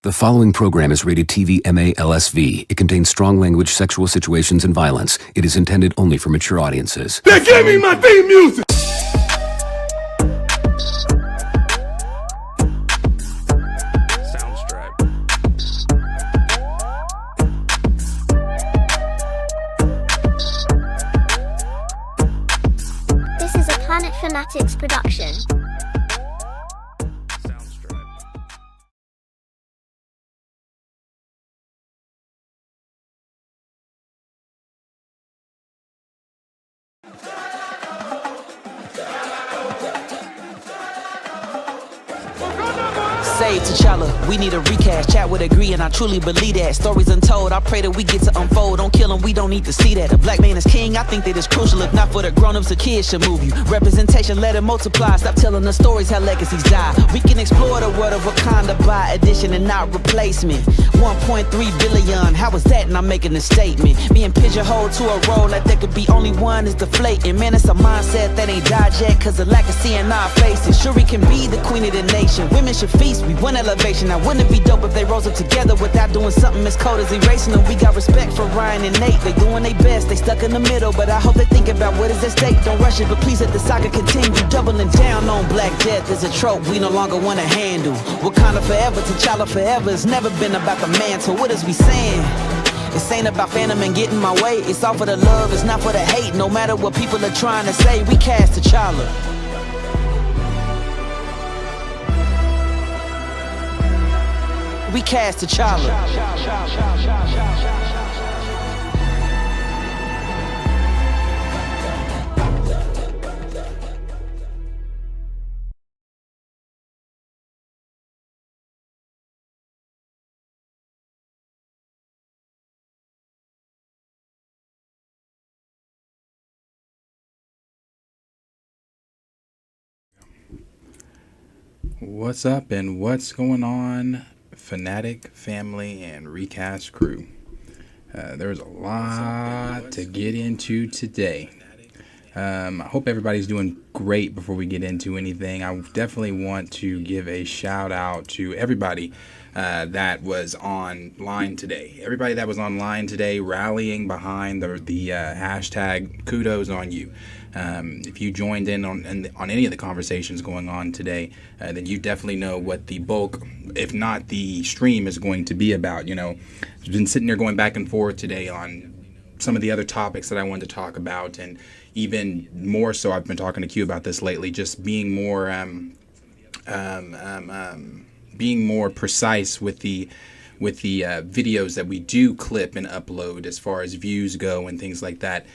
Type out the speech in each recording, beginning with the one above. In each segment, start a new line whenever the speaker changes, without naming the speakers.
The following program is rated TV MA-LSV. It contains strong language, sexual situations, and violence. It is intended only for mature audiences.
They gave me my theme music!
This is a Planet Fanatics production.
Say T'Challa, we need a recast. Chat would agree, and I truly believe that. Stories untold, I pray that we get to unfold. Don't kill him, we don't need to see that. A black man is king, I think that is crucial. If not for the grown-ups, the kids should move you. Representation, let it multiply. Stop telling the stories, how legacies die. We can explore the world of Wakanda by addition and not replacement. 1.3 billion, how was that? And I'm making a statement. Being pigeonholed to a role like there could be only one is deflating. Man, it's a mindset that ain't died yet, cause the lack of seeing our faces. Shuri can be the queen of the nation. Women should feast, we want elevation. Now wouldn't it be dope if they rose up together without doing something as cold as erasing them? We got respect for Ryan and Nate. They doing their best, they stuck in the middle, but I hope they think about what is at stake. Don't rush it, but please let the saga continue. Doubling down on Black Death is a trope we no longer want to handle. Wakanda forever, T'Challa forever. It's never been about the mantle. What is we saying? This ain't about Phantom and getting my way. It's all for the love, it's not for the hate. No matter what people are trying to say, we cast T'Challa. We cast T'Challa.
What's up and what's going on, Fanatic family and Recast crew? There's a lot to get into today. I hope everybody's doing great. Before we get into anything, I definitely want to give a shout out to everybody that was online today. Everybody that was online today rallying behind the hashtag, kudos on you. If you joined in on any of the conversations going on today, then you definitely know what the bulk, if not the stream, is going to be about. You know, I've been sitting there going back and forth today on some of the other topics that I wanted to talk about, and even more so, I've been talking to Q about this lately, just being more precise with the videos that we do clip and upload as far as views go and things like that.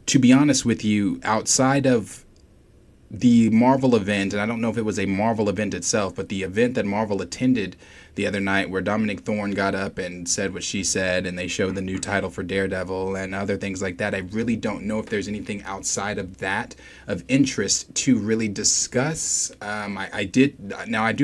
To be honest with you, outside of the Marvel event, and I don't know if it was a Marvel event itself, but the event that Marvel attended the other night where Dominic Thorne got up and said what she said, and they showed the new title for Daredevil and other things like that, I really don't know if there's anything outside of that of interest to really discuss. I do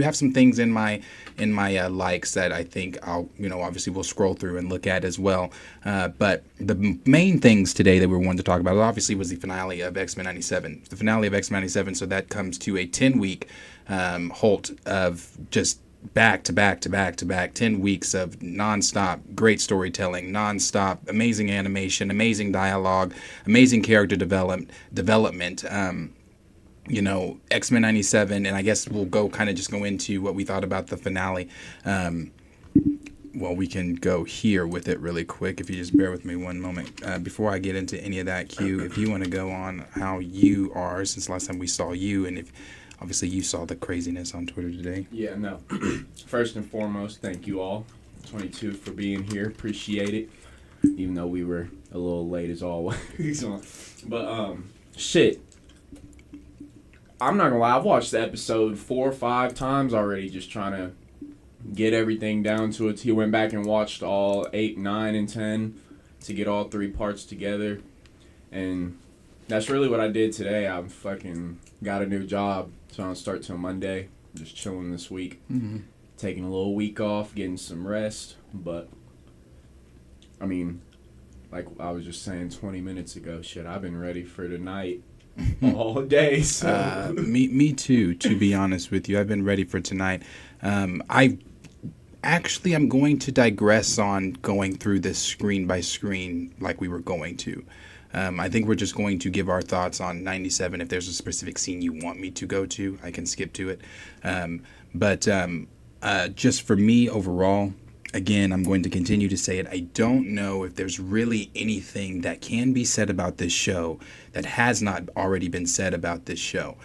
have some things in my likes that I think I'll, obviously we'll scroll through and look at as well. But the main things today that we wanted to talk about obviously was the finale of Xmen97. The finale of Xmen97, so that comes to a 10-week halt of just back to back 10 weeks of nonstop great storytelling, nonstop amazing animation, amazing dialogue, amazing character development. Xmen97, and I guess we'll go into what we thought about the finale. Well, we can go here with it really quick if you just bear with me one moment. Before I get into any of that, Q, if you want to go on how you are since last time we saw you, and if obviously you saw the craziness on Twitter today.
Yeah, no. First and foremost, thank you all, 22, for being here. Appreciate it. Even though we were a little late as always. But, shit. I'm not gonna lie, I've watched the episode 4 or 5 times already, just trying to get everything down to it. He went back and watched all 8, 9, and 10 to get all 3 parts together. And that's really what I did today. I fucking got a new job, so I don't start till Monday. Just chilling this week. Mm-hmm. Taking a little week off, getting some rest. But, I mean, like I was just saying 20 minutes ago, shit, I've been ready for tonight all day. So.
Me too, to be honest with you. I've been ready for tonight. Actually, I'm going to digress on going through this screen by screen like we were going to. I think we're just going to give our thoughts on 97. If there's a specific scene you want me to go to, I can skip to it. But just for me overall, again, I'm going to continue to say it. I don't know if there's really anything that can be said about this show that has not already been said about this show.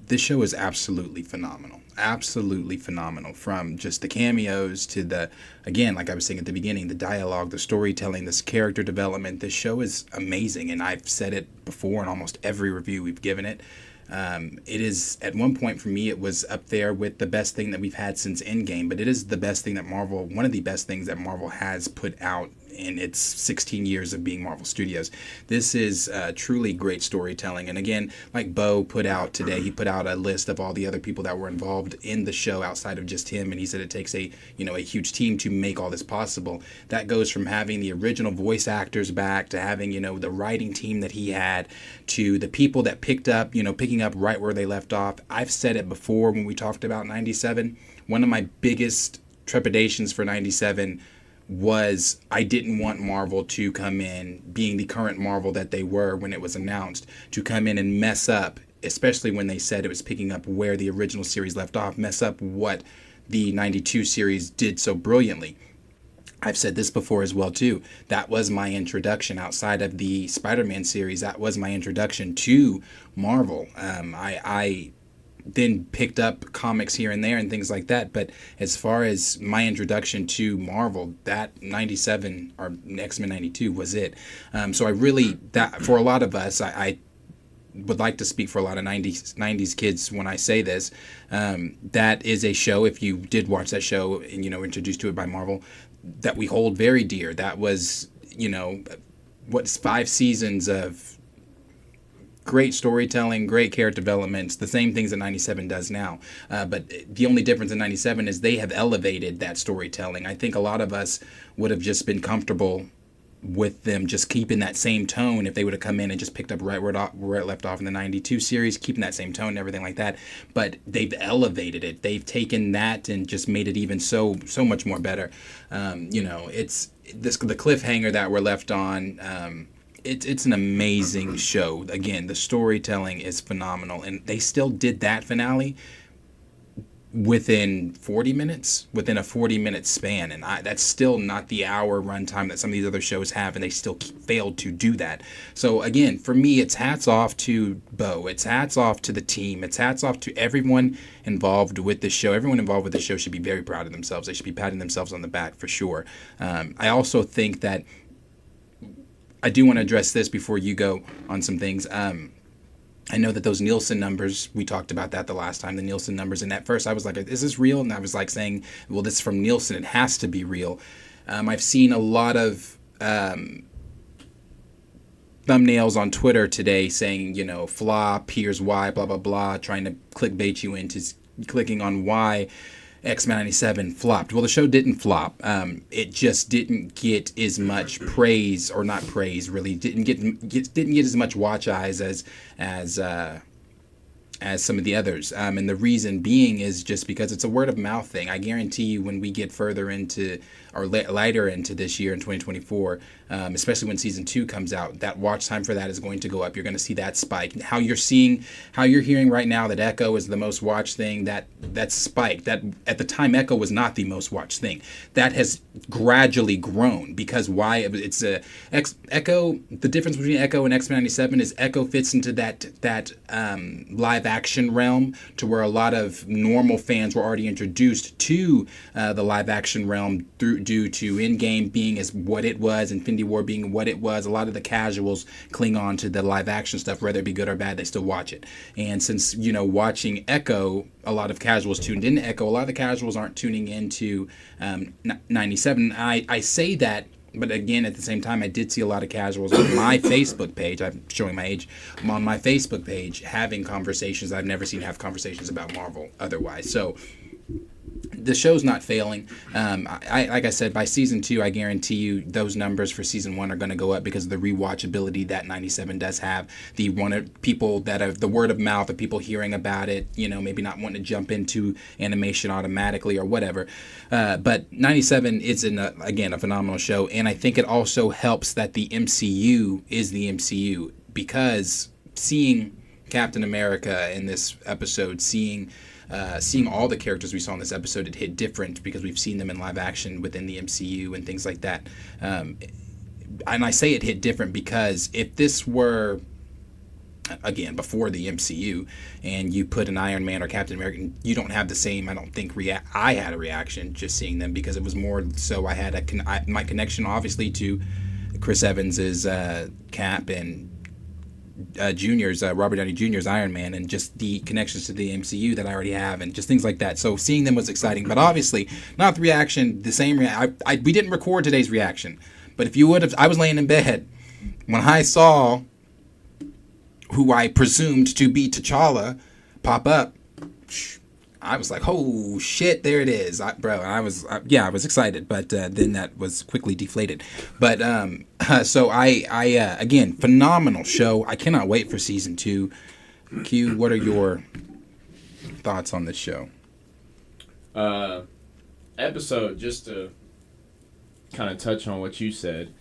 This show is absolutely phenomenal. Absolutely phenomenal, from just the cameos to the, again, like I was saying at the beginning, the dialogue, the storytelling, this character development. This show is amazing, and I've said it before in almost every review we've given it. It is, at one point for me, it was up there with the best thing that we've had since Endgame, but it is the best thing that Marvel, one of the best things that Marvel has put out in its 16 years of being Marvel Studios. This is truly great storytelling. And again, like Bo put out today, he put out a list of all the other people that were involved in the show outside of just him. And he said it takes a huge team to make all this possible. That goes from having the original voice actors back to having, the writing team that he had, to the people that picking up right where they left off. I've said it before when we talked about 97. One of my biggest trepidations for 97 was I didn't want Marvel to come in, being the current Marvel that they were when it was announced, to come in and mess up, especially when they said it was picking up where the original series left off, mess up what the 92 series did so brilliantly. I've said this before as well too. That was my introduction outside of the Spider-Man series. That was my introduction to Marvel. I then picked up comics here and there and things like that. But as far as my introduction to Marvel, that 97 or Xmen92 was it. So I really, that for a lot of us, I would like to speak for a lot of 90s kids when I say this. That is a show, if you did watch that show and, introduced to it by Marvel, that we hold very dear. That was, what's 5 seasons of great storytelling, great character developments, the same things that 97 does now. But the only difference in 97 is they have elevated that storytelling. I think a lot of us would have just been comfortable with them just keeping that same tone if they would have come in and just picked up right where it left off in the 92 series, keeping that same tone and everything like that. But they've elevated it. They've taken that and just made it even so much more better. It's the cliffhanger that we're left on. It's an amazing show. Again, the storytelling is phenomenal, and they still did that finale within 40 minutes, within a 40-minute span, and that's still not the hour runtime that some of these other shows have, and they still failed to do that. So again, for me, it's hats off to Bo. It's hats off to the team. It's hats off to everyone involved with the show. Everyone involved with the show should be very proud of themselves. They should be patting themselves on the back for sure. I also think that I do want to address this before you go on some things. I know that those Nielsen numbers, we talked about that the last time, the Nielsen numbers, and at first I was like, is this real? And I was like saying, well, this is from Nielsen, it has to be real. I've seen a lot of thumbnails on Twitter today saying, flop, here's why, blah, blah, blah, trying to clickbait you into clicking on why Xmen97 flopped. Well, the show didn't flop. It just didn't get as much praise, or not praise, really. Didn't get as much watch eyes as some of the others. And the reason being is just because it's a word of mouth thing. I guarantee you, when we get further into or later into this year in 2024, especially when season 2 comes out, that watch time for that is going to go up. You're going to see that spike. How you're hearing right now that Echo is the most watched thing, that spiked. That at the time Echo was not the most watched thing. That has gradually grown because why? It's Echo. The difference between Echo and Xmen97 is Echo fits into that live action realm, to where a lot of normal fans were already introduced to the live action realm due to Endgame being as what it was, Infinity War being what it was. A lot of the casuals cling on to the live action stuff, whether it be good or bad, they still watch it. And since watching Echo, a lot of casuals tuned into Echo. A lot of the casuals aren't tuning into 97. I say that, but again, at the same time, I did see a lot of casuals on my Facebook page. I'm showing my age. I'm on my Facebook page having conversations I've never seen have conversations about Marvel otherwise. So the show's not failing. Like I said, by season 2, I guarantee you those numbers for season 1 are going to go up because of the rewatchability that 97 does have. The people that have the word of mouth of people hearing about it, maybe not wanting to jump into animation automatically or whatever. But 97 is again a phenomenal show, and I think it also helps that the MCU is the MCU, because seeing Captain America in this episode, seeing all the characters we saw in this episode, it hit different because we've seen them in live action within the MCU and things like that. And I say it hit different because if this were, again, before the MCU, and you put an Iron Man or Captain America, you don't have the same, I don't think, I had a reaction just seeing them, because it was more so I had my connection, obviously, to Chris Evans's Cap and Robert Downey Jr.'s Iron Man, and just the connections to the MCU that I already have, and just things like that. So seeing them was exciting, but obviously not the reaction, the same we didn't record today's reaction, but if you would have, I was laying in bed when I saw who I presumed to be T'Challa pop up. I was like, oh shit, there it is, I was excited, but then that was quickly deflated. But so I again, phenomenal show. I cannot wait for season 2. Q, what are your thoughts on this show?
Episode, just to kind of touch on what you said,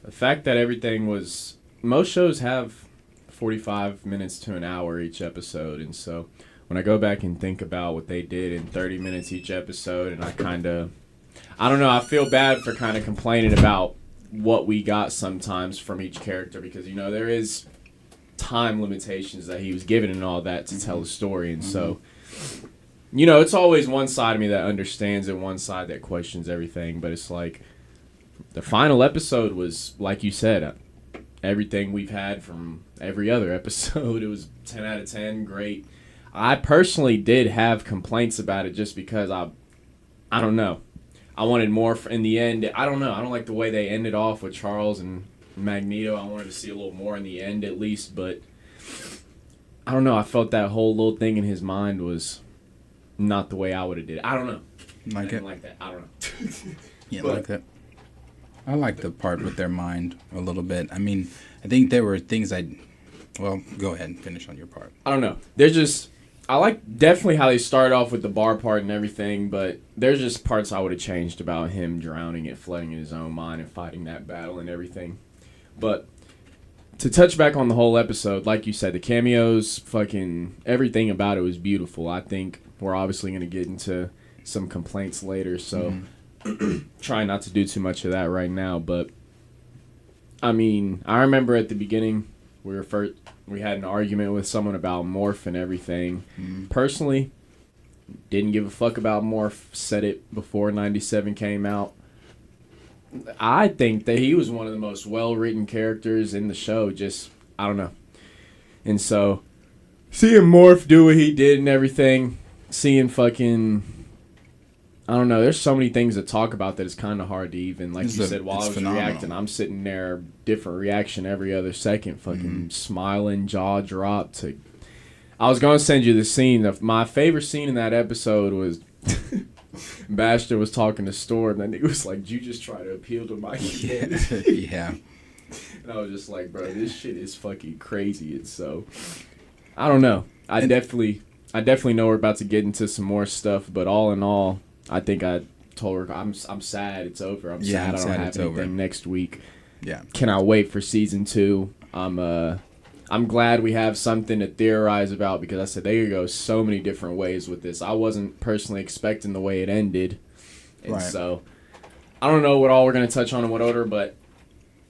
the fact that everything was, most shows have 45 minutes to an hour each episode, and so when I go back and think about what they did in 30 minutes each episode, and I don't know, I feel bad for kind of complaining about what we got sometimes from each character, because, there is time limitations that he was given and all that to tell a story, and so, it's always one side of me that understands and one side that questions everything, but it's like, the final episode was, like you said, everything we've had from every other episode. It was 10 out of 10, great. I personally did have complaints about it just because I don't know. I wanted more in the end. I don't know. I don't like the way they ended off with Charles and Magneto. I wanted to see a little more in the end at least, but I don't know. I felt that whole little thing in his mind was not the way I would have did it. I don't know. I didn't like that. I don't know.
Yeah, like that. I like the part with their mind a little bit. I mean, I think there were things well, go ahead and finish on your part.
I don't know. There's just, I like definitely how they started off with the bar part and everything, but there's just parts I would have changed about him drowning and flooding in his own mind and fighting that battle and everything. But to touch back on the whole episode, like you said, the cameos, fucking everything about it was beautiful. I think we're obviously going to get into some complaints later, so try not to do too much of that right now. But I mean, I remember at the beginning we had an argument with someone about Morph and everything. Personally, didn't give a fuck about Morph. Said it before 97 came out. I think that he was one of the most well-written characters in the show. Just, I don't know. And so, seeing Morph do what he did and everything, seeing fucking, I don't know, there's so many things to talk about that it's kind of hard to even, like you said, while I was reacting, I'm sitting there, different reaction every other second, fucking smiling, jaw dropped. I was going to send you the scene. My favorite scene in that episode was Baxter was talking to Storm, and that nigga was like, "Did you just try to appeal to my humanity?"
Yeah.
And I was just like, bro, this shit is fucking crazy. And so, I don't know. I definitely know we're about to get into some more stuff, but all in all, I think I told her I'm sad it's over. I'm sad I don't have anything next week.
Yeah.
Cannot wait for season 2. I'm glad we have something to theorize about, because I said they could go so many different ways with this. I wasn't personally expecting the way it ended. And so I don't know what all we're going to touch on in what order, but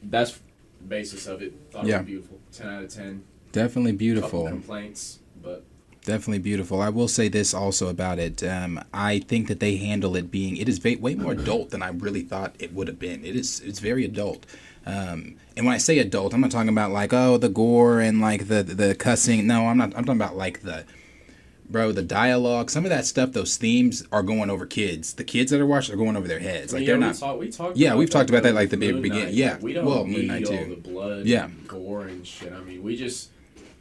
that's the basis of it. Thought it was beautiful. 10 out of 10.
Definitely beautiful.
Couple complaints, but
definitely beautiful. I will say this also about it. I think that they handle it it is way more adult than I really thought it would have been. It's very adult. And when I say adult, I'm not talking about like, oh, the gore and like the cussing. No, I'm not. I'm talking about like the dialogue. Some of that stuff, those themes are going over kids. The kids that are watching are going over their heads. Like they're not. We've talked about that like the big beginning. Yeah.
We don't need all the blood, gore and shit. I mean, we just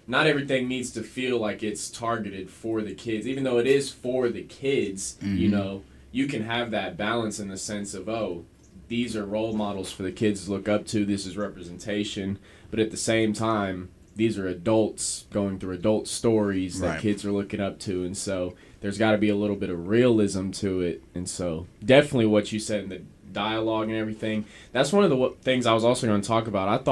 not everything needs to feel like it's targeted for the kids, even though it is for the kids. You know, you can have that balance in the sense of, oh, these are role models for the kids to look up to. This is representation, but at the same time, these are adults going through adult stories that kids are looking up to, and so there's got to be a little bit of realism to it. And so definitely what you said in the dialogue and everything, that's one of the things I was also going to talk about.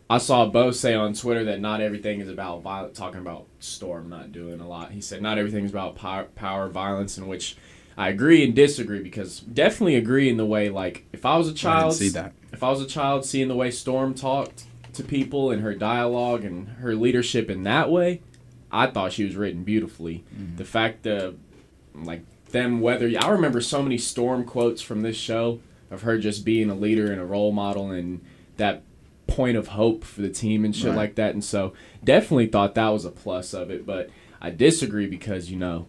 I saw Bo say on Twitter that not everything is about violence, talking about Storm not doing a lot. He said not everything is about power, violence, in which I agree and disagree, because definitely agree in the way, like, if I was a child, if I was a child seeing the way Storm talked to people and her dialogue and her leadership in that way, I thought she was written beautifully. The fact that, like, I remember so many Storm quotes from this show of her just being a leader and a role model and that point of hope for the team and shit like that. And so definitely thought that was a plus of it. But I disagree because, you know,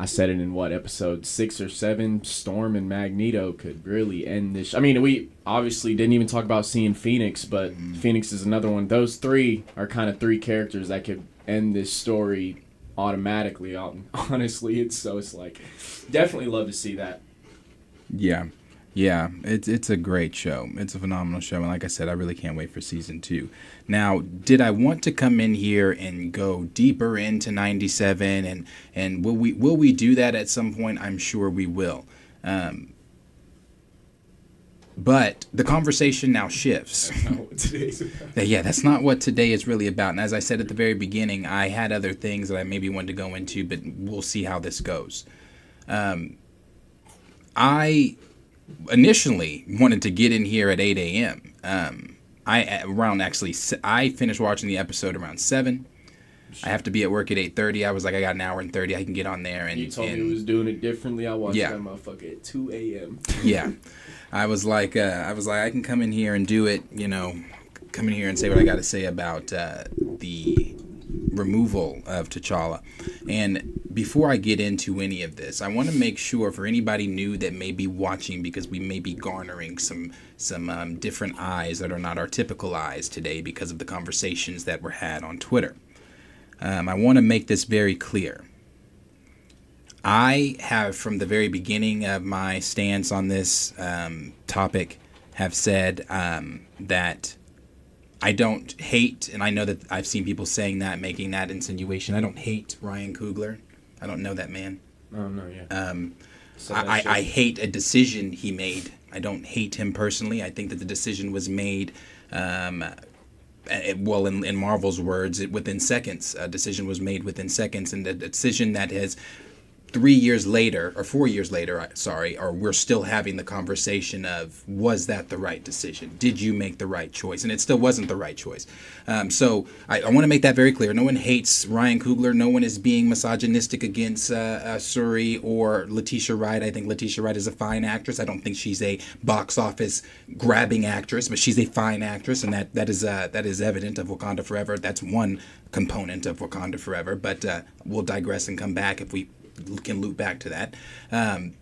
I said it in episode 6 or 7, Storm and Magneto could really end this. I mean, we obviously didn't even talk about seeing Phoenix, but Phoenix is another one. Those three are kind of 3 characters that could end this story automatically. Honestly, it's like, definitely love to see that.
Yeah, it's a great show. It's a phenomenal show, and like I said, I really can't wait for season 2. Now, did I want to come in here and go deeper into 97, and will we do that at some point? I'm sure we will. But the conversation now shifts.
That's not what today's about.
Yeah, that's not what today is really about. And as I said at the very beginning, I had other things that I maybe wanted to go into, but we'll see how this goes. I initially wanted to get in here at 8 a.m. I finished watching the episode around 7. I have to be at work at 8:30. I was like, I got an hour and 30. I can get on there. And
you told me it was doing it differently. I watched that motherfucker at 2 a.m.
Yeah. I was like, I can come in here and do it, you know, come in here and say what I got to say about the removal of T'Challa. And before I get into any of this, I want to make sure for anybody new that may be watching, because we may be garnering some different eyes that are not our typical eyes today because of the conversations that were had on Twitter. I want to make this very clear. I have, from the very beginning of my stance on this topic, have said that I don't hate, and I know that I've seen people saying that, making that insinuation. I don't hate Ryan Coogler. I don't know that man.
Oh, no, yeah.
I hate a decision he made. I don't hate him personally. I think that the decision was made, well, in Marvel's words, within seconds. A decision was made within seconds, and the decision that has 3 years later, or 4 years later, or we're still having the conversation of, was that the right decision? Did you make the right choice? And it still wasn't the right choice. So I want to make that very clear. No one hates Ryan Coogler. No one is being misogynistic against Suri or Letitia Wright. I think Letitia Wright is a fine actress. I don't think she's a box office grabbing actress, but she's a fine actress, and that is evident of Wakanda Forever. That's one component of Wakanda Forever, but we'll digress and come back if we can loop back to that.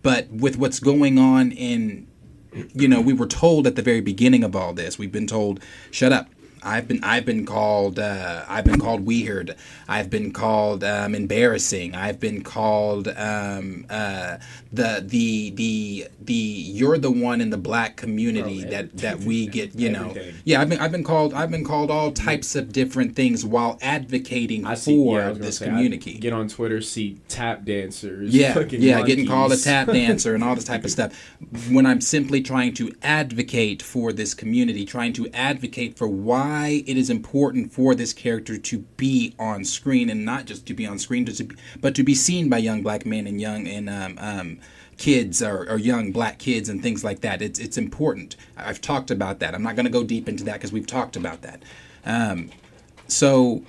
But with what's going on in, we were told at the very beginning of all this, we've been told, shut up. I've been called weird. I've been called embarrassing. I've been called the you're the one in the black community that we get,
Everything.
Yeah, I've been called all types of different things while advocating for this community.
I get on Twitter, see tap dancers.
Yeah, getting called a tap dancer and all this type of stuff. When I'm simply trying to advocate for this community, trying to advocate for why it is important for this character to be on screen, and not just to be on screen, but to be seen by young black men and young kids or young black kids and things like that. It's important. I've talked about that. I'm not going to go deep into that because we've talked about that. So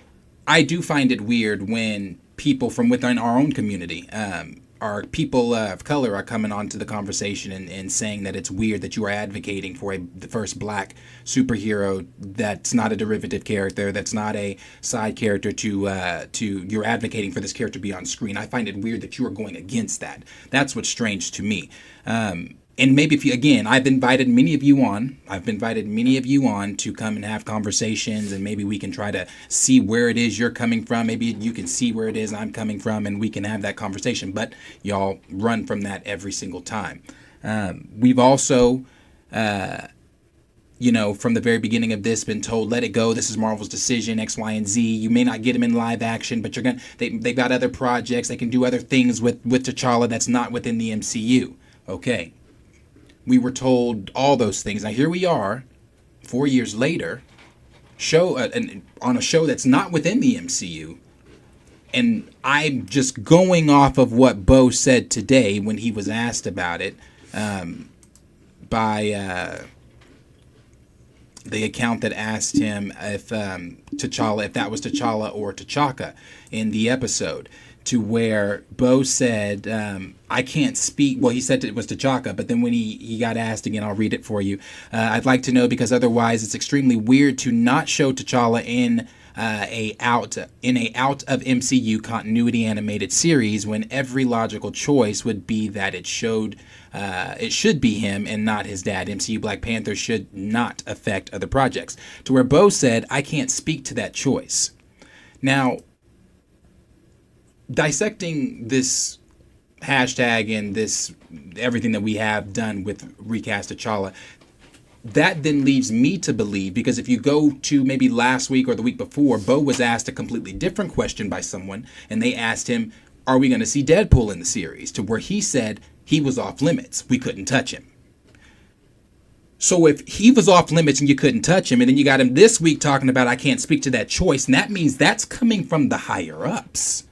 I do find it weird when people from within our own community, our people of color, are coming onto the conversation and saying that it's weird that you are advocating for the first black superhero that's not a derivative character, that's not a side character to you're advocating for this character to be on screen. I find it weird that you are going against that. That's what's strange to me. And maybe if you, again, I've invited many of you on to come and have conversations, and maybe we can try to see where it is you're coming from. Maybe you can see where it is I'm coming from, and we can have that conversation. But y'all run from that every single time. We've also, from the very beginning of this, been told, let it go. This is Marvel's decision, X, Y, and Z. You may not get them in live action, but they've got other projects. They can do other things with T'Challa that's not within the MCU. Okay. We were told all those things. Now here we are, 4 years later, on a show that's not within the MCU, and I'm just going off of what Bo said today when he was asked about it by the account that asked him if that was T'Challa or T'Chaka in the episode. To where Bo said, I can't speak. Well, he said it was T'Chaka, but then when he got asked again, I'll read it for you. I'd like to know, because otherwise it's extremely weird to not show T'Challa in a out of MCU continuity animated series when every logical choice would be that it should be him and not his dad. MCU Black Panther should not affect other projects. To where Bo said, I can't speak to that choice. Now, dissecting this hashtag and this everything that we have done with recast T'Challa, that then leaves me to believe, because if you go to maybe last week or the week before, Bo was asked a completely different question by someone, and they asked him, are we going to see Deadpool in the series? To where he said he was off limits. We couldn't touch him. So if he was off limits and you couldn't touch him, and then you got him this week talking about I can't speak to that choice, and that means that's coming from the higher ups.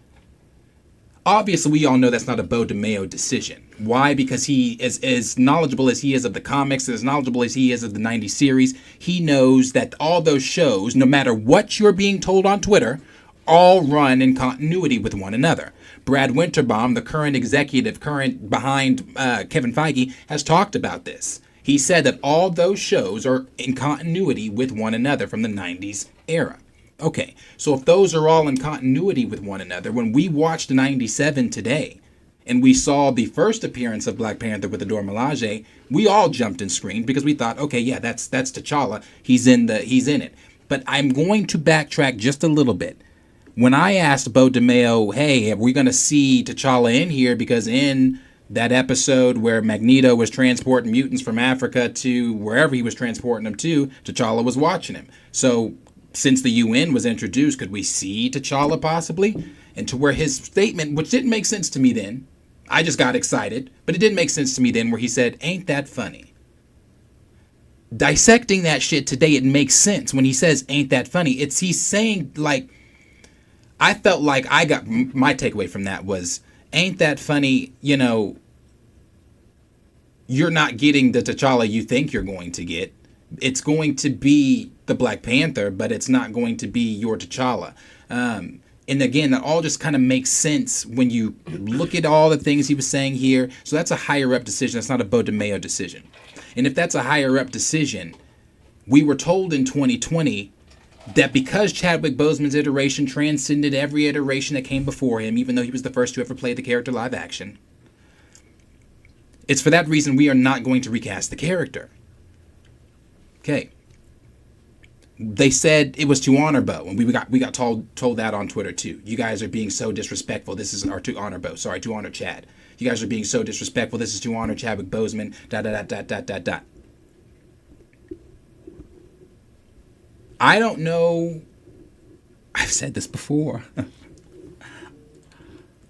Obviously, we all know that's not a Bo DeMeo decision. Why? Because he is as knowledgeable as he is of the comics, as knowledgeable as he is of the 90s series. He knows that all those shows, no matter what you're being told on Twitter, all run in continuity with one another. Brad Winterbaum, the current executive behind Kevin Feige, has talked about this. He said that all those shows are in continuity with one another from the 90s era. Okay, so if those are all in continuity with one another, when we watched 97 today, and we saw the first appearance of Black Panther with Adore Milaje, we all jumped and screamed because we thought, okay, yeah, that's T'Challa. He's in it. But I'm going to backtrack just a little bit. When I asked Bo DeMeo, hey, are we going to see T'Challa in here? Because in that episode where Magneto was transporting mutants from Africa to wherever he was transporting them to, T'Challa was watching him. So since the UN was introduced, could we see T'Challa possibly? And to where his statement, which didn't make sense to me then, I just got excited, but it didn't make sense to me then, where he said, ain't that funny? Dissecting that shit today, it makes sense when he says, ain't that funny? He's saying, like, I felt like my takeaway from that was, ain't that funny, you're not getting the T'Challa you think you're going to get. It's going to be the Black Panther, but it's not going to be your T'Challa. And again, that all just kind of makes sense when you look at all the things he was saying here. So that's a higher up decision. That's not a Bo DeMeo decision. And if that's a higher up decision, we were told in 2020 that because Chadwick Boseman's iteration transcended every iteration that came before him, even though he was the first to ever play the character live action, it's for that reason we are not going to recast the character. Okay. They said it was to honor Bo, and we got told that on Twitter too. You guys are being so disrespectful. This is or to honor Bo. Sorry, to honor Chad. You guys are being so disrespectful. This is to honor Chadwick Boseman. ... I don't know. I've said this before.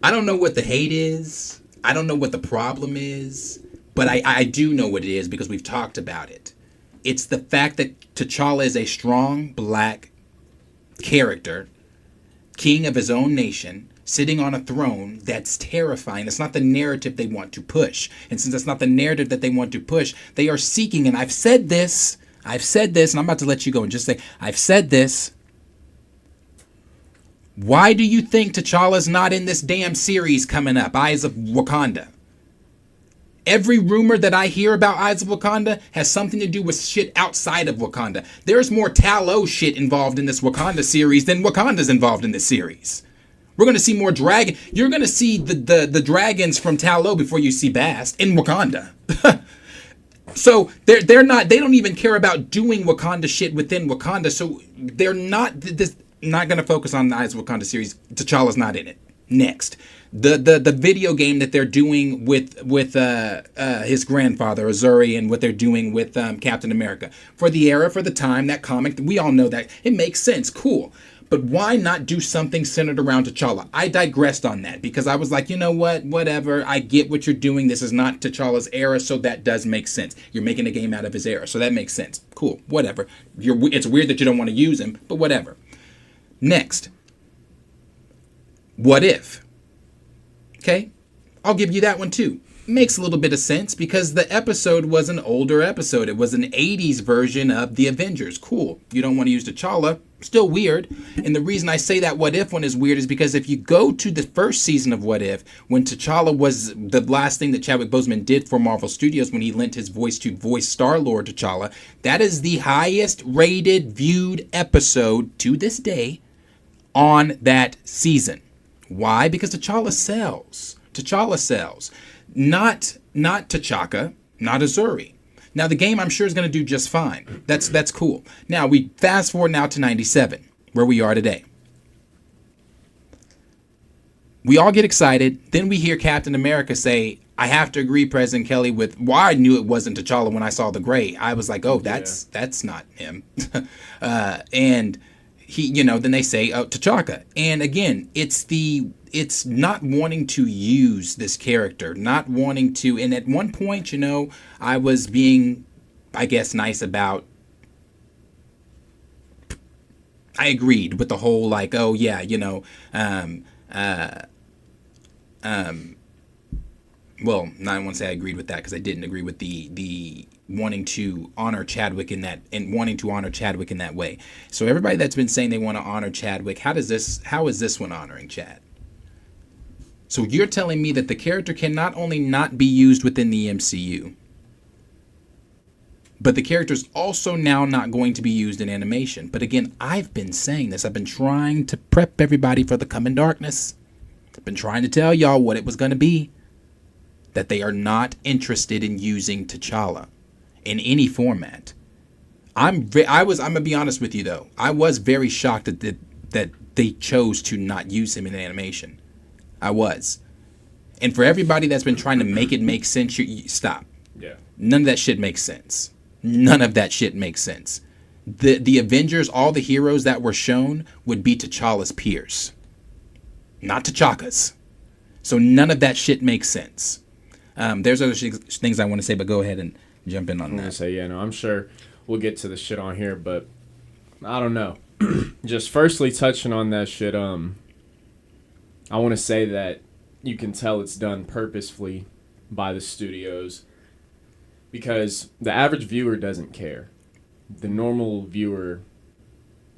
I don't know what the hate is. I don't know what the problem is, but I do know what it is because we've talked about it. It's the fact that T'Challa is a strong black character, king of his own nation, sitting on a throne that's terrifying. That's not the narrative they want to push. And since that's not the narrative that they want to push, they are seeking, and I've said this, and I'm about to let you go and just say, I've said this. Why do you think T'Challa's not in this damn series coming up, Eyes of Wakanda? Every rumor that I hear about Eyes of Wakanda has something to do with shit outside of Wakanda. There's more Talos shit involved in this Wakanda series than Wakanda's involved in this series. We're going to see more dragon. You're going to see the dragons from Talo before you see Bast in Wakanda. So they're not. They don't even care about doing Wakanda shit within Wakanda. So they're not not going to focus on the Eyes of Wakanda series. T'Challa's not in it. Next, the video game that they're doing with his grandfather Azuri, and what they're doing with Captain America for the era, for the time, that comic, we all know that it makes sense. Cool. But why not do something centered around T'Challa? I digressed on that because I was like, you know what? Whatever. I get what you're doing. This is not T'Challa's era, so that does make sense. You're making a game out of his era, so that makes sense. Cool. Whatever. It's weird that you don't want to use him, but whatever. Next. What if? Okay? I'll give you that one too. Makes a little bit of sense because the episode was an older episode. It was an 80s version of the Avengers. Cool. You don't want to use T'Challa. Still weird. And the reason I say that What If one is weird is because if you go to the first season of What If, when T'Challa was the last thing that Chadwick Boseman did for Marvel Studios, when he lent his voice to voice Star-Lord T'Challa, that is the highest rated viewed episode to this day on that season. Why? Because T'Challa sells. T'Challa sells. Not T'Chaka, not Azuri. Now the game I'm sure is going to do just fine. That's cool. Now we fast forward now to 97, where we are today. We all get excited. Then we hear Captain America say, I have to agree, President Kelly, with why I knew it wasn't T'Challa when I saw the gray. I was like, oh, that's not him. And he, then they say, oh, T'Chaka. And again, it's not wanting to use this character, not wanting to. And at one point, I was being, I guess, nice about. I agreed with the whole like, oh yeah, well, I don't want to say I agreed with that because I didn't agree with the wanting to honor Chadwick in that way. So everybody that's been saying they want to honor Chadwick, how is this one honoring Chad? So you're telling me that the character can not only not be used within the MCU, but the character's also now not going to be used in animation. But again, I've been saying this. I've been trying to prep everybody for the coming darkness. I've been trying to tell y'all what it was going to be. That they are not interested in using T'Challa in any format. I'm gonna be honest with you though. I was very shocked that they chose to not use him in animation. I was. And for everybody that's been trying to make it make sense, you stop.
Yeah.
None of that shit makes sense. None of that shit makes sense. The Avengers, all the heroes that were shown would be T'Challa's peers, not T'Chaka's. So none of that shit makes sense. There's other things I want to say, but go ahead and jump in on that.
I'm going to say, I'm sure we'll get to the shit on here, but I don't know. Just firstly touching on that shit, I want to say that you can tell it's done purposefully by the studios because the average viewer doesn't care. The normal viewer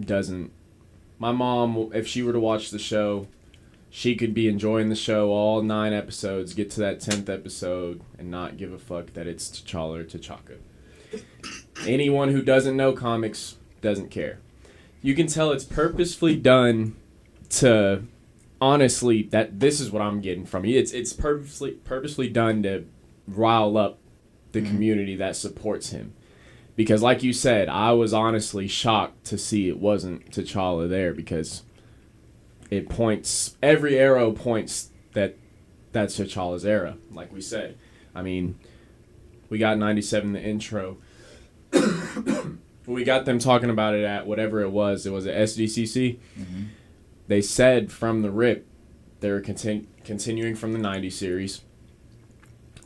doesn't. My mom, if she were to watch the show, she could be enjoying the show all 9 episodes, get to that 10th episode, and not give a fuck that it's T'Challa or T'Chaka. Anyone who doesn't know comics doesn't care. You can tell it's purposefully done to, honestly, that this is what I'm getting from you. It's purposely done to rile up the community that supports him. Because like you said, I was honestly shocked to see it wasn't T'Challa there because it points, every arrow points that's T'Challa's era, like we said. I mean, we got 97 the intro. We got them talking about it at whatever it was at SDCC. Mm-hmm. They said from the rip they were continuing from the 90s series.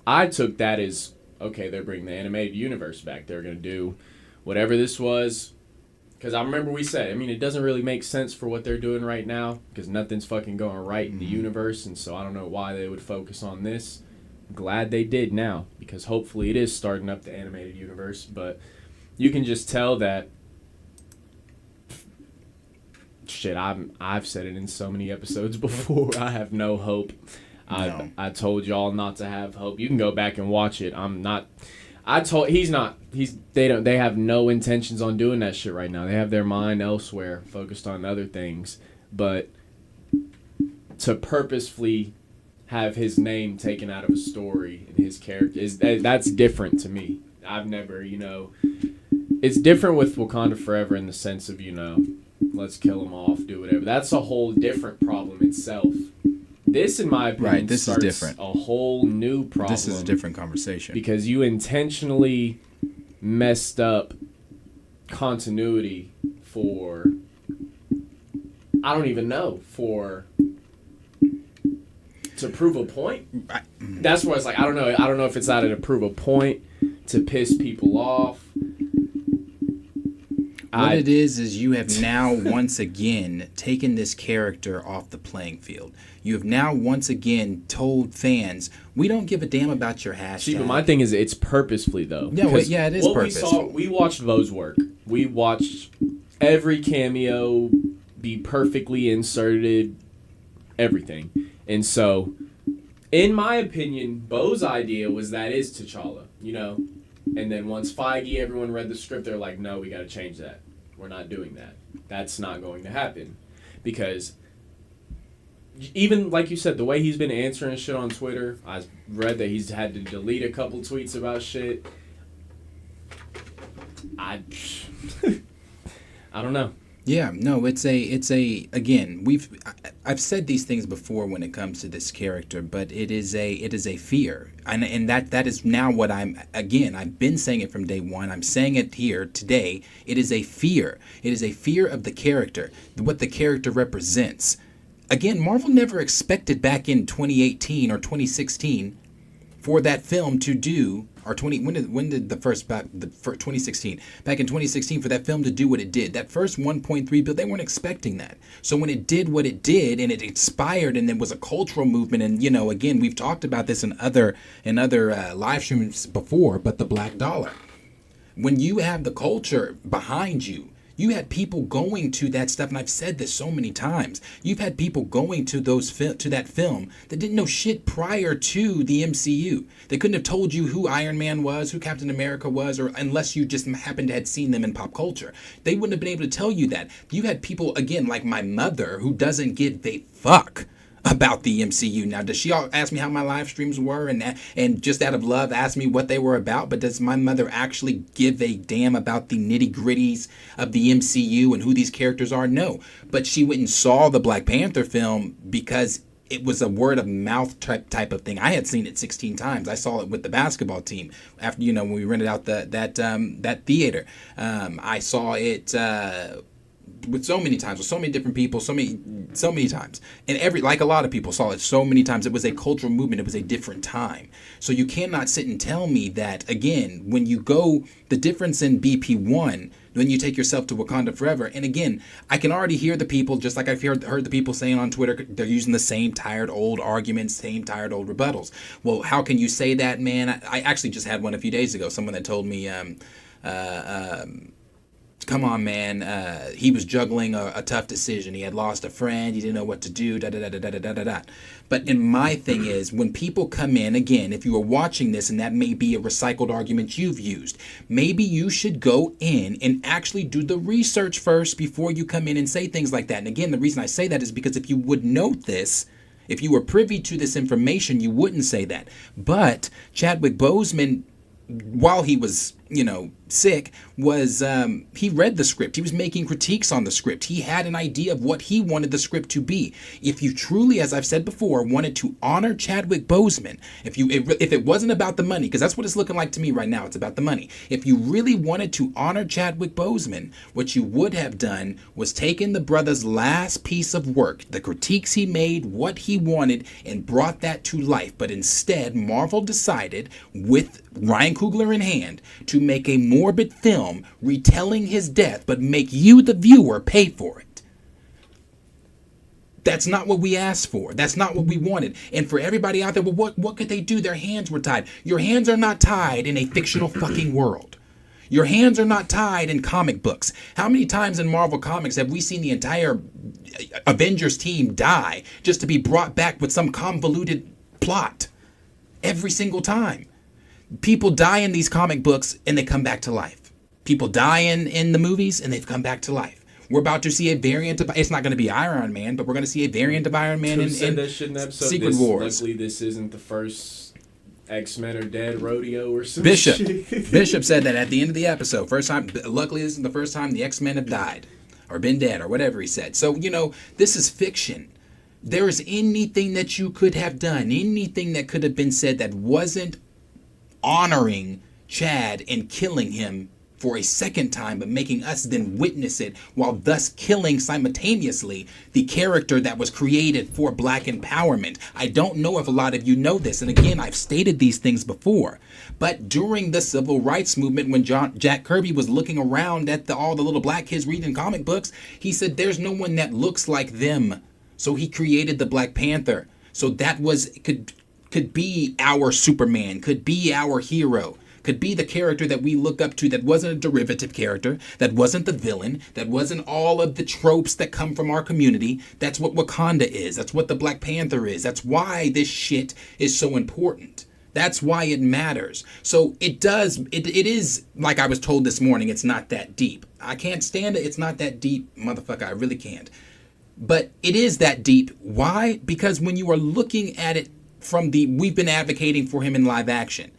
I took that as, okay, they're bringing the animated universe back. They're going to do whatever this was. Because I remember we said, it doesn't really make sense for what they're doing right now because nothing's fucking going right in the universe, and so I don't know why they would focus on this. I'm glad they did now because hopefully it is starting up the animated universe, but you can just tell that shit, I've said it in so many episodes before. I have no hope. No. I told y'all not to have hope. You can go back and watch it. They have no intentions on doing that shit right now. They have their mind elsewhere, focused on other things. But to purposefully have his name taken out of a story and his character that's different to me. I've never, it's different with Wakanda Forever in the sense of, let's kill them off, do whatever. That's a whole different problem itself. This, in my opinion,
this
starts
is different.
A whole new problem.
This is a different conversation.
Because you intentionally messed up continuity for, I don't even know, to prove a point. That's where it's like, I don't know if it's either to prove a point, to piss people off.
What it is you have now once again taken this character off the playing field. You have now once again told fans, we don't give a damn about your hashtag.
See, but my thing is, it's purposefully, though.
Yeah, it is purposeful.
We watched Vo's work. We watched every cameo be perfectly inserted, everything. And so, in my opinion, Bo's idea was that is T'Challa, And then once Feige, everyone read the script, they're like, no, we got to change that. We're not doing that. That's not going to happen. Because even, like you said, the way he's been answering shit on Twitter, I read that he's had to delete a couple tweets about shit. I don't know.
Yeah, no, it's a again, I've said these things before when it comes to this character, but it is a fear. And that is now what I've been saying it from day one. I'm saying it here today. It is a fear. It is a fear of the character, what the character represents. Again, Marvel never expected back in 2018 or 2016 for that film to do, or when did the first 2016, back in 2016, for that film to do what it did. That first 1.3 billion, they weren't expecting that. So when it did what it did, and it inspired, and there was a cultural movement, and again, we've talked about this in other live streams before, but the Black Dollar, when you have the culture behind you. You had people going to that stuff, and I've said this so many times. You've had people going to that film that didn't know shit prior to the MCU. They couldn't have told you who Iron Man was, who Captain America was, or unless you just happened to have seen them in pop culture. They wouldn't have been able to tell you that. You had people, again, like my mother, who doesn't give a fuck about the MCU. Now, does she ask me how my live streams were and just out of love ask me what they were about? But does my mother actually give a damn about the nitty-gritties of the MCU and who these characters are? No. But she went and saw the Black Panther film because it was a word of mouth type of thing. I had seen it 16 times. I saw it with the basketball team after, when we rented out that theater. I saw it with so many times, with so many different people, so many times. And like a lot of people saw it so many times. It was a cultural movement. It was a different time. So you cannot sit and tell me that, again, when you go, the difference in BP1, when you take yourself to Wakanda Forever, and again, I can already hear the people, just like I've heard the people saying on Twitter, they're using the same tired old arguments, same tired old rebuttals. Well, how can you say that, man? I actually just had one a few days ago. Someone that told me, come on, man, he was juggling a tough decision. He had lost a friend. He didn't know what to do, da-da-da-da-da-da-da-da. But in my thing is, when people come in, again, if you are watching this, and that may be a recycled argument you've used, maybe you should go in and actually do the research first before you come in and say things like that. And again, the reason I say that is because if you would note this, if you were privy to this information, you wouldn't say that. But Chadwick Boseman, while he was, sick, was he read the script. He was making critiques on the script. He had an idea of what he wanted the script to be. If you truly, as I've said before, wanted to honor Chadwick Boseman, if it wasn't about the money, because that's what it's looking like to me right now, it's about the money. If you really wanted to honor Chadwick Boseman, what you would have done was taken the brother's last piece of work, the critiques he made, what he wanted, and brought that to life. But instead, Marvel decided, with Ryan Coogler in hand, to make a morbid film retelling his death, but make you, the viewer, pay for it. That's not what we asked for. That's not what we wanted. And for everybody out there, well, what could they do? Their hands were tied. Your hands are not tied in a fictional fucking world. Your hands are not tied in comic books. How many times in Marvel Comics have we seen the entire Avengers team die just to be brought back with some convoluted plot? Every single time. People die in these comic books and they come back to life. People die in the movies and they've come back to life. We're about to see a variant of, it's not going to be Iron Man, but we're going to see a variant of Iron Man in Secret Wars.
Luckily, this isn't the first X-Men are dead rodeo or some
Bishop.
shit.
Bishop said that at the end of the episode. First time. Luckily, this is the first time the X-Men have died or been dead or whatever he said. So, this is fiction. There is anything that you could have done, anything that could have been said that wasn't honoring Chad and killing him for a second time, but making us then witness it while thus killing simultaneously the character that was created for black empowerment. I don't know if a lot of you know this, and again, I've stated these things before, but during the civil rights movement, when Jack Kirby was looking around at all the little black kids reading comic books, he said there's no one that looks like them. So he created the Black Panther. So that could be our Superman, could be our hero, could be the character that we look up to that wasn't a derivative character, that wasn't the villain, that wasn't all of the tropes that come from our community. That's what Wakanda is. That's what the Black Panther is. That's why this shit is so important. That's why it matters. So it is, like I was told this morning, it's not that deep. I can't stand it. It's not that deep, motherfucker. I really can't. But it is that deep. Why? Because when you are looking at it from we've been advocating for him in live action.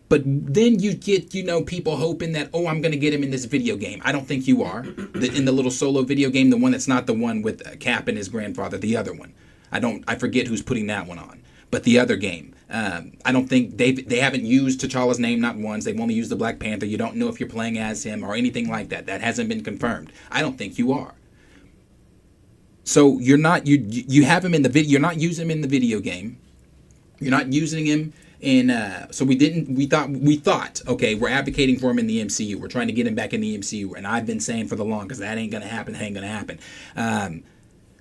But then you get, people hoping that, I'm going to get him in this video game. I don't think you are. In the little solo video game, the one that's not the one with Cap and his grandfather, the other one. I forget who's putting that one on. But the other game, I don't think they haven't used T'Challa's name, not once. They've only used the Black Panther. You don't know if you're playing as him or anything like that. That hasn't been confirmed. I don't think you are. So you're not, you have him in the video, you're not using him in the video game. You're not using him so we thought, okay, we're advocating for him in the MCU. We're trying to get him back in the MCU. And I've been saying for the longest, that ain't going to happen.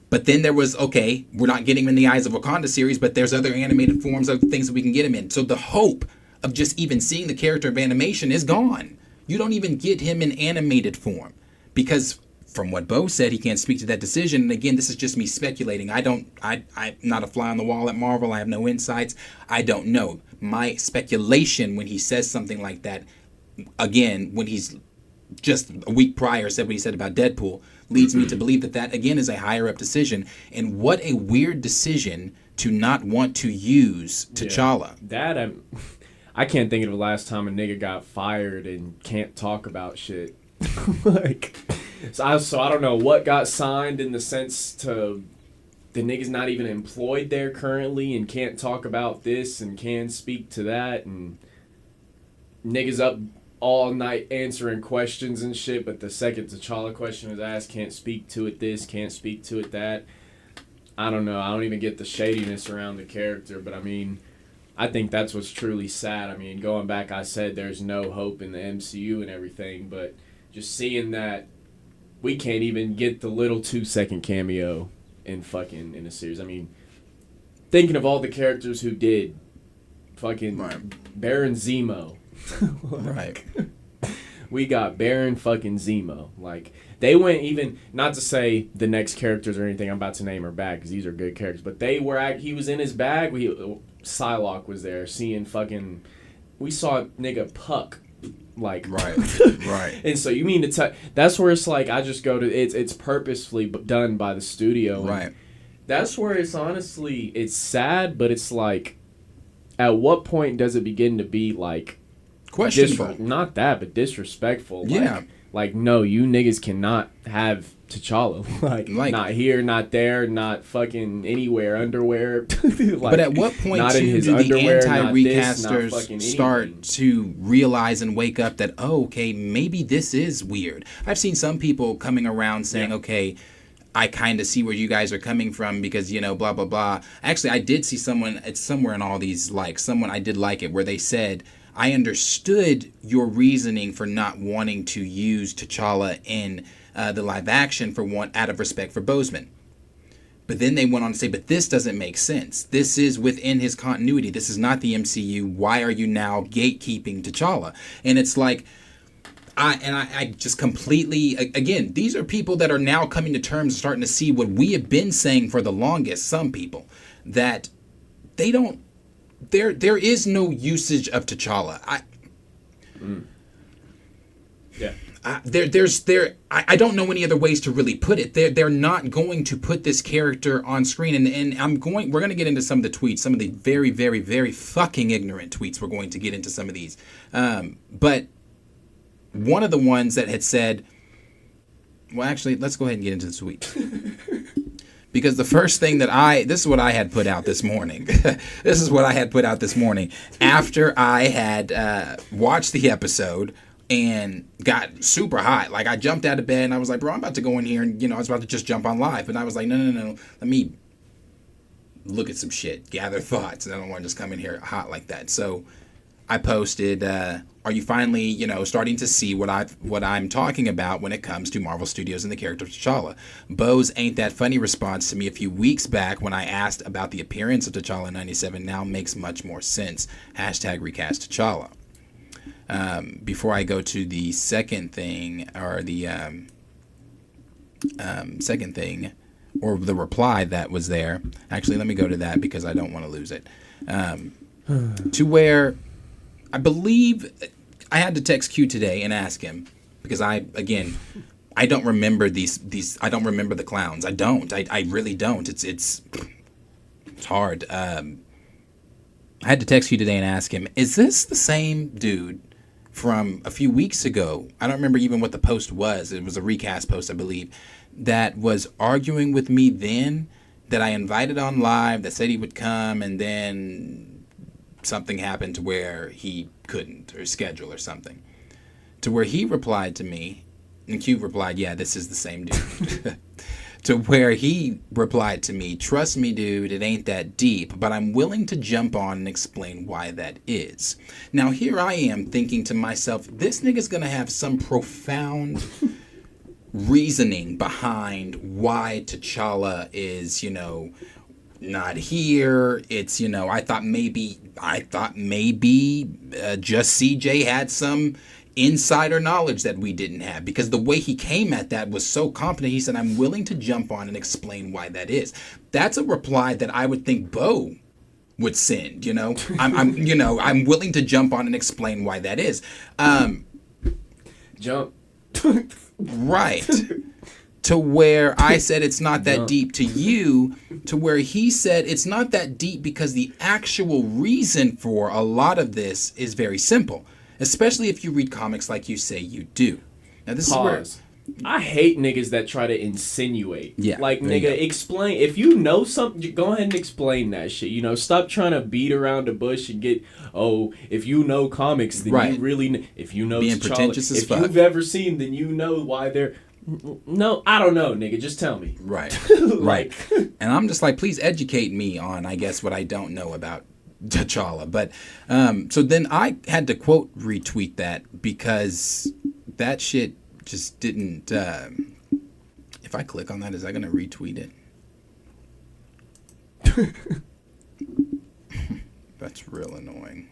But then there was, okay, we're not getting him in the Eyes of Wakanda series, but there's other animated forms of things that we can get him in. So the hope of just even seeing the character of animation is gone. You don't even get him in animated form because from what Bo said, he can't speak to that decision. And again, this is just me speculating. I'm not a fly on the wall at Marvel. I have no insights. I don't know. My speculation when he says something like that, again, when he's just a week prior said what he said about Deadpool, leads me to believe that again is a higher up decision. And what a weird decision to not want to use T'Challa.
Yeah, I can't think of the last time a nigga got fired and can't talk about shit. So I don't know what got signed in the sense to the nigga's not even employed there currently and can't talk about this and can't speak to that, and niggas up all night answering questions and shit, but the second T'Challa question is asked, can't speak to it this, can't speak to it that. I don't know. I don't even get the shadiness around the character, but I mean, I think that's what's truly sad. I mean, going back, I said there's no hope in the MCU and everything, but just seeing that we can't even get the little 2-second cameo in a series. I mean, thinking of all the characters who did fucking Baron Zemo.
Right.
We got Baron fucking Zemo. Like, they went even, not to say the next characters or anything I'm about to name are bad, because these are good characters, but he was in his bag. Psylocke was there, seeing fucking, we saw nigga Puck. Like
right.
And so you mean to tell, that's where it's like I just go to it's purposefully done by the studio,
right?
That's where it's honestly it's sad, but it's like at what point does it begin to be like
questionable?
Not that, but disrespectful.
Yeah.
Like no, you niggas cannot have T'Challa. like not here, not there, not fucking anywhere, underwear.
But at what point do the anti-recasters start to realize and wake up that, okay, maybe this is weird? I've seen some people coming around saying, okay, I kind of see where you guys are coming from because, blah, blah, blah. Actually, I did see someone, it's somewhere in all these, someone I did like it, where they said, I understood your reasoning for not wanting to use T'Challa in the live action out of respect for Boseman. But then they went on to say, but this doesn't make sense. This is within his continuity. This is not the MCU. Why are you now gatekeeping T'Challa? And it's like, I just completely, again, these are people that are now coming to terms and starting to see what we have been saying for the longest, some people, that they don't, there is no usage of T'Challa.
Yeah.
I don't know any other ways to really put it. They're not going to put this character on screen, and we're going to get into some of the tweets, some of the very, very, very fucking ignorant tweets. We're going to get into some of these, but one of the ones that had said, well, actually, let's go ahead and get into the tweet. Because the first thing this is what I had put out this morning. This is what I had put out this morning after I had watched the episode and got super hot. Like, I jumped out of bed and I was like, bro, I'm about to go in here and, I was about to just jump on live. But I was like, no. Let me look at some shit, gather thoughts. And I don't want to just come in here hot like that. So I posted, are you finally, starting to see what I'm talking about when it comes to Marvel Studios and the character of T'Challa? Bo's ain't that funny response to me a few weeks back when I asked about the appearance of T'Challa 97 now makes much more sense. # recast T'Challa. Before I go to the second thing, or the second thing, or the reply that was there. Actually, let me go to that because I don't want to lose it. To where I believe I had to text Q today and ask him because I don't remember these. I don't remember the clowns. I don't. I really don't. It's hard. I had to text Q today and ask him, is this the same dude from a few weeks ago? I don't remember even what the post was. It was a recast post, I believe, that was arguing with me then, that I invited on live, that said he would come, and then something happened to where he couldn't, or schedule or something. To where he replied to me, and Q replied, yeah, this is the same dude. To where he replied to me, trust me, dude, it ain't that deep, but I'm willing to jump on and explain why that is. Now, here I am thinking to myself, this nigga's gonna have some profound reasoning behind why T'Challa is, not here. It's, I thought maybe just CJ had some insider knowledge that we didn't have, because the way he came at that was so confident. He said, I'm willing to jump on and explain why that is. That's a reply that I would think Bo would send, I'm willing to jump on and explain why that is.
Jump.
Right. To where I said it's not that deep to you, to where he said it's not that deep because the actual reason for a lot of this is very simple, especially if you read comics like you say you do. Now this
Pause.
is where
I hate niggas that try to insinuate.
Yeah,
like, nigga, explain. If you know something, go ahead and explain that shit. Stop trying to beat around the bush and get, if you know comics, then
right.
you really, if you know
being
T'Challa,
pretentious as
if
fuck.
you've ever seen, then you know why they're. No, I don't know, nigga. Just tell me.
Right. Right. And I'm just like, please educate me on, I guess, what I don't know about T'Challa. But so then I had to quote retweet that because that shit just didn't. If I click on that, is that going to retweet it? That's real annoying.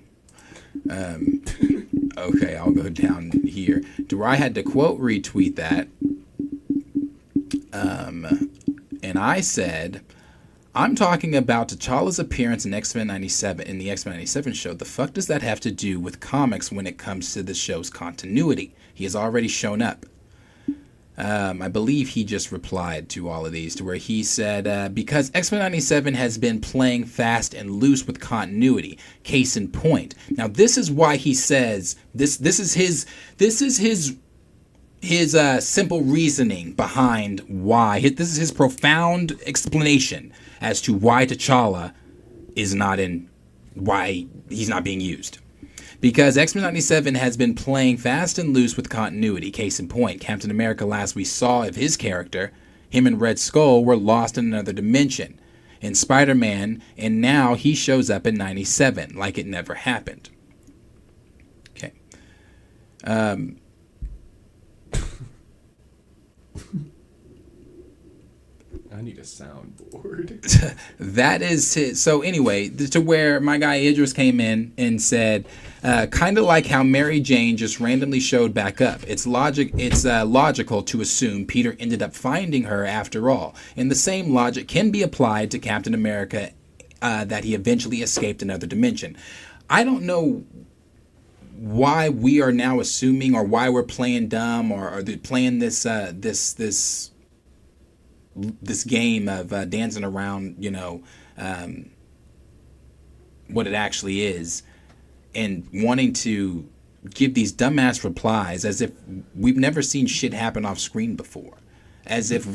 Okay, I'll go down here to where I had to quote retweet that. And I said, I'm talking about T'Challa's appearance in Xmen97 in the Xmen97 show. The fuck does that have to do with comics when it comes to the show's continuity? He has already shown up. I believe he just replied to all of these to where he said, because Xmen97 has been playing fast and loose with continuity. Case in point. Now this is why he says this is his simple reasoning behind why. This is his profound explanation as to why T'Challa is not in, why he's not being used. Because Xmen97 has been playing fast and loose with continuity. Case in point, Captain America last we saw of his character, him and Red Skull were lost in another dimension. In Spider-Man, and now he shows up in 97 like it never happened. Okay.
I need a soundboard.
That is his. So anyway, to where my guy Idris came in and said, kind of like how Mary Jane just randomly showed back up. It's logical to assume Peter ended up finding her after all. And the same logic can be applied to Captain America, that he eventually escaped another dimension. I don't know why we are now assuming, or why we're playing dumb, or they're playing this game of dancing around, what it actually is, and wanting to give these dumbass replies as if we've never seen shit happen off screen before, as if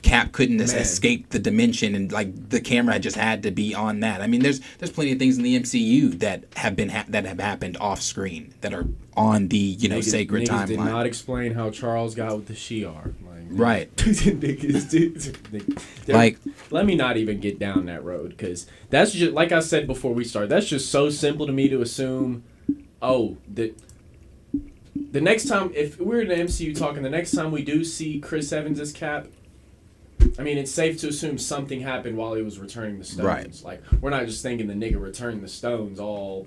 Cap couldn't escape the dimension, and like the camera just had to be on that. I mean, there's plenty of things in the MCU that have been that have happened off screen that are on the sacred timeline.
Did not explain how Charles got with the Shi'ar.
Right.
Like, let me not even get down that road, because that's just, like I said before we start, that's just so simple to me to assume. The next time, if we're in the MCU talking, the next time we do see Chris Evans as Cap, I mean, it's safe to assume something happened while he was returning the stones. Right. Like, we're not just thinking the nigga returned the stones all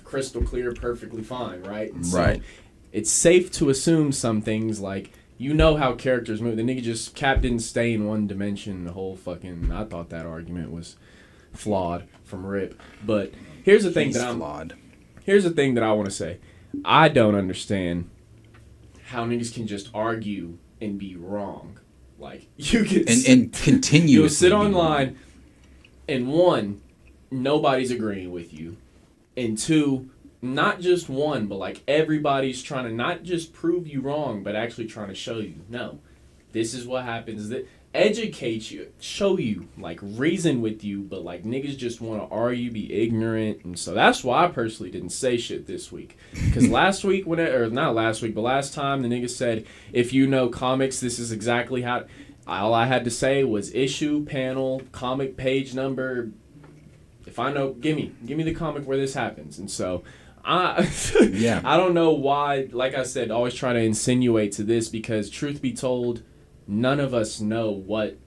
crystal clear, perfectly fine, right?
Right.
So it's safe to assume some things, like, how characters move. The nigga Cap didn't stay in one dimension the whole fucking... I thought that argument was flawed from Rip. But here's the thing Here's the thing that I want to say. I don't understand how niggas can just argue and be wrong. Like, you can...
And continue.
You'll sit online, and one, nobody's agreeing with you. And two... not just one, but like everybody's trying to not just prove you wrong, but actually trying to show you, no, this is what happens. That educate you, show you, like reason with you, but like niggas just want to argue, be ignorant, and so that's why I personally didn't say shit this week. Because last time the nigga said, if you know comics, this is exactly how. All I had to say was issue, panel, comic page number. If I know, give me the comic where this happens, and so. I don't know why, like I said, always try to insinuate to this, because truth be told, none of us know what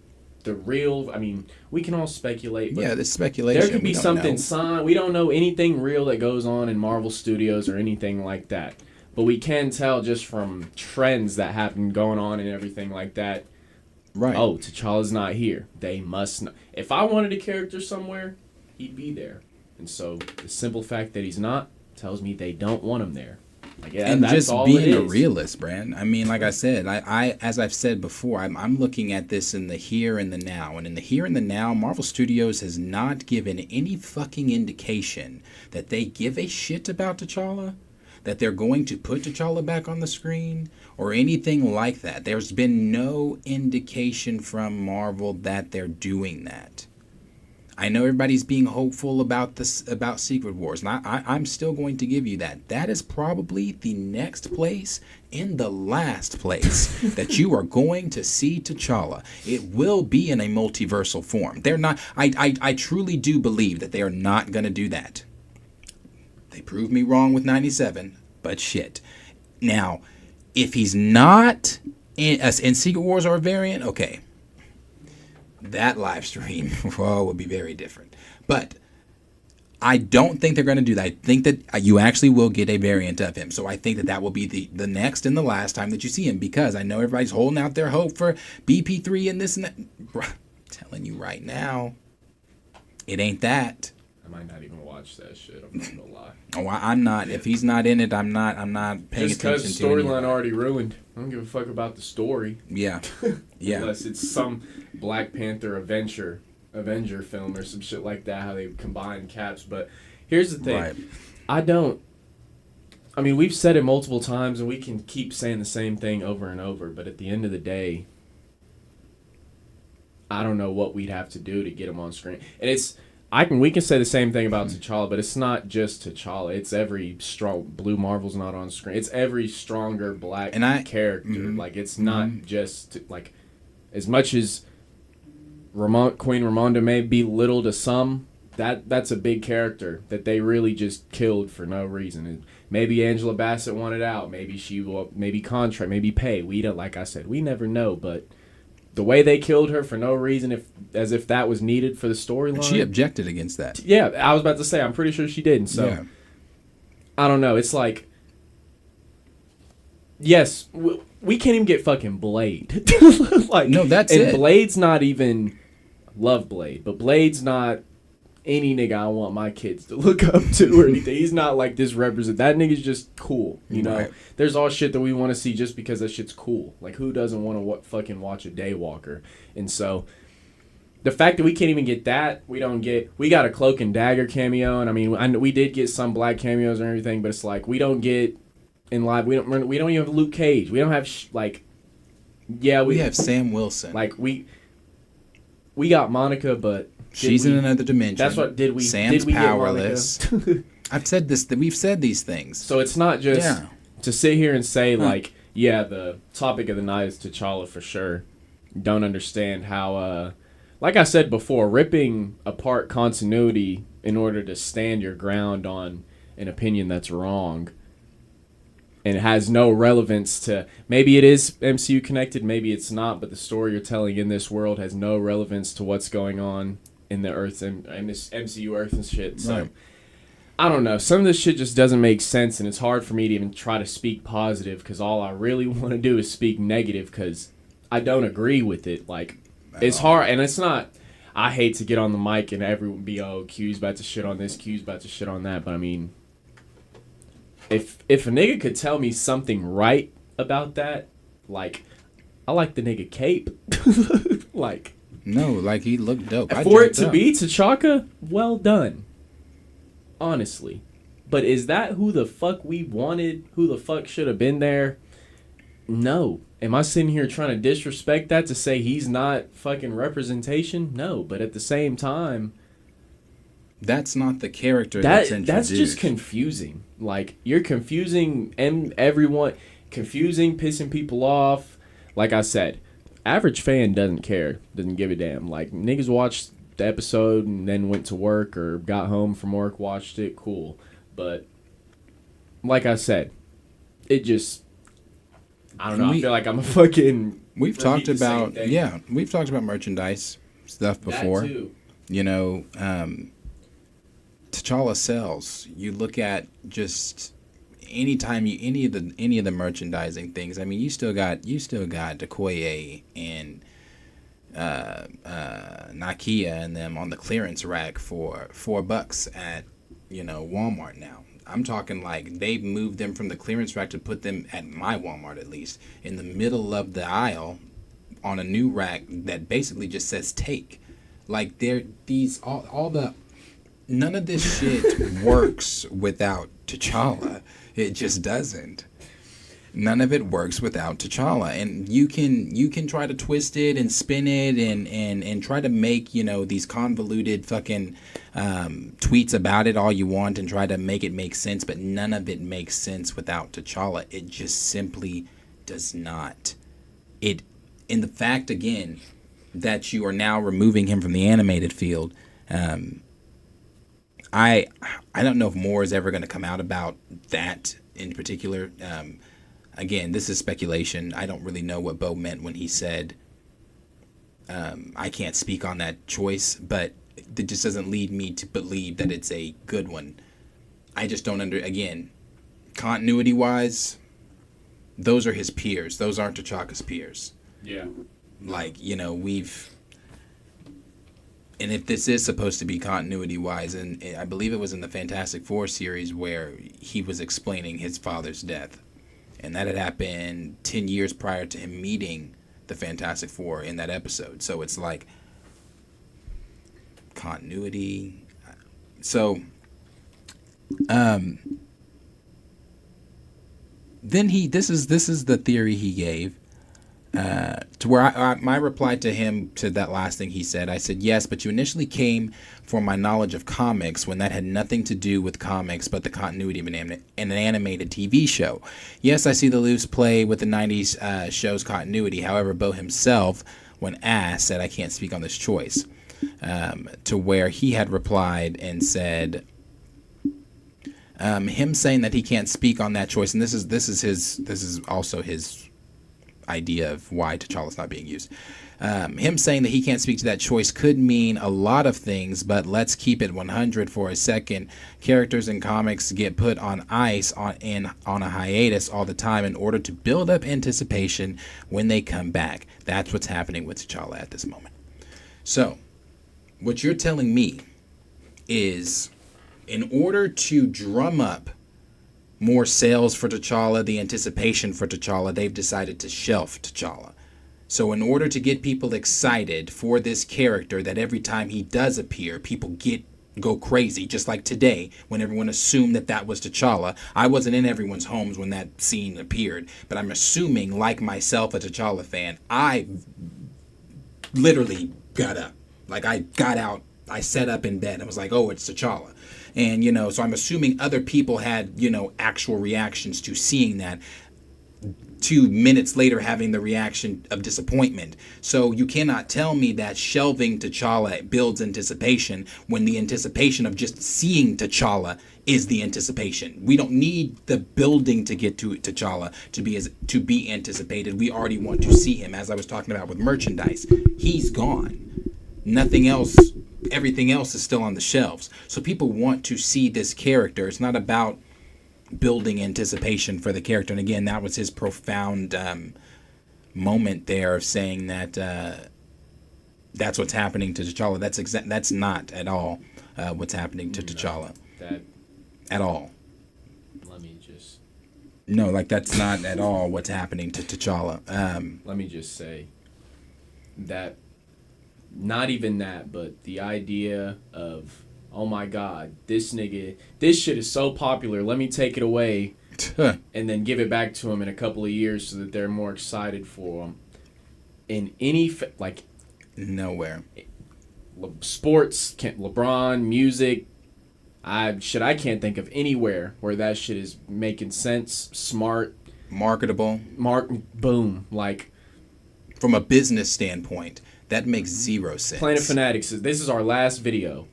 the real... I mean, we can all speculate. But
there's speculation.
There could be something signed. We don't know anything real that goes on in Marvel Studios or anything like that. But we can tell just from trends that happen going on and everything like that.
Right.
Oh, T'Challa's not here. They must know. If I wanted a character somewhere, he'd be there. And so the simple fact that he's not tells me they don't want him there. Like,
and that's just being a realist, Brand. I mean, like I said, I as I've said before, I'm looking at this in the here and the now. And in the here and the now, Marvel Studios has not given any fucking indication that they give a shit about T'Challa, that they're going to put T'Challa back on the screen, or anything like that. There's been no indication from Marvel that they're doing that. I know everybody's being hopeful about Secret Wars, and I'm still going to give you that. That is probably the next place and the last place that you are going to see T'Challa. It will be in a multiversal form. They're not. I truly do believe that they are not going to do that. They proved me wrong with 97, but shit. Now, if he's not in Secret Wars or a variant, okay. That live stream would be very different. But I don't think they're going to do that. I think that you actually will get a variant of him. So I think that will be the next and the last time that you see him, because I know everybody's holding out their hope for BP3 and this and that. I'm telling you right now, it ain't that.
I might not even watch that shit. I'm not gonna lie.
Oh, I'm not. If he's not in it, I'm not paying
just
attention to it.
Just because the storyline already ruined. I don't give a fuck about the story.
Yeah. Yeah.
Unless it's some Black Panther Avenger film or some shit like that, how they combine caps. But here's the thing. Right. I mean, we've said it multiple times, and we can keep saying the same thing over and over, but at the end of the day, I don't know what we'd have to do to get him on screen. And we can say the same thing about T'Challa, but it's not just T'Challa. It's every strong... Blue Marvel's not on screen. It's every stronger black character. Mm-hmm. Like, it's not just... Like, as much as Queen Ramonda may be little to some, that's a big character that they really just killed for no reason. And maybe Angela Bassett wanted out. Maybe she will... Maybe contract. Maybe pay. We don't... Like I said, we never know, but... The way they killed her for no reason, as if that was needed for the storyline.
She objected against that.
Yeah, I was about to say, I'm pretty sure she did. So, yeah. I don't know. It's like, yes, we can't even get fucking Blade.
Like, no, that's
and
it.
Blade's not even love Blade, but Blade's not any nigga I want my kids to look up to or anything. He's not like this represent. That nigga's just cool, you know.
Right.
There's all shit that we want to see just because that shit's cool. Like, who doesn't want to fucking watch a Daywalker? And so, the fact that we can't even get that, we got a Cloak and Dagger cameo, and I mean, we did get some black cameos and everything, but it's like we don't get in live. We don't even have Luke Cage. We don't have we
have Sam Wilson.
Like we got Monica, but
she's in another dimension.
That's what did we?
Sam's
did we
powerless.
Get Monica?
I've said this. We've said these things.
So it's not just to sit here and say like, yeah, the topic of the night is T'Challa for sure. Don't understand how, like I said before, ripping apart continuity in order to stand your ground on an opinion that's wrong. And it has no relevance to, maybe it is MCU connected, maybe it's not, but the story you're telling in this world has no relevance to what's going on in the Earth and this MCU Earth and shit. So, right. I don't know. Some of this shit just doesn't make sense, and it's hard for me to even try to speak positive because all I really want to do is speak negative because I don't agree with it. Like, it's hard, and it's not, I hate to get on the mic and everyone be, Q's about to shit on this, Q's about to shit on that, but I mean, If a nigga could tell me something right about that, like, I like the nigga Cape. Like,
no, like he looked dope.
For it to be T'Chaka, well done. Honestly. But is that who the fuck we wanted? Who the fuck should have been there? No. Am I sitting here trying to disrespect that to say he's not fucking representation? No. But at the same time,
that's not the character that's introduced.
That's just confusing. Like, you're confusing everyone, pissing people off. Like I said, average fan doesn't care, doesn't give a damn. Like, niggas watched the episode and then went to work or got home from work, watched it, cool. But, like I said, it just, I don't know, I feel like I'm a fucking...
We've talked about, we've talked about merchandise stuff before.
That too.
You know, T'Challa sells. You look at just anytime any of the merchandising things. I mean, you still got Okoye and Nakia and them on the clearance rack for $4 at Walmart now. I'm talking like they've moved them from the clearance rack to put them at my Walmart, at least, in the middle of the aisle on a new rack that basically just says take. Like none of this shit works without T'Challa. It just doesn't. None of it works without T'Challa. And you can try to twist it and spin it and try to make, these convoluted fucking tweets about it all you want and try to make it make sense, but none of it makes sense without T'Challa. It just simply does not. And the fact, again, that you are now removing him from the animated field, I don't know if more is ever going to come out about that in particular. Again, this is speculation. I don't really know what Bo meant when he said, I can't speak on that choice, but it just doesn't lead me to believe that it's a good one. I just don't again, continuity-wise, those are his peers. Those aren't T'Chaka's peers.
Yeah.
Like, and if this is supposed to be continuity-wise, and I believe it was in the Fantastic Four series where he was explaining his father's death, and that had happened 10 years prior to him meeting the Fantastic Four in that episode. So it's like continuity. So, then this is the theory he gave. To where my reply to him to that last thing he said, I said, yes, but you initially came for my knowledge of comics when that had nothing to do with comics but the continuity of an animated TV show. Yes, I see the loose play with the 90s show's continuity. However, Bo himself, when asked, said, I can't speak on this choice. To where he had replied and said, him saying that he can't speak on that choice, and this is also his idea of why T'Challa's not being used. Him saying that he can't speak to that choice could mean a lot of things, but let's keep it 100 for a second. Characters in comics get put on ice on a hiatus all the time in order to build up anticipation when they come back. That's what's happening with T'Challa at this moment. So, what you're telling me is in order to drum up more sales for T'Challa, the anticipation for T'Challa, they've decided to shelf T'Challa. So in order to get people excited for this character, that every time he does appear, people go crazy. Just like today, when everyone assumed that was T'Challa. I wasn't in everyone's homes when that scene appeared, but I'm assuming, like myself, a T'Challa fan, I literally got up. Like, I got out, I sat up in bed and was like, oh, it's T'Challa. And, so I'm assuming other people had, actual reactions to seeing that. 2 minutes later having the reaction of disappointment. So you cannot tell me that shelving T'Challa builds anticipation when the anticipation of just seeing T'Challa is the anticipation. We don't need the building to get to T'Challa to be anticipated. We already want to see him. As I was talking about with merchandise, he's gone. Nothing else, everything else is still on the shelves. So people want to see this character. It's not about building anticipation for the character. And again, that was his profound moment there of saying that that's what's happening to T'Challa. That's not at all what's happening to T'Challa. At all.
Let me just...
No, like, that's not at all what's happening to T'Challa.
Let me just say that, not even that, but the idea of, oh my God, this shit is so popular, let me take it away and then give it back to him in a couple of years so that they're more excited for him. In any,
nowhere.
Sports, LeBron, music, I can't think of anywhere where that shit is making sense, smart.
Marketable.
Boom. Like,
from a business standpoint, that makes zero sense.
Planet Fanatics, this is our last video.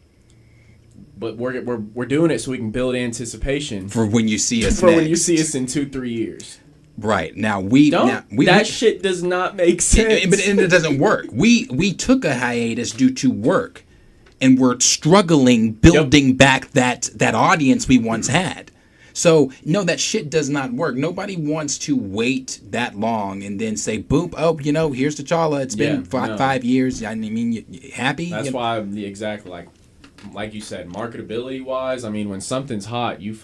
But we're doing it so we can build anticipation
for when you see us.
When you see us in 2-3 years.
Right now,
shit does not make sense.
But it doesn't work. We took a hiatus due to work, and we're struggling building back that audience we once had. So no, that shit does not work. Nobody wants to wait that long and then say, boop, oh, here's T'Challa. It's been 5 years. I mean, you happy?
That's why exactly like you said, marketability wise, I mean, when something's hot, you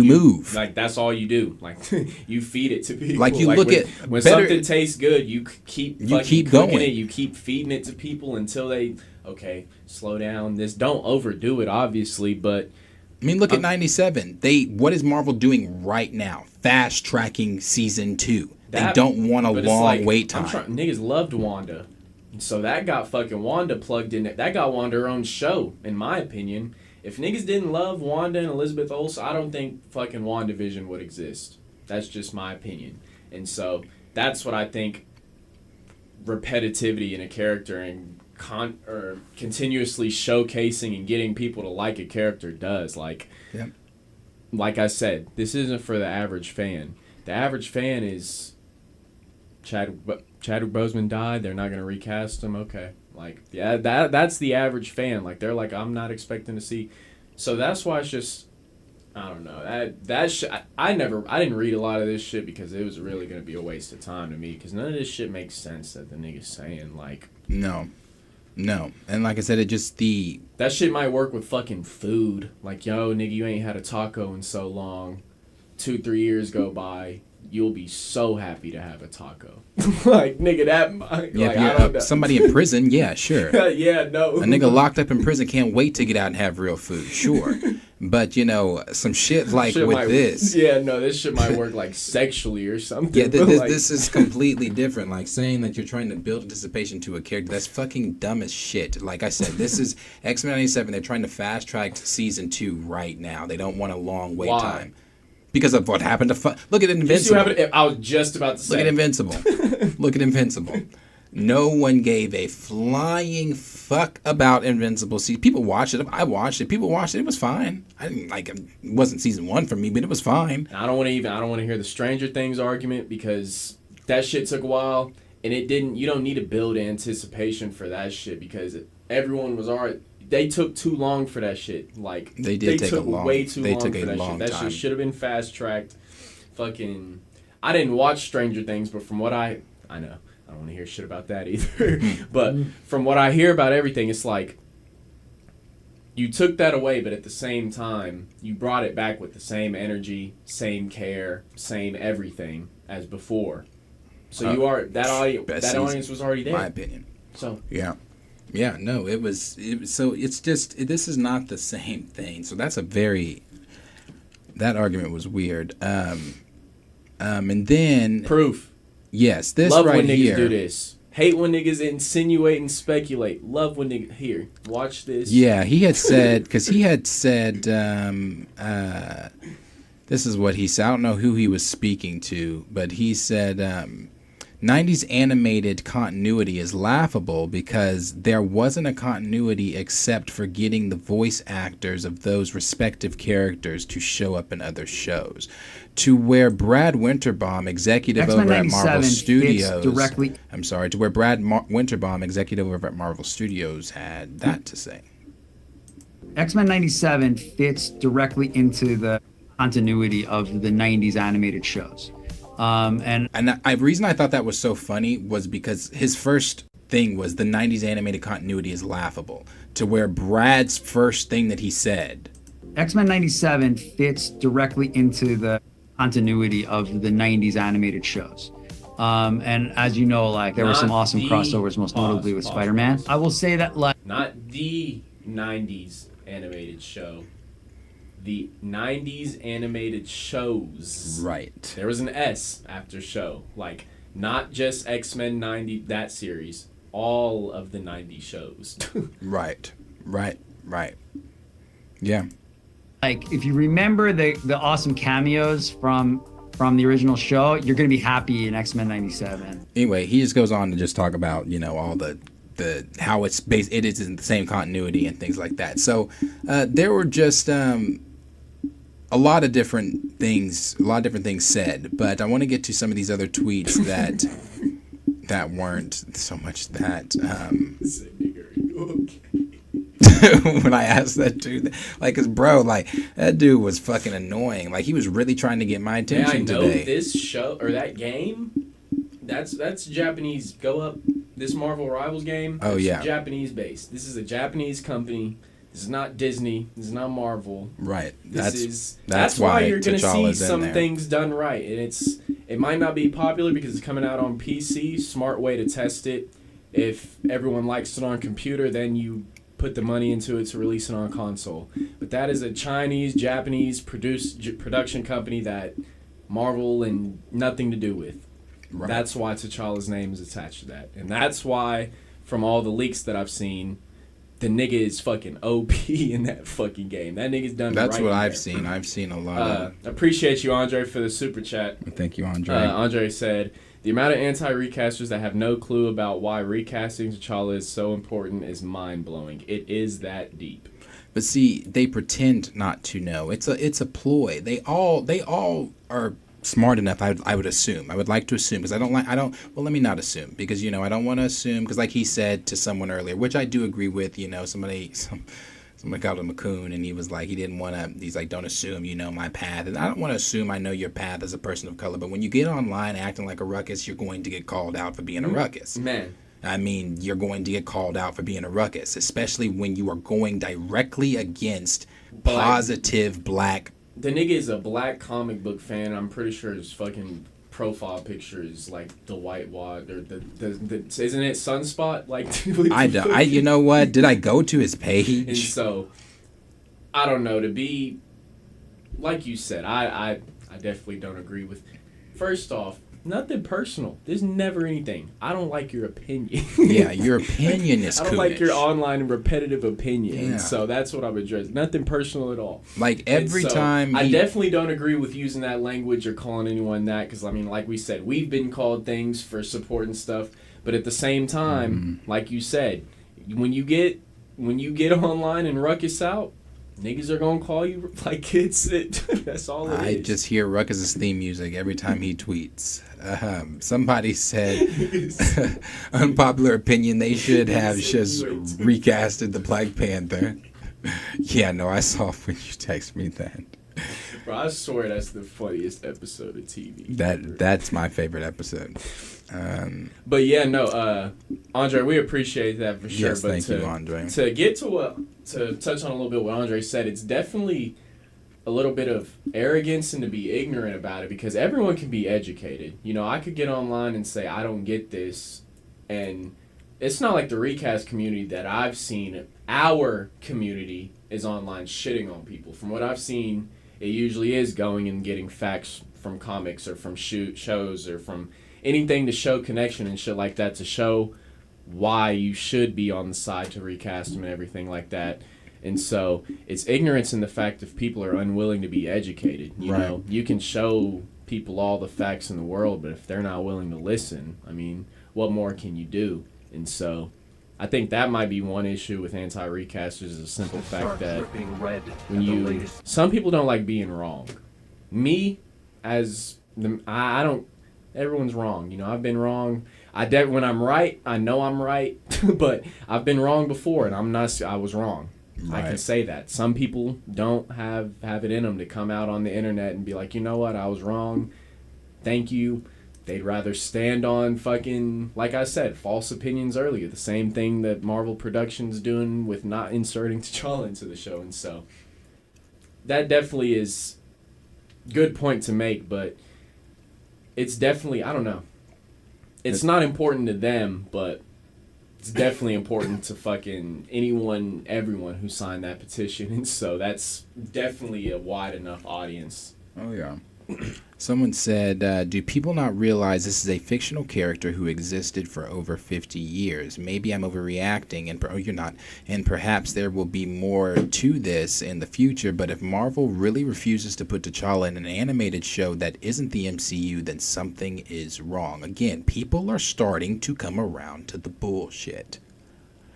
move. Like, that's all you do. Like, you feed it to people.
Like,
when something tastes good, you keep cooking
going.
it. You keep feeding it to people until they, okay, slow down. Don't overdo it, obviously, but
I mean, look at 97. What is Marvel doing right now? Fast tracking season 2. They don't want a long wait time.
Niggas loved Wanda. So that got fucking Wanda plugged in. That got Wanda her own show, in my opinion. If niggas didn't love Wanda and Elizabeth Olsen, I don't think fucking WandaVision would exist. That's just my opinion. And so that's what I think repetitivity in a character and continuously showcasing and getting people to like a character does. Like I said, this isn't for the average fan. The average fan is Chadwick Boseman died, they're not going to recast him, okay. Like, yeah, that's the average fan. Like, they're like, I'm not expecting to see. So that's why it's just, I don't know. I didn't read a lot of this shit because it was really going to be a waste of time to me because none of this shit makes sense that the nigga's saying, like.
No. And like I said,
that shit might work with fucking food. Like, yo, nigga, you ain't had a taco in so long. 2-3 years go by. You'll be so happy to have a taco. Like, nigga,
somebody in prison, yeah, sure.
Yeah, no.
A nigga locked up in prison can't wait to get out and have real food, sure. But, some shit like this.
Yeah, no, this shit might work, like, sexually or something.
Yeah, this is completely different. Like, saying that you're trying to build anticipation to a character, that's fucking dumb as shit. Like I said, this is Xmen97. They're trying to fast-track season 2 right now. They don't want a long wait time. Because of what happened to... Look at Invincible.
I was just about to say.
Look at Invincible. No one gave a flying fuck about Invincible. See, people watched it. I watched it. People watched it. It was fine. I didn't like it. It wasn't season 1 for me, but it was fine.
I don't want to hear the Stranger Things argument because that shit took a while and it didn't... You don't need to build anticipation for that shit because everyone was already... They took too long for that shit. Like,
they took way too long for that shit.
That shit should have been fast tracked. Fucking, I didn't watch Stranger Things, but from what I know, I don't want to hear shit about that either. But from what I hear about everything, it's like you took that away, but at the same time, you brought it back with the same energy, same care, same everything as before. So that audience was already there.
My opinion.
So
yeah, no, it was so it's just this is not the same thing. So that's that argument was weird. And then
proof.
Yes, this
Love
right
when niggas
here.
do this. Hate when niggas insinuate and speculate. Love when niggas here. Watch this.
Yeah, he had said this is what he said. I don't know who he was speaking to, but he said 90s animated continuity is laughable because there wasn't a continuity except for getting the voice actors of those respective characters to show up in other shows. To where Brad Winterbaum, executive over at Marvel Studios, to where Brad Winterbaum, executive over at Marvel Studios, had that to say.
Xmen97 fits directly into the continuity of the 90s animated shows.
The reason I thought that was so funny was because his first thing was the 90s animated continuity is laughable. To where Brad's first thing that he said,
Xmen97 fits directly into the continuity of the 90s animated shows. And as you know, like there were some awesome crossovers, most notably with Spider-Man. I will say that
not the 90s animated show. The 90s animated shows.
Right.
There was an S after show. Like, not just X-Men 90, that series. All of the 90s shows.
Right. Yeah.
like if you remember the awesome cameos from the original show, you're going to be happy in Xmen97.
Anyway, he just goes on to just talk about, all the how it is in the same continuity and things like that. So there were just a lot of different things said, but I want to get to some of these other tweets that weren't so much that. When I asked that dude, like, cause bro, like that dude was fucking annoying. Like he was really trying to get my attention today.
I know this show or that game. That's Japanese. Go up this Marvel Rivals game.
Oh yeah,
Japanese based. This is a Japanese company. This is not Disney. This is not Marvel.
Right.
That's why you're gonna see some things done right, and it might not be popular because it's coming out on PC. Smart way to test it. If everyone likes it on computer, then you put the money into it to release it on console. But that is a Chinese, Japanese production company that Marvel and nothing to do with. Right. That's why T'Challa's name is attached to that. And that's why, from all the leaks that I've seen, the nigga is fucking OP in that fucking game. That nigga's done
That's
right
what I've
there.
seen. I've seen a lot of...
Appreciate you, Andre, for the super chat.
Thank you, Andre.
Andre said, the amount of anti-recasters that have no clue about why recasting T'Challa is so important is mind-blowing. It is that deep.
But see, they pretend not to know. It's a ploy. They all are smart enough. I would assume. I would like to assume because well, let me not assume because I don't want to assume because like he said to someone earlier, which I do agree with. Somebody called him a coon and he was like he's like, don't assume you know my path, and I don't want to assume I know your path as a person of color, but when you get online acting like a ruckus, you're going to get called out for being a ruckus.
Man,
I mean, you're going to get called out for being a ruckus, especially when you are going directly against positive black.
The nigga is a black comic book fan. I'm pretty sure his fucking profile picture is like the whitewash or the isn't it Sunspot? Like
you know what? Did I go to his page?
And so I don't know, to be like you said, I definitely don't agree with. First off, nothing personal. There's never anything. I don't like your opinion.
Yeah, your opinion is
I don't like your online and repetitive opinion.
Yeah.
So that's what I would address. Nothing personal at all.
Like every time.
I definitely don't agree with using that language or calling anyone that because, I mean, like we said, we've been called things for support and stuff. But at the same time, like you said, when you get online and ruckus out, niggas are gonna call you like it's it. That's all it is.
I just hear Ruckus's theme music every time he tweets. Somebody said, unpopular opinion, they should have just recasted the Black Panther. Yeah, no, I saw when you text me that.
Bro, I swear that's the funniest episode of TV.
That's my favorite episode.
But yeah, no, Andre, we appreciate that for sure.
Yes,
but
thank you, Andre.
To get to touch on a little bit what Andre said, it's definitely a little bit of arrogance and to be ignorant about it, because everyone can be educated. You know, I could get online and say, I don't get this. And it's not like the recast community that I've seen. Our community is online shitting on people. From what I've seen, it usually is going and getting facts from comics or from shows or from anything to show connection and shit like that, to show why you should be on the side to recast them and everything like that. And so it's ignorance in the fact if people are unwilling to be educated. You know, you can show people all the facts in the world, but if they're not willing to listen, I mean, what more can you do? And so I think that might be one issue with anti-recasters, is the simple fact that when some people don't like being wrong. Me, I don't, everyone's wrong. You know, I've been wrong. When I'm right, I know I'm right, but I've been wrong before, and I was wrong. Right. I can say that. Some people don't have it in them to come out on the internet and be like, you know what, I was wrong. Thank you. They'd rather stand on fucking, like I said, false opinions earlier. The same thing that Marvel Productions doing with not inserting T'Challa into the show. And so that definitely is good point to make, but it's definitely, I don't know. It's not important to them, but it's definitely important to fucking everyone who signed that petition. And so that's definitely a wide enough audience.
Oh, yeah. Someone said, do people not realize this is a fictional character who existed for over 50 years? Maybe I'm overreacting, and you're not. And perhaps there will be more to this in the future, but if Marvel really refuses to put T'Challa in an animated show that isn't the MCU, then something is wrong. Again, people are starting to come around to the bullshit.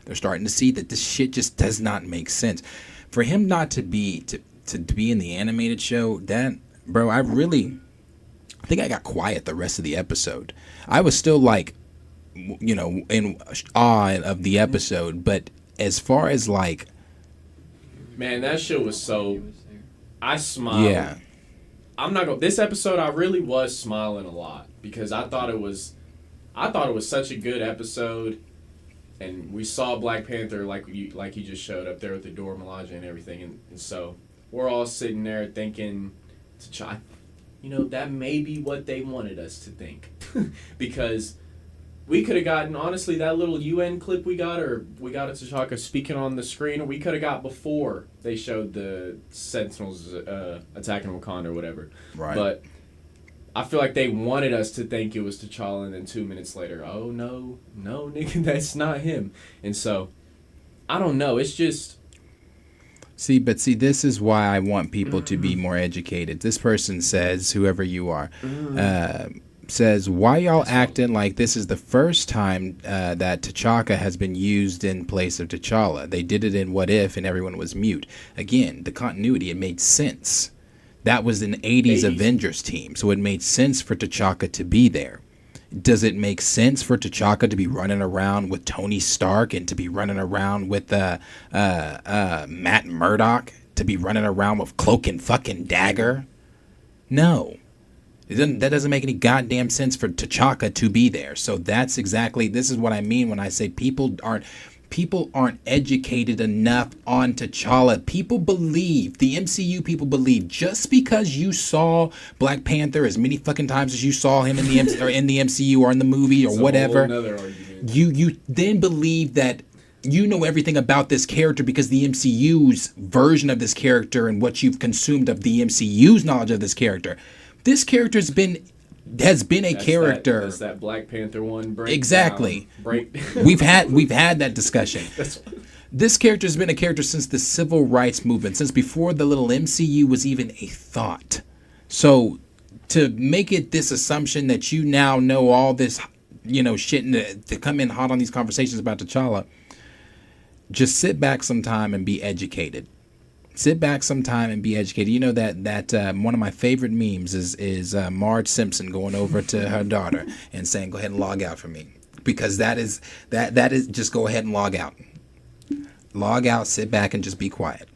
They're starting to see that this shit just does not make sense. For him not to be in the animated show, that... Bro, I think I got quiet the rest of the episode. I was still like, you know, in awe of the episode, but as far as like...
Man, that shit was so... I smiled.
Yeah.
This episode, I really was smiling a lot, because I thought it was such a good episode, and we saw Black Panther like you just showed up there with the Dora Milaje and everything, and so we're all sitting there thinking... You know, that may be what they wanted us to think. Because we could have gotten, honestly, that little UN clip we got of T'Chaka speaking on the screen, or we could have got before they showed the Sentinels attacking Wakanda or whatever.
Right.
But I feel like they wanted us to think it was T'Challa, and then 2 minutes later, oh, no, nigga, that's not him. And so, I don't know, it's just...
See, this is why I want people to be more educated. This person says, whoever you are, says, why y'all acting like this is the first time that T'Chaka has been used in place of T'Challa? They did it in What If and everyone was mute. Again, the continuity, it made sense. That was an 80s Avengers team, so it made sense for T'Chaka to be there. Does it make sense for T'Chaka to be running around with Tony Stark and to be running around with Matt Murdock, to be running around with Cloak and fucking Dagger? No. That doesn't make any goddamn sense for T'Chaka to be there. So this is what I mean when I say people aren't educated enough on T'Challa. People believe, the MCU people believe, just because you saw Black Panther as many fucking times as you saw him in the MCU or in the movie or whatever, you then believe that you know everything about this character because the MCU's version of this character and what you've consumed of the MCU's knowledge of this character. This character has been a character.
That's that Black Panther one break.
Exactly. We've had that discussion. This character has been a character since the civil rights movement, since before the little MCU was even a thought. So to make it this assumption that you now know all this, you know, shit, and to come in hot on these conversations about T'Challa, just sit back sometime and be educated. Sit back sometime and be educated. You know that one of my favorite memes is Marge Simpson going over to her daughter and saying, "Go ahead and log out for me," because that is just go ahead and log out. Log out. Sit back and just be quiet.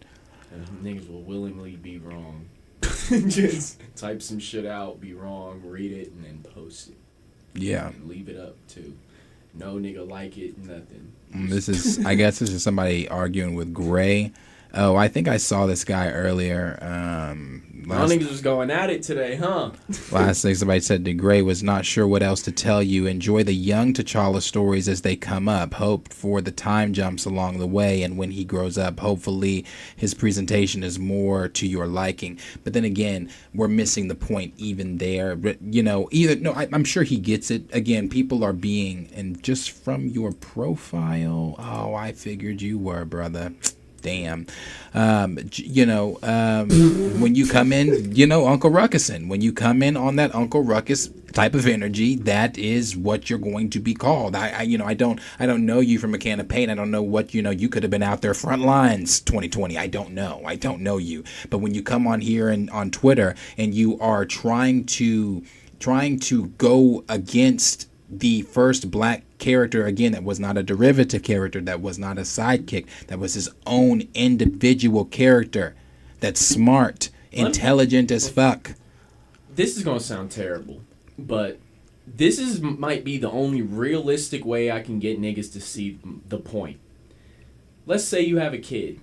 And niggas will willingly be wrong. Just type some shit out, be wrong, read it, and then post it.
Yeah.
And leave it up too. No nigga like it, nothing.
I guess this is somebody arguing with Gray. Oh, I think I saw this guy earlier.
Y'all niggas was going at it today, huh?
Last thing somebody said to Gray was not sure what else to tell you. Enjoy the young T'Challa stories as they come up. Hope for the time jumps along the way, and when he grows up, hopefully his presentation is more to your liking. But then again, we're missing the point even there. But I'm sure he gets it. Again, people are being, and just from your profile, oh, I figured you were, brother. Damn. When you come in, Uncle Ruckusin, when you come in on that Uncle Ruckus type of energy, that is what you're going to be called. I don't know you from a can of paint. I don't know what, you could have been out there front lines 2020. I don't know you. But when you come on here and on Twitter and you are trying to go against the first black character, again, that was not a derivative character, that was not a sidekick, that was his own individual character, that's smart, intelligent as fuck.
This is gonna sound terrible, but this might be the only realistic way I can get niggas to see the point. Let's say you have a kid.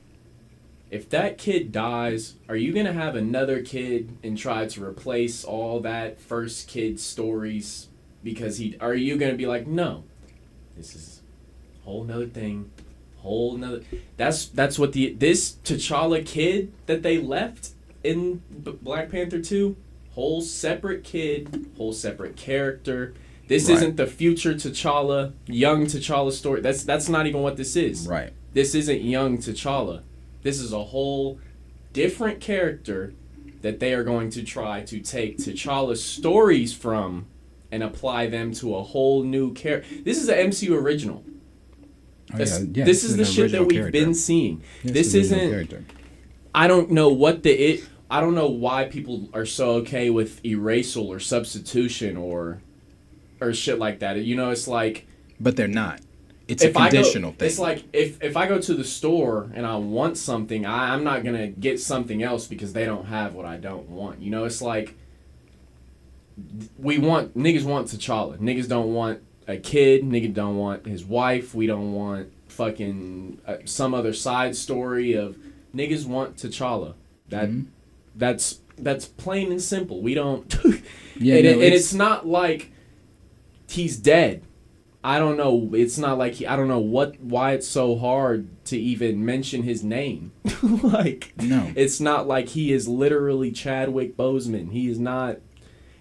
If that kid dies, are you gonna have another kid and try to replace all that first kid's stories? Because are you gonna be like, no, this is a whole nother thing, that's what this T'Challa kid that they left in Black Panther 2, whole separate kid, whole separate character. This isn't the future T'Challa, young T'Challa story. That's not even what this is.
Right.
This isn't young T'Challa. This is a whole different character that they are going to try to take T'Challa's stories from and apply them to a whole new character. This is an MCU original. This is the shit that we've been seeing. This isn't. I don't know I don't know why people are so okay with erasal or substitution or shit like that. It's like.
But they're not. It's a conditional thing.
It's like if I go to the store and I want something, I'm not gonna get something else because they don't have what I don't want. It's like. Niggas want T'Challa. Niggas don't want a kid. Niggas don't want his wife. We don't want fucking some other side story of niggas want T'Challa. That's plain and simple. We don't. It's not like he's dead. I don't know. It's not like I don't know why it's so hard to even mention his name. No. It's not like he is literally Chadwick Boseman. He is not.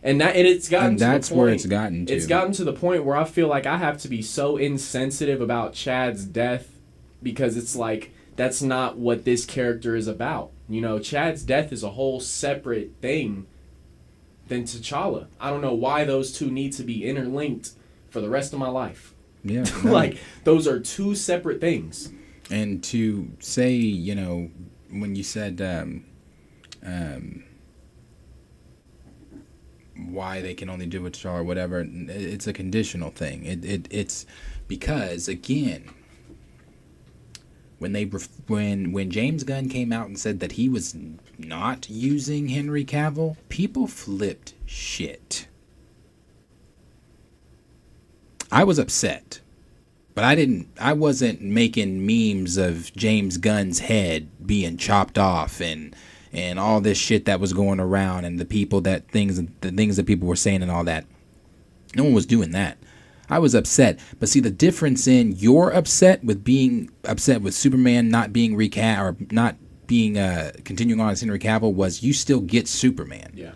And it's gotten to the point. That's where it's gotten to. It's gotten to the point where I feel like I have to be so insensitive about Chad's death because it's like that's not what this character is about. Chad's death is a whole separate thing than T'Challa. I don't know why those two need to be interlinked for the rest of my life.
Yeah.
No. Those are two separate things.
And to say, when you said why they can only do it to T'Challa or whatever, it's a conditional thing. It's because, again, when James Gunn came out and said that he was not using Henry Cavill, people flipped shit. I was upset, but I wasn't making memes of James Gunn's head being chopped off and all this shit that was going around and the things that people were saying and all that. No one was doing that. I was upset. But see, the difference in you're upset with being upset with Superman not being recast or not being continuing on as Henry Cavill was you still get Superman.
Yeah.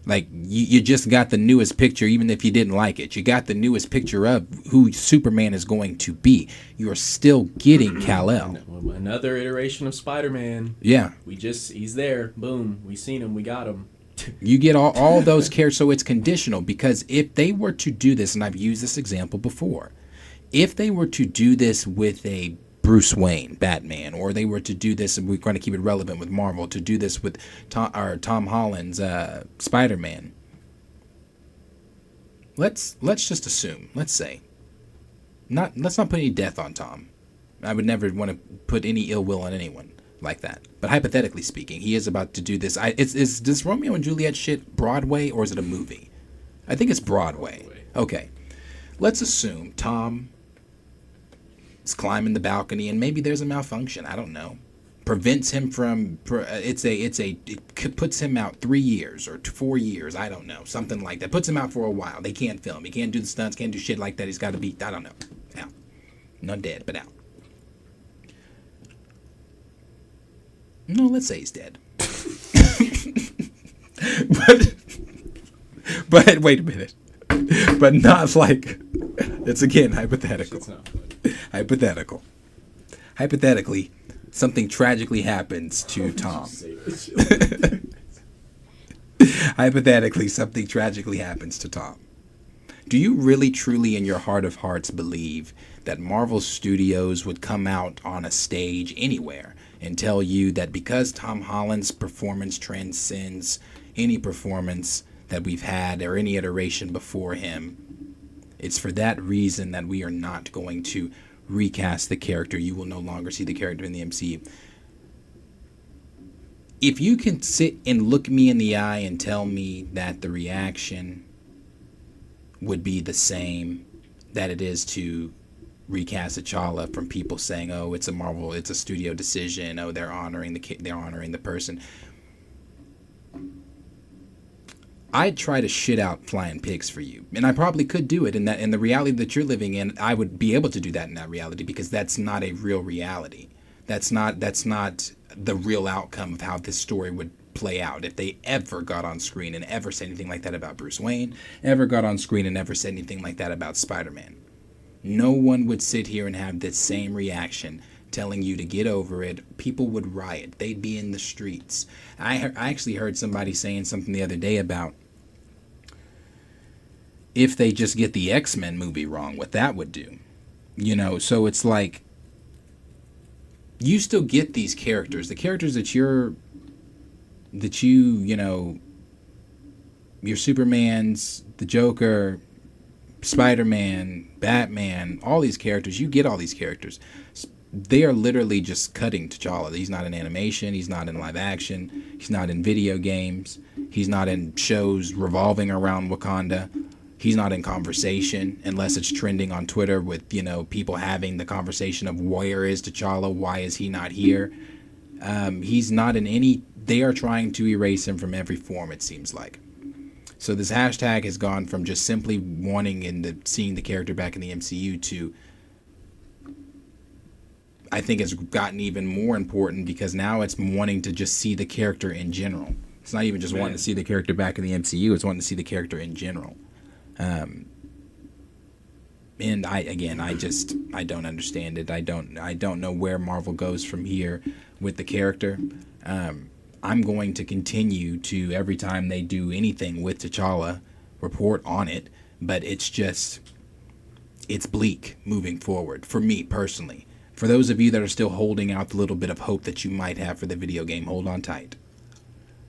Like, you just got the newest picture, even if you didn't like it. You got the newest picture of who Superman is going to be. You're still getting Kal-El.
Another iteration of Spider-Man.
Yeah.
He's there. Boom. We seen him. We got him.
You get all those characters, so it's conditional. Because if they were to do this, and I've used this example before, if they were to do this with a Bruce Wayne, Batman, or they were to do this, and we're going to keep it relevant with Marvel, to do this with Tom Holland's Spider-Man. Let's just assume, let's say, let's not put any death on Tom. I would never want to put any ill will on anyone. like that. But hypothetically speaking, he is about to do this. Is this Romeo and Juliet shit Broadway or is it a movie? I think it's Broadway. Okay. Let's assume Tom is climbing the balcony and maybe there's a malfunction. I don't know. Prevents him from it puts him out 3 years or 4 years. I don't know. Something like that. Puts him out for a while. They can't film. He can't do the stunts. Can't do shit like that. He's got to be, I don't know. Out. Not dead, but out. No, let's say he's dead. but wait a minute. But not like, it's again hypothetical. Hypothetical. Hypothetically, something tragically happens to Tom. Hypothetically, something tragically happens to Tom. Do you really, truly, in your heart of hearts, believe that Marvel Studios would come out on a stage anywhere and tell you that because Tom Holland's performance transcends any performance that we've had or any iteration before him, it's for that reason that we are not going to recast the character? You will no longer see the character in the MCU. If you can sit and look me in the eye and tell me that the reaction would be the same that it is to recast T'Challa from people saying, "Oh, it's a studio decision. Oh, they're honoring the person." I'd try to shit out flying pigs for you, and I probably could do it in the reality that you're living in. I would be able to do that in that reality because that's not a real reality. That's not the real outcome of how this story would play out if they ever got on screen and ever said anything like that about Bruce Wayne, ever got on screen and ever said anything like that about Spider-Man. No one would sit here and have this same reaction telling you to get over it. People would riot. They'd be in the streets. I actually heard somebody saying something the other day about if they just get the X-Men movie wrong, what that would do. You know, so it's like you still get these characters. The characters that you know, your Supermans, the Joker, Spider-Man, Batman, all these characters, you get all these characters. They are literally just cutting T'Challa. He's not in animation. He's not in live action. He's not in video games. He's not in shows revolving around Wakanda. He's not in conversation unless it's trending on Twitter with, you know, people having the conversation of where is T'Challa? Why is he not here? He's not in any... They are trying to erase him from every form, it seems like. So this hashtag has gone from just simply wanting and seeing the character back in the MCU to... I think it's gotten even more important because now it's wanting to just see the character in general. It's not even just wanting to see the character back in the MCU. It's wanting to see the character in general. And I don't understand it. I don't know where Marvel goes from here with the character. I'm going to continue to, every time they do anything with T'Challa, report on it. But it's bleak moving forward for me personally. For those of you that are still holding out the little bit of hope that you might have for the video game, hold on tight.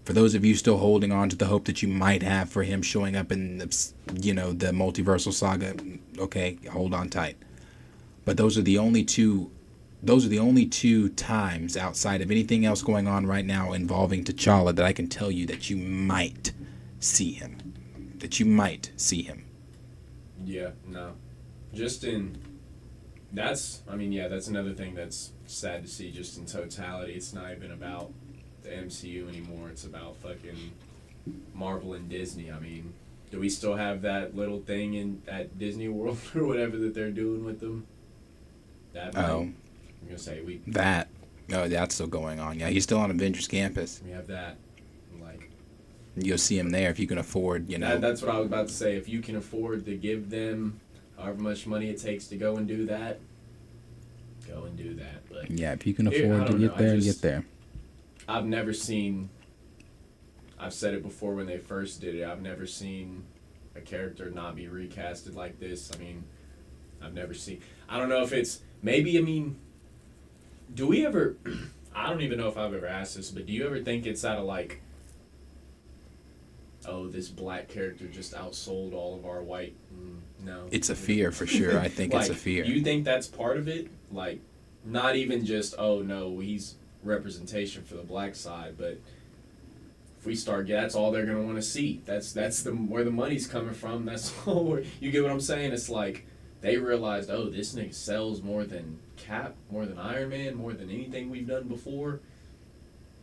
For those of you still holding on to the hope that you might have for him showing up in the, you know, the multiversal saga, okay, hold on tight. But those are the only two times outside of anything else going on right now involving T'Challa that I can tell you that you might see him.
Yeah, no. That's another thing that's sad to see just in totality. It's not even about the MCU anymore. It's about fucking Marvel and Disney. I mean, do we still have that little thing at Disney World or whatever that they're doing with them? I'm gonna say
that's still going on. Yeah, he's still on Avengers Campus.
We have that. Like,
you'll see him there if you can afford. You know,
that's what I was about to say. If you can afford to give them however much money it takes to go and do that, go and do that. But
yeah, if you can afford to get there, get there.
I've said it before when they first did it, I've never seen a character not be recasted like this. I mean, I don't know if it's, do we ever, I don't even know if I've ever asked this, but do you ever think it's out of like, oh, this black character just outsold all of our white? No.
It's a fear for sure. I think
like,
it's a fear.
Do you think that's part of it? Like, not even just, oh no, he's representation for the black side, but if we start, that's all they're gonna want to see. That's where the money's coming from. That's all. You get what I'm saying? It's like they realized, oh, this nigga sells more than Cap, more than Iron Man, more than anything we've done before.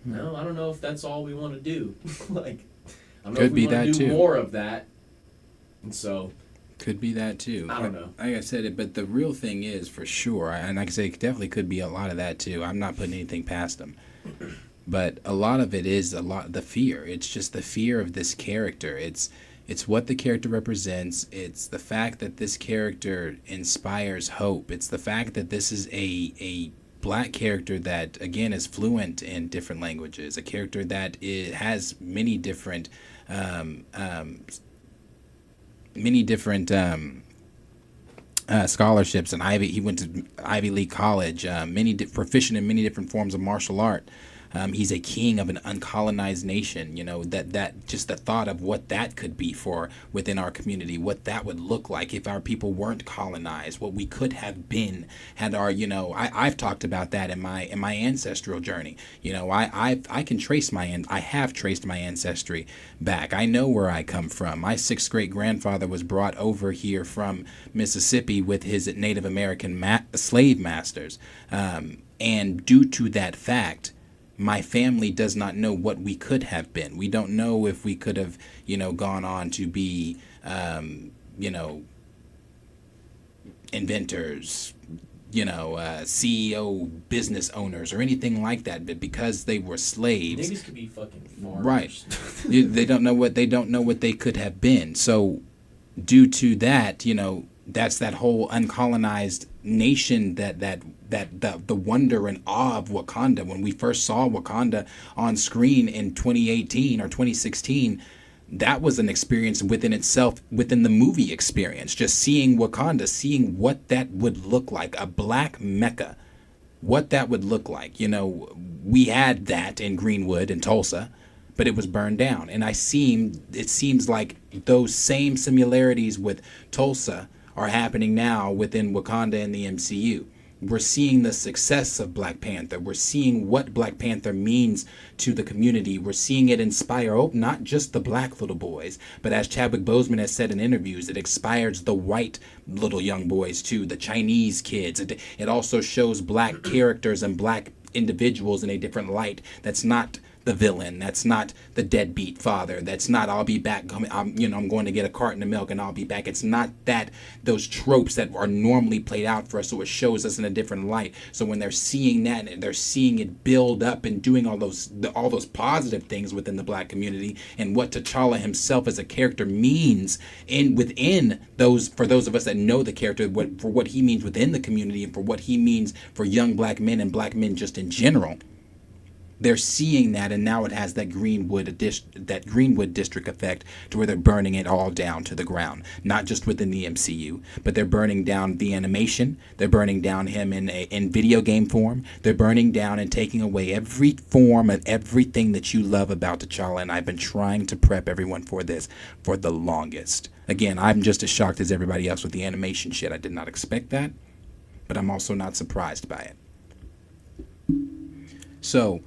No, I don't know if that's all we want to do. Like, I don't know if we want to do more of that. And so,
could be that too.
I don't know.
Like I said, but the real thing is, for sure, and like I say, it definitely could be a lot of that too. I'm not putting anything past them. But a lot of it is the fear. It's just the fear of this character. It's what the character represents. It's the fact that this character inspires hope. It's the fact that this is a black character that, again, is fluent in different languages. A character that has many different scholarships and he went to Ivy League college. Proficient in many different forms of martial art. He's a king of an uncolonized nation. You know, that just the thought of what that could be for within our community, what that would look like if our people weren't colonized, what we could have been had our, you know, I've talked about that in my ancestral journey. You know, I can trace I have traced my ancestry back. I know where I come from. My 6th great grandfather was brought over here from Mississippi with his Native American slave masters. And due to that fact, my family does not know what we could have been. We don't know if we could have, you know, gone on to be, you know, inventors, you know, CEO, business owners, or anything like that. But because they were slaves,
niggas could be fucking farmers.
Right? They don't know what they could have been. So, due to that, you know, that's that whole uncolonized nation that the wonder and awe of Wakanda. When we first saw Wakanda on screen in 2018 or 2016, that was an experience within itself, within the movie experience. Just seeing Wakanda, seeing what that would look like, a black Mecca, what that would look like. You know, we had that in Greenwood and Tulsa, but it was burned down. And it seems like those same similarities with Tulsa are happening now within Wakanda and the MCU. We're seeing the success of Black Panther. We're seeing what Black Panther means to the community. We're seeing it inspire, not just the black little boys, but as Chadwick Boseman has said in interviews, it inspires the white little young boys too, the Chinese kids. It also shows black characters and black individuals in a different light. That's not the villain. That's not the deadbeat father. That's not I'll be back. I'm going to get a carton of milk and I'll be back. It's not those tropes that are normally played out for us. So it shows us in a different light. So when they're seeing that and they're seeing it build up and doing all those positive things within the black community and what T'Challa himself as a character means within those, for those of us that know the character, for what he means within the community and for what he means for young black men and black men just in general. They're seeing that, and now it has that Greenwood district effect to where they're burning it all down to the ground. Not just within the MCU, but they're burning down the animation. They're burning down him in video game form. They're burning down and taking away every form of everything that you love about T'Challa, and I've been trying to prep everyone for this for the longest. Again, I'm just as shocked as everybody else with the animation shit. I did not expect that, but I'm also not surprised by it. So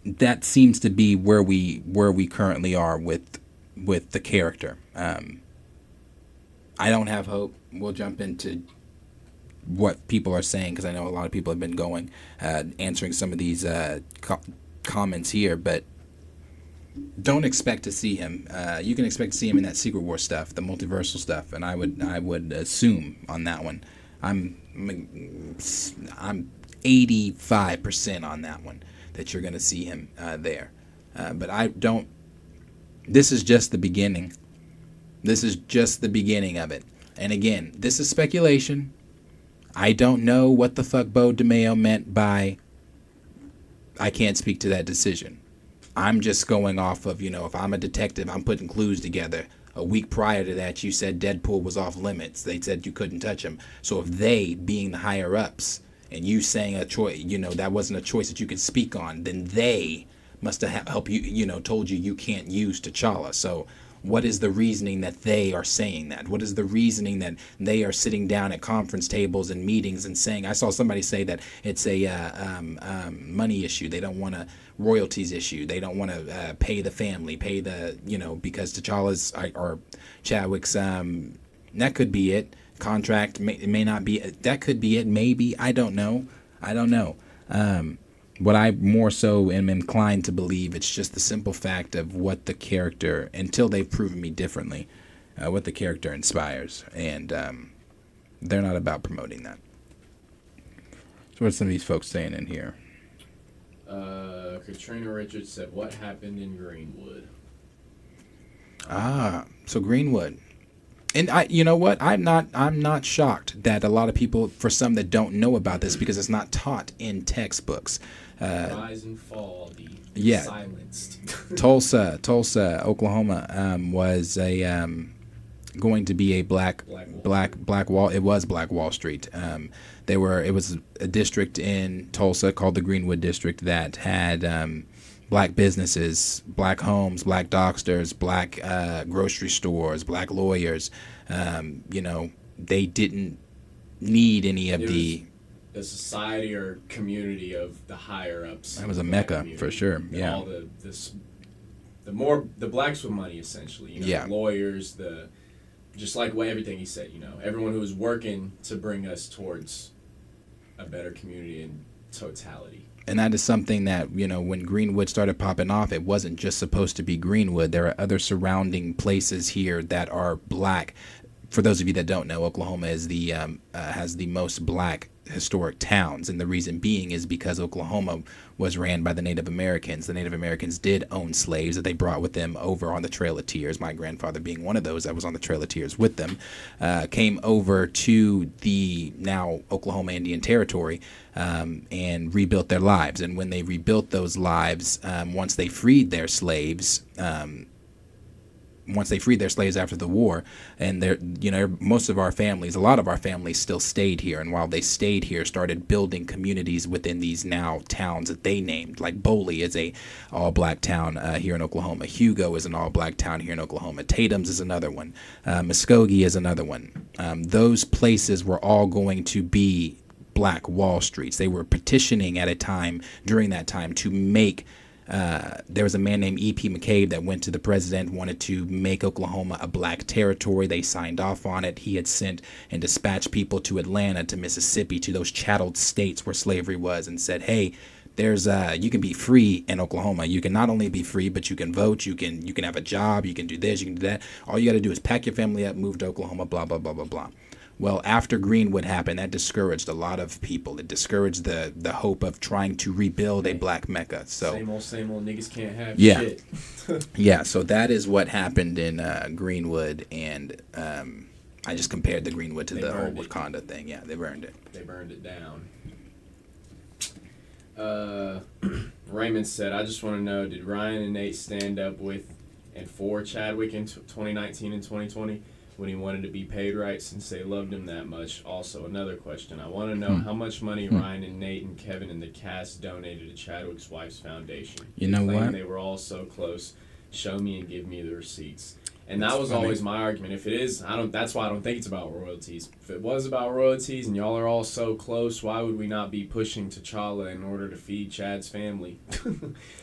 that seems to be where we currently are with the character. I don't have hope. We'll jump into what people are saying because I know a lot of people have been answering some of these comments here, but don't expect to see him. You can expect to see him in that Secret War stuff, the multiversal stuff, and I would assume on that one. I'm 85% on that one that you're going to see him there. But I don't. This is just the beginning. This is just the beginning of it. And again, this is speculation. I don't know what the fuck Bo DeMeo meant by I can't speak to that decision. I'm just going off of, if I'm a detective, I'm putting clues together. A week prior to that, you said Deadpool was off limits. They said you couldn't touch him. So if they, being the higher ups, and you saying a choice, that wasn't a choice that you could speak on, then they must have helped you, told you can't use T'Challa. So what is the reasoning that they are saying that? What is the reasoning that they are sitting down at conference tables and meetings and saying? I saw somebody say that it's a money issue. They don't want a royalties issue. They don't want to pay the family, pay the, because T'Challa's or Chadwick's, that could be it. Contract may not be, that could be it. Maybe. I don't know. What I more so am inclined to believe, it's just the simple fact of what the character, until they've proven me differently, what the character inspires. And they're not about promoting that. So what's some of these folks saying in here?
Katrina Richards said, "What happened in Greenwood?"
So Greenwood. And you know what? I'm not shocked that a lot of people, for some that don't know about this, because it's not taught in textbooks.
Rise and fall, silenced.
Tulsa, Oklahoma, was a going to be a Black Wall. It was Black Wall Street. It was a district in Tulsa called the Greenwood District that had black businesses, black homes, black doctors, black grocery stores, black lawyers. They didn't need any of the
society or community of the higher ups.
That was a mecca for sure. Yeah.
All the blacks with money, essentially.
Yeah.
The lawyers, just like everything he said. Everyone who was working to bring us towards a better community in totality.
And that is something that, when Greenwood started popping off, it wasn't just supposed to be Greenwood. There are other surrounding places here that are black. For those of you that don't know, Oklahoma is has the most black historic towns. And the reason being is because Oklahoma was ran by the Native Americans. The Native Americans did own slaves that they brought with them over on the Trail of Tears. My grandfather being one of those that was on the Trail of Tears with them, came over to the now Oklahoma Indian Territory and rebuilt their lives. And when they rebuilt those lives, once they freed their slaves, after the war, and most of our families, a lot of our families still stayed here, and while they stayed here, started building communities within these now towns that they named. Like Boley is a all-black town here in Oklahoma. Hugo is an all-black town here in Oklahoma. Tatum's is another one. Muskogee is another one. Those places were all going to be Black Wall Streets. They were petitioning at a time during that time to make. There was a man named E.P. McCabe that went to the president, wanted to make Oklahoma a black territory. They signed off on it. He had sent and dispatched people to Atlanta, to Mississippi, to those chattel states where slavery was, and said, hey, there's you can be free in Oklahoma. You can not only be free, but you can vote, you can have a job, you can do this, you can do that. All you got to do is pack your family up, move to Oklahoma, blah, blah, blah, blah, blah. Well, after Greenwood happened, that discouraged a lot of people. It discouraged the hope of trying to rebuild a black Mecca. So
same old niggas can't have
shit. Yeah, so that is what happened in Greenwood, and I just compared the Greenwood to the whole Wakanda thing. Yeah, they burned it.
They burned it down. Raymond said, I just want to know, did Ryan and Nate stand up with and for Chadwick in 2019 and 2020? When he wanted to be paid right since they loved him that much? Also, another question. I want to know how much money Ryan and Nate and Kevin and the cast donated to Chadwick's wife's foundation.
You know what?
They were all so close. Show me and give me the receipts. And that was always my argument. If it is, that's why I don't think it's about royalties. If it was about royalties and y'all are all so close, why would we not be pushing T'Challa in order to feed Chad's family?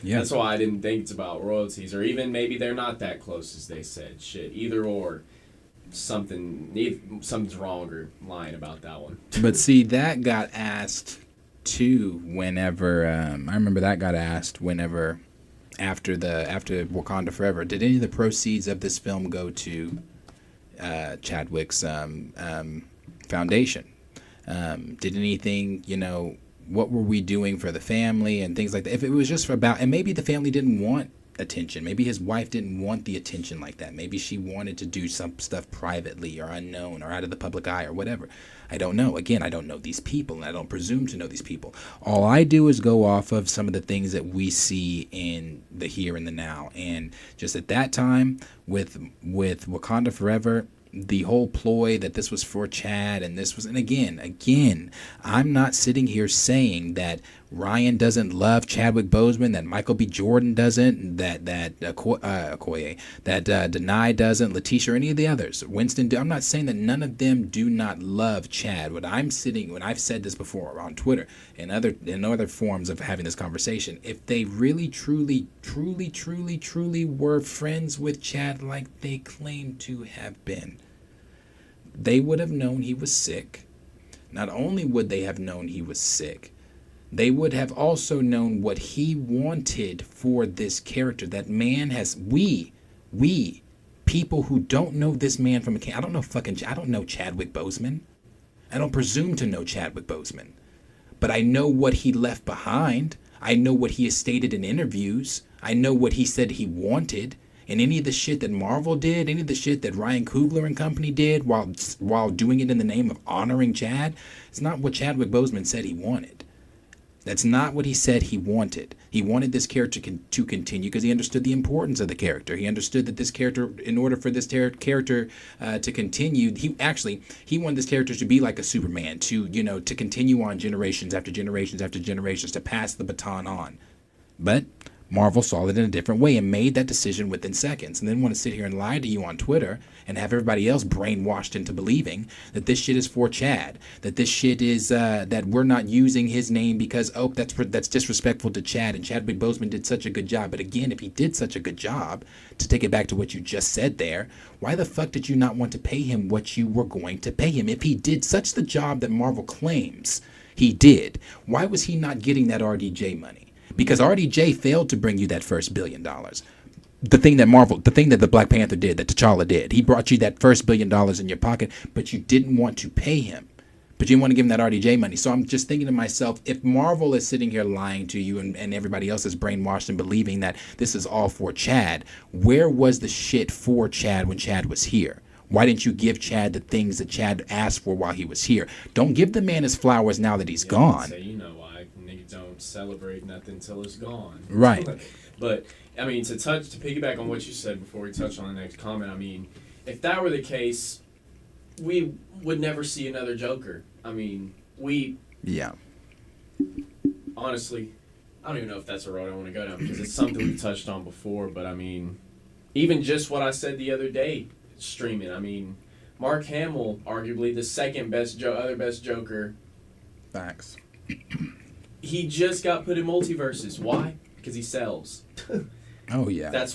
Yeah. That's why I didn't think it's about royalties. Or even maybe they're not that close as they said. Shit, either or. Something's wrong or lying about that one.
But see, that got asked too whenever I remember that got asked whenever after Wakanda Forever. Did any of the proceeds of this film go to Chadwick's foundation? Did anything, what were we doing for the family and things like that? If it was just and maybe the family didn't want attention. Maybe his wife didn't want the attention like that. Maybe she wanted to do some stuff privately or unknown or out of the public eye or whatever. I don't know. Again, I don't know these people, and I don't presume to know these people. All I do is go off of some of the things that we see in the here and the now. And just at that time with Wakanda Forever, the whole ploy that this was for Chad and this was, and again, I'm not sitting here saying that Ryan doesn't love Chadwick Boseman, that Michael B. Jordan doesn't, that Okoye, that Denai doesn't, Letitia, or any of the others. Winston, I'm not saying that none of them do not love Chad. When I've said this before on Twitter and other forms of having this conversation, if they really, truly were friends with Chad like they claim to have been, they would have known he was sick. Not only would they have known he was sick, they would have also known what he wanted for this character. That man has, we, people who don't know this man from I don't know Chadwick Boseman. I don't presume to know Chadwick Boseman. But I know what he left behind. I know what he has stated in interviews. I know what he said he wanted. And any of the shit that Marvel did, any of the shit that Ryan Coogler and company did while doing it in the name of honoring Chad, it's not what Chadwick Boseman said he wanted. That's not what he said he wanted. He wanted this character to continue because he understood the importance of the character. He understood that this character, in order for this character to continue, he wanted this character to be like a Superman, to continue on generations after generations after generations, to pass the baton on. But Marvel saw it in a different way and made that decision within seconds, and then want to sit here and lie to you on Twitter and have everybody else brainwashed into believing that this shit is for Chad, that this shit is that we're not using his name because that's disrespectful to Chad, and Chadwick Boseman did such a good job. But again, if he did such a good job, to take it back to what you just said there, why the fuck did you not want to pay him what you were going to pay him? If he did such the job that Marvel claims he did, why was he not getting that RDJ money? Because RDJ failed to bring you that first $1 billion. The thing that the Black Panther did, that T'Challa did, he brought you that first $1 billion in your pocket, but you didn't want to pay him. But you didn't want to give him that RDJ money. So I'm just thinking to myself, if Marvel is sitting here lying to you and everybody else is brainwashed and believing that this is all for Chad, where was the shit for Chad when Chad was here? Why didn't you give Chad the things that Chad asked for while he was here? Don't give the man his flowers now that he's gone.
So you know why niggas don't celebrate nothing till it's gone.
Right.
But I mean, to piggyback on what you said before we touch on the next comment, I mean, if that were the case, we would never see another Joker. I mean, honestly, I don't even know if that's a road I want to go down because it's something we've touched on before. But I mean, even just what I said the other day, streaming. I mean, Mark Hamill, arguably the second best, other best Joker.
Facts.
He just got put in multiverses. Why? Because he sells.
Oh yeah.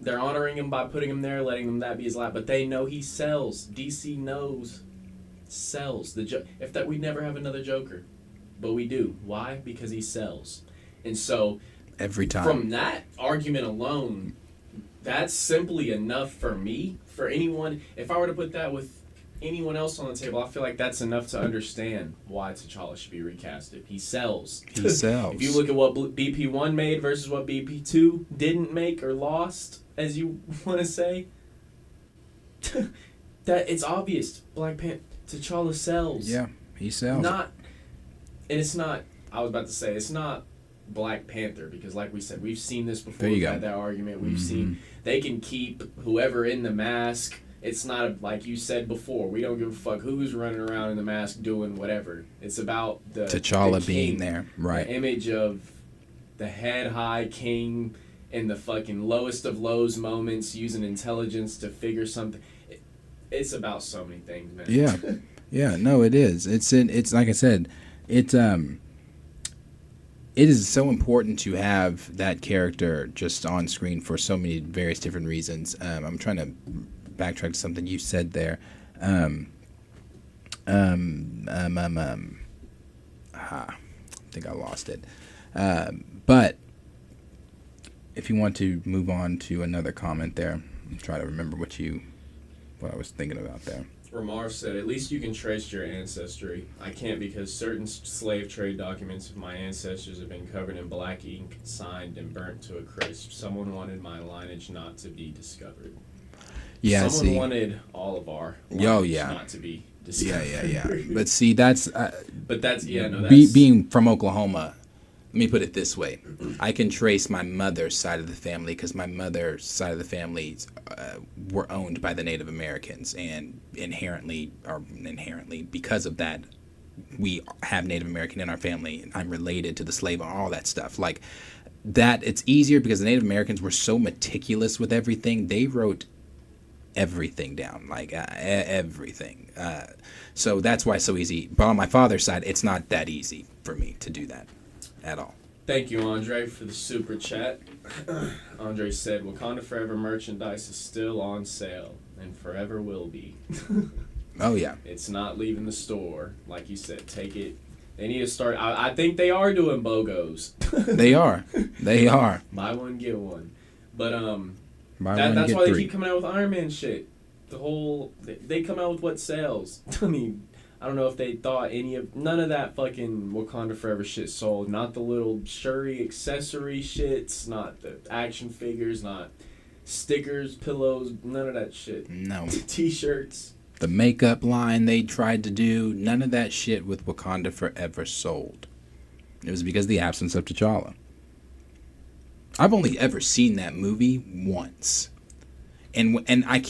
They're honoring him by putting him there, letting him that be his lap. But they know he sells. DC knows sells. We'd never have another Joker, but we do. Why? Because he sells. And so
every time
from that argument alone, that's simply enough for me. For anyone, if I were to put that with anyone else on the table, I feel like that's enough to understand why T'Challa should be recasted. He sells.
He sells.
If you look at what BP1 made versus what BP2 didn't make or lost, as you want to say, that it's obvious. Black Panther, T'Challa sells.
Yeah, he sells.
It's not Black Panther, because like we said, we've seen this before.
We've
had that argument. We've seen they can keep whoever in the mask. It's not like you said before. We don't give a fuck who's running around in the mask doing whatever. It's about the
T'Challa
the
being there, right?
The image of the head high king in the fucking lowest of lows moments, using intelligence to figure something. It's about so many things, man.
Yeah, yeah. No, it is. It's like I said. It is so important to have that character just on screen for so many various different reasons. I'm trying to backtrack to something you said there. I think I lost it. But if you want to move on to another comment there, I'm trying to remember what I was thinking about there.
Ramar said, at least you can trace your ancestry. I can't, because certain slave trade documents of my ancestors have been covered in black ink, signed, and burnt to a crisp. Someone wanted my lineage not to be discovered.
Yeah,
Someone wanted all of our lineage not to be discovered.
Yeah. But see, that's...
being
from Oklahoma, let me put it this way. I can trace my mother's side of the family because my mother's side of the family were owned by the Native Americans, and inherently, because of that, we have Native American in our family, and I'm related to the slave and all that stuff. Like that, it's easier because the Native Americans were so meticulous with everything. They wrote everything down, like everything. So that's why it's so easy. But on my father's side, it's not that easy for me to do that at all.
Thank you, Andre, for the super chat. Andre said, Wakanda Forever merchandise is still on sale and forever will be.
Oh, yeah.
It's not leaving the store. Like you said, take it. They need to start. I think they are doing BOGOs.
They are. They are.
Buy one, get one. But
That's
why they keep coming out with Iron Man shit. They come out with what sells. I mean, I don't know if they thought none of that fucking Wakanda Forever shit sold. Not the little Shuri accessory shits, not the action figures, not stickers, pillows, none of that shit.
No.
T-shirts.
The makeup line they tried to do, none of that shit with Wakanda Forever sold. It was because of the absence of T'Challa. I've only ever seen that movie once. And I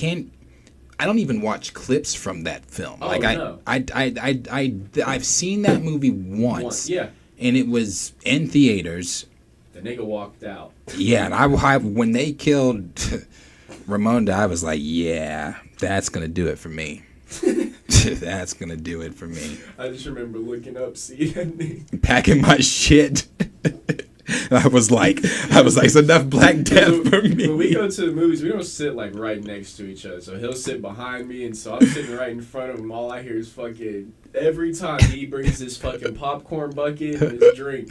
don't even watch clips from that film.
Oh,
like
no.
I've seen that movie once.
Yeah.
And it was in theaters.
The nigga walked out.
Yeah, and when they killed Ramonda, I was like, yeah, that's going to do it for me. That's going to do it for me.
I just remember looking up, seeing that nigga.
Packing my shit. I was like, it's enough Black Death for me.
When we go to the movies, we don't sit like right next to each other. So he'll sit behind me, and so I'm sitting right in front of him. All I hear is fucking, every time he brings this fucking popcorn bucket and his drink,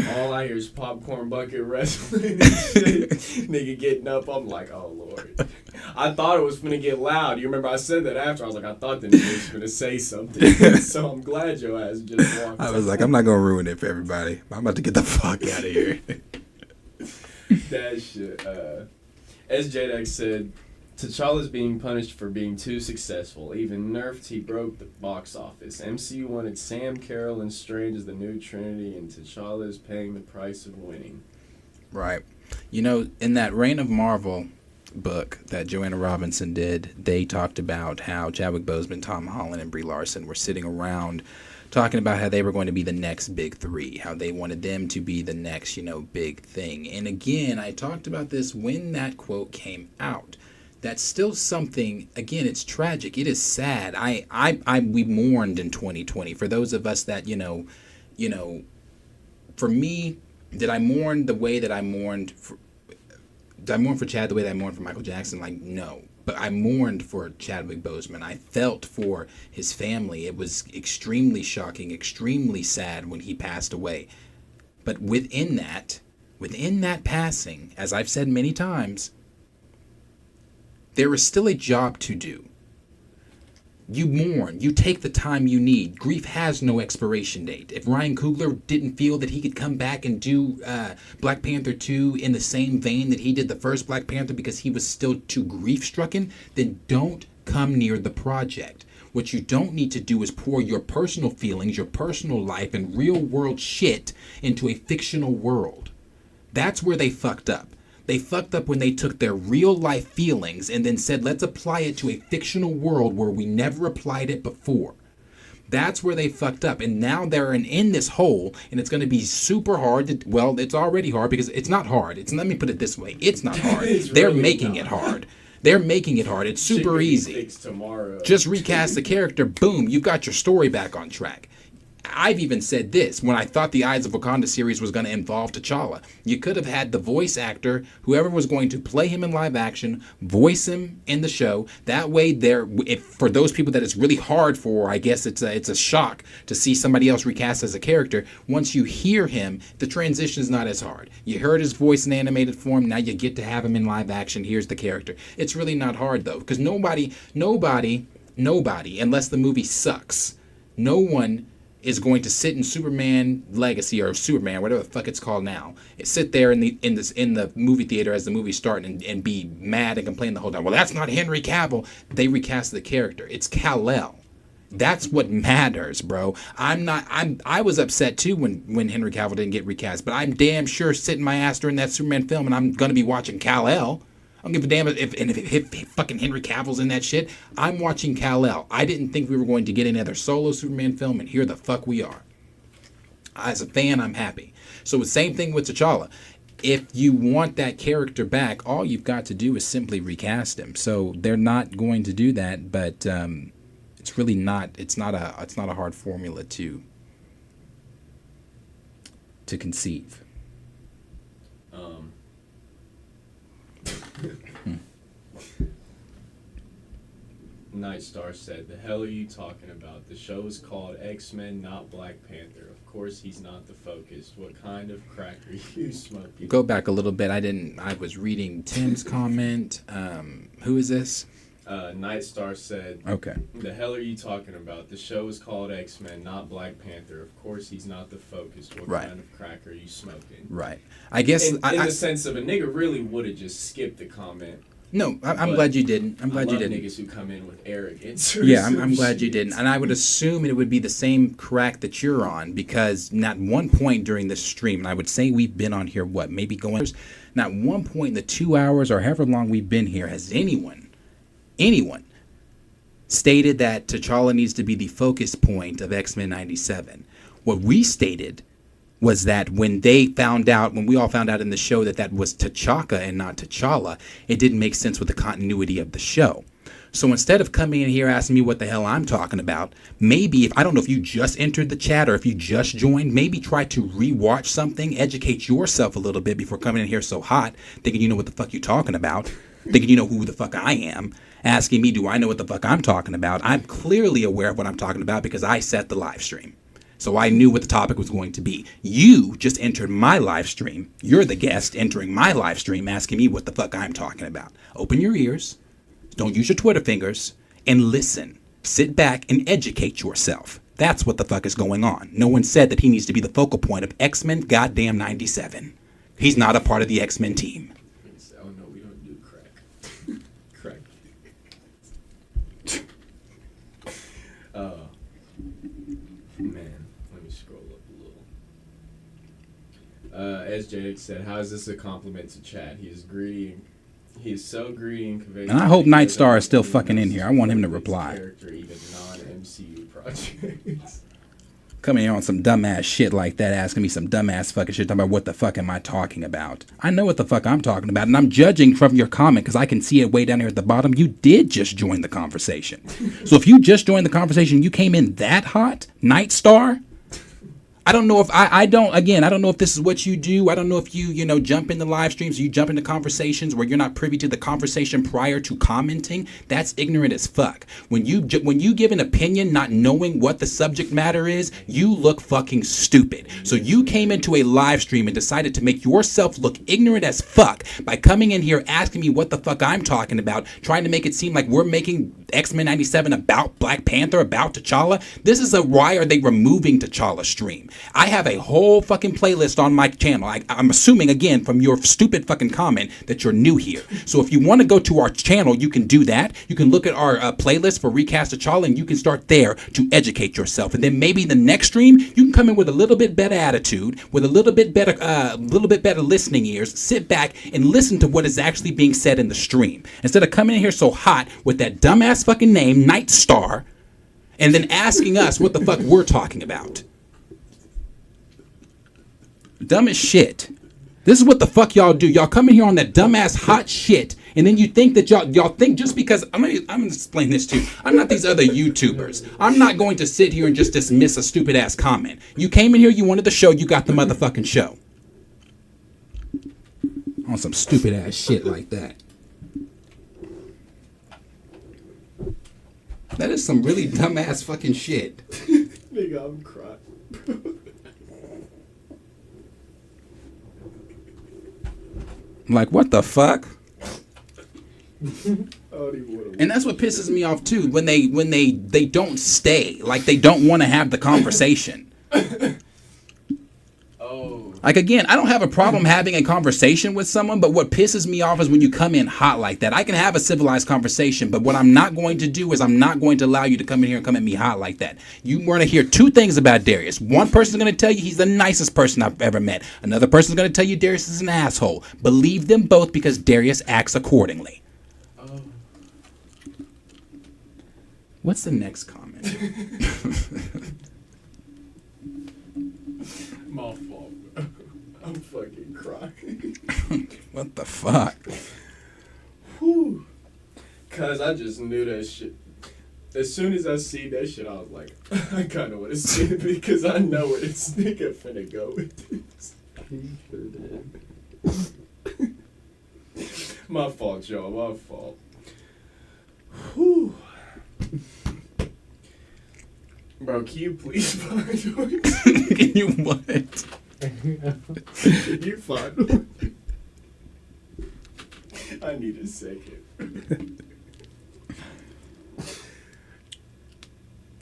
all I hear is popcorn bucket wrestling and shit. Nigga getting up, I'm like, oh Lord. I thought it was gonna get loud. You remember I said that after? I was like, I thought the nigga was gonna say something. So I'm glad your ass just walked
I was like, I'm not gonna ruin it for everybody. I'm about to get the fuck out of here.
That shit. As JDX said, T'Challa's being punished for being too successful. Even nerfed, he broke the box office. MCU wanted Sam, Carol, and Strange as the new Trinity, and T'Challa is paying the price of winning.
Right. You know, in that Reign of Marvel book that Joanna Robinson did, they talked about how Chadwick Boseman, Tom Holland, and Brie Larson were sitting around talking about how they were going to be the next big three, how they wanted them to be the next, big thing. And again, I talked about this when that quote came out. That's still something, again, it's tragic. It is sad. We mourned in 2020. For those of us that, for me, did I mourn the way that I mourned did I mourn for Chad the way that I mourned for Michael Jackson? Like, no. But I mourned for Chadwick Boseman. I felt for his family. It was extremely shocking, extremely sad when he passed away. But within that passing, as I've said many times, there is still a job to do. You mourn. You take the time you need. Grief has no expiration date. If Ryan Coogler didn't feel that he could come back and do Black Panther 2 in the same vein that he did the first Black Panther because he was still too grief-stricken, then don't come near the project. What you don't need to do is pour your personal feelings, your personal life, and real-world shit into a fictional world. That's where they fucked up. They fucked up when they took their real life feelings and then said, let's apply it to a fictional world where we never applied it before. That's where they fucked up. And now they're in this hole, and it's going to be super hard. It's already hard because it's not hard. Let me put it this way. It's not hard. They're really making it hard. They're making it hard. It's super easy. Just recast the character. Boom. You've got your story back on track. I've even said this when I thought the Eyes of Wakanda series was going to involve T'Challa. You could have had the voice actor, whoever was going to play him in live action, voice him in the show. That way, for those people that it's really hard for, I guess it's a shock to see somebody else recast as a character. Once you hear him, the transition is not as hard. You heard his voice in animated form. Now you get to have him in live action. Here's the character. It's really not hard though, because nobody, unless the movie sucks, no one is going to sit in Superman Legacy or Superman, whatever the fuck it's called now, sit there in the movie theater as the movie's starting and be mad and complain the whole time. Well, that's not Henry Cavill. They recast the character. It's Kal-El. That's what matters, bro. I was upset too when Henry Cavill didn't get recast, but I'm damn sure sitting my ass during that Superman film and I'm gonna be watching Kal-El. don't give a damn if fucking Henry Cavill's in that shit. I'm watching Kal-El. I didn't think we were going to get another solo Superman film, and here the fuck we are. As a fan, I'm happy. So the same thing with T'Challa. If you want that character back, all you've got to do is simply recast him. So they're not going to do that, but it's really not. It's not a hard formula to conceive.
Nightstar said, "The hell are you talking about? The show is called X-Men, not Black Panther. Of course he's not the focus. What kind of crack are you smoking?"
Go back a little bit. I was reading Tim's comment. Who is this?
Nightstar said,
Okay.
"The hell are you talking about? The show is called X-Men, not Black Panther. Of course he's not the focus. What
Right.
kind of crack are you smoking?"
Right. I guess
In the sense of a nigga really would have just skipped the comment.
No, I'm glad you didn't. I'm glad you didn't.
Niggas who come in with arrogance.
Yeah, I'm glad you didn't. And I would assume it would be the same crack that you're on, because not one point during this stream, and I would say we've been on here, maybe going, not one point in the 2 hours or however long we've been here has anyone stated that T'Challa needs to be the focus point of Xmen97. What we stated was that when we all found out in the show that was T'Chaka and not T'Challa, it didn't make sense with the continuity of the show. So instead of coming in here asking me what the hell I'm talking about, maybe, I don't know if you just entered the chat or if you just joined, maybe try to rewatch something, educate yourself a little bit before coming in here so hot, thinking you know what the fuck you're talking about, thinking you know who the fuck I am, asking me, do I know what the fuck I'm talking about? I'm clearly aware of what I'm talking about because I set the live stream. So I knew what the topic was going to be. You just entered my live stream. You're the guest entering my live stream asking me what the fuck I'm talking about. Open your ears, don't use your Twitter fingers, and listen. Sit back and educate yourself. That's what the fuck is going on. No one said that he needs to be the focal point of X-Men goddamn 97. He's not a part of the X-Men team.
Oh no, we don't do crack. Crack. Man, let me scroll up a little. As Jadek said, how is this a compliment to Chad? He is greedy. He is so greedy and conveying.
And I hope Nightstar is still fucking in here. I want him to reply.
Character, even non-MCU projects.
Coming here on some dumbass shit like that, asking me some dumbass fucking shit, talking about what the fuck am I talking about. I know what the fuck I'm talking about, and I'm judging from your comment because I can see it way down here at the bottom. You did just join the conversation. So if you just joined the conversation, you came in that hot, Nightstar. I don't know if I don't know if this is what you do. I don't know if you jump into live streams, you jump into conversations where you're not privy to the conversation prior to commenting. That's ignorant as fuck. When you give an opinion not knowing what the subject matter is, you look fucking stupid. So you came into a live stream and decided to make yourself look ignorant as fuck by coming in here asking me what the fuck I'm talking about, trying to make it seem like we're making Xmen97 about Black Panther, about T'Challa. This is a why are they removing T'Challa stream. I have a whole fucking playlist on my channel. I'm assuming, again, from your stupid fucking comment that you're new here. So if you want to go to our channel, you can do that. You can look at our playlist for Recast T'Challa, and you can start there to educate yourself. And then maybe the next stream, you can come in with a little bit better attitude, with a little bit better listening ears. Sit back and listen to what is actually being said in the stream. Instead of coming in here so hot with that dumbass fucking name, Nightstar, and then asking us what the fuck we're talking about. Dumb as shit. This is what the fuck y'all do. Y'all come in here on that dumbass hot shit, and then you think that y'all think just because I'm gonna explain this too. I'm not these other YouTubers. I'm not going to sit here and just dismiss a stupid ass comment. You came in here, you wanted the show, you got the motherfucking show. On some stupid ass shit like that. That is some really dumbass fucking shit.
Nigga, I'm crying.
Like, what the fuck? And that's what pisses me off too, when they don't stay, like they don't want to have the conversation.
Oh.
Like, again, I don't have a problem having a conversation with someone, but what pisses me off is when you come in hot like that. I can have a civilized conversation, but what I'm not going to do is I'm not going to allow you to come in here and come at me hot like that. You want to hear two things about Darius. One person's going to tell you he's the nicest person I've ever met. Another person's going to tell you Darius is an asshole. Believe them both because Darius acts accordingly.
Oh.
What's the next comment?
My fault, bro. I'm fucking crying.
What the fuck?
Whew. Cause I just knew that shit. As soon as I see that shit, I was like, I kind of want to see it because I know where this nigga finna go with this. My fault, y'all. My fault. Whew. Bro, can you please find one?
Can you what?
Can you find one? I need a second.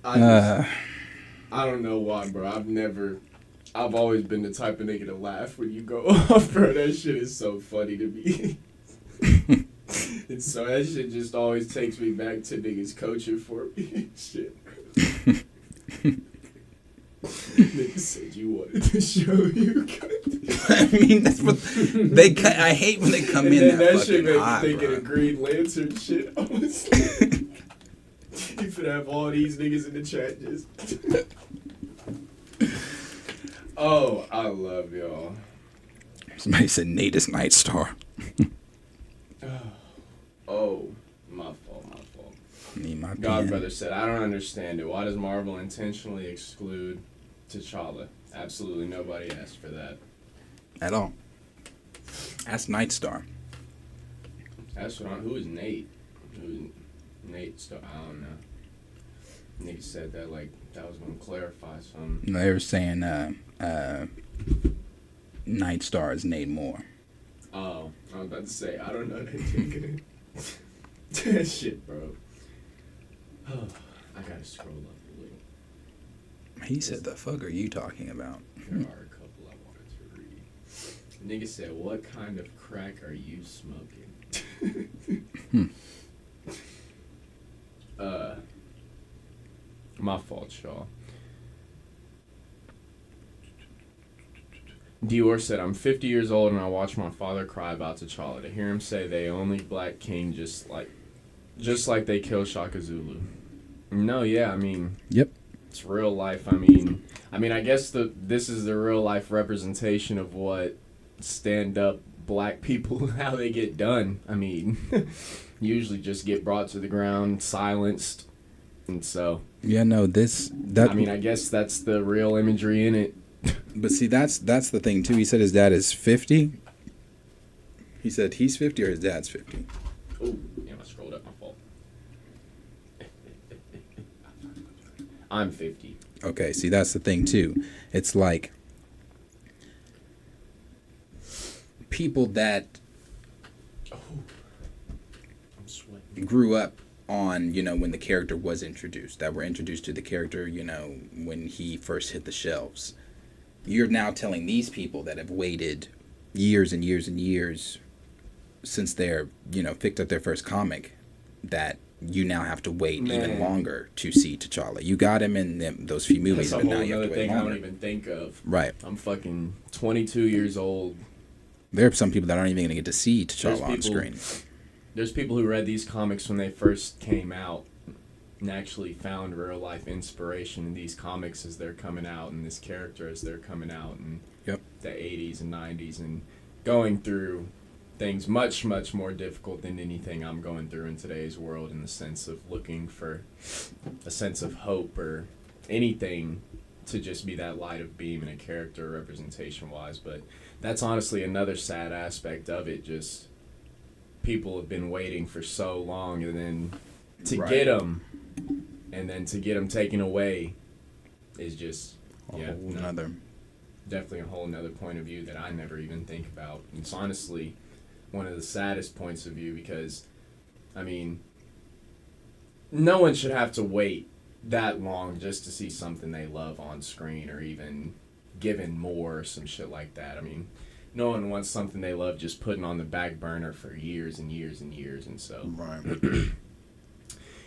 I don't know why, bro. I've always been the type of nigga to laugh when you go off, bro. That shit is so funny to me. And so that shit just always takes me back to niggas coaching for me. Shit. Nigga said you wanted to show you.
I mean, that's what they. I hate when they come in that
shit
fucking
made
hot,
me think
bro.
of the Green Lantern shit. I was like, you could have all these niggas in the chat just. Oh, I love y'all.
Somebody said Nate is Night Star.
Oh, my fault.
Me, my
Godbrother said, I don't understand it. Why does Marvel intentionally exclude T'Challa? Absolutely nobody asked for that.
At all. That's Night Star.
That's what who is Nate? Who Nate Star? I don't know. Nigga said that like that was gonna clarify something.
No, they were saying Night Star is Nate Moore.
Oh, I was about to say, I don't know that nigga. That shit, bro. Oh, I gotta scroll up a little.
He said, the fuck are you talking about?
There are a couple I wanted to read. Nigga said, what kind of crack are you smoking? My fault, y'all. Dior said, I'm 50 years old and I watched my father cry about T'Challa. To hear him say they only black king just like they kill Shaka Zulu. No, yeah, I mean,
Yep.
it's real life. I mean, I guess this is the real life representation of what stand up black people, how they get done. I mean, usually just get brought to the ground, silenced, and so.
Yeah, no, that.
I mean, I guess that's the real imagery in it.
But see, that's the thing too. He said his dad is 50. He said he's 50 or his dad's 50.
Oh, damn, I scrolled up, my fault. I'm 50.
Okay, see, that's the thing too. It's like people that
I'm sweating.
grew up on, when the character was introduced, that were introduced to the character, when he first hit the shelves. You're now telling these people that have waited years and years and years since they're, picked up their first comic, that you now have to wait even longer to see T'Challa. You got him in those few movies,
That's
but
a
now
whole
you have
other
to wait
thing I
longer.
don't even think of.
Right.
I'm fucking 22 years old.
There are some people that aren't even going to get to see T'Challa on screen.
There's people who read these comics when they first came out and actually found real life inspiration in these comics as they're coming out and this character as they're coming out in the 80s and 90s and going through things much, much more difficult than anything I'm going through in today's world, in the sense of looking for a sense of hope or anything to just be that light of beam in a character representation wise. But that's honestly another sad aspect of it. Just people have been waiting for so long, and then to get them, and then to get them taken away is just definitely a whole nother point of view that I never even think about. It's honestly one of the saddest points of view, because I mean, no one should have to wait that long just to see something they love on screen, or even given more or some shit like that. I mean, no one wants something they love just putting on the back burner for years and years and years, and so.
Right.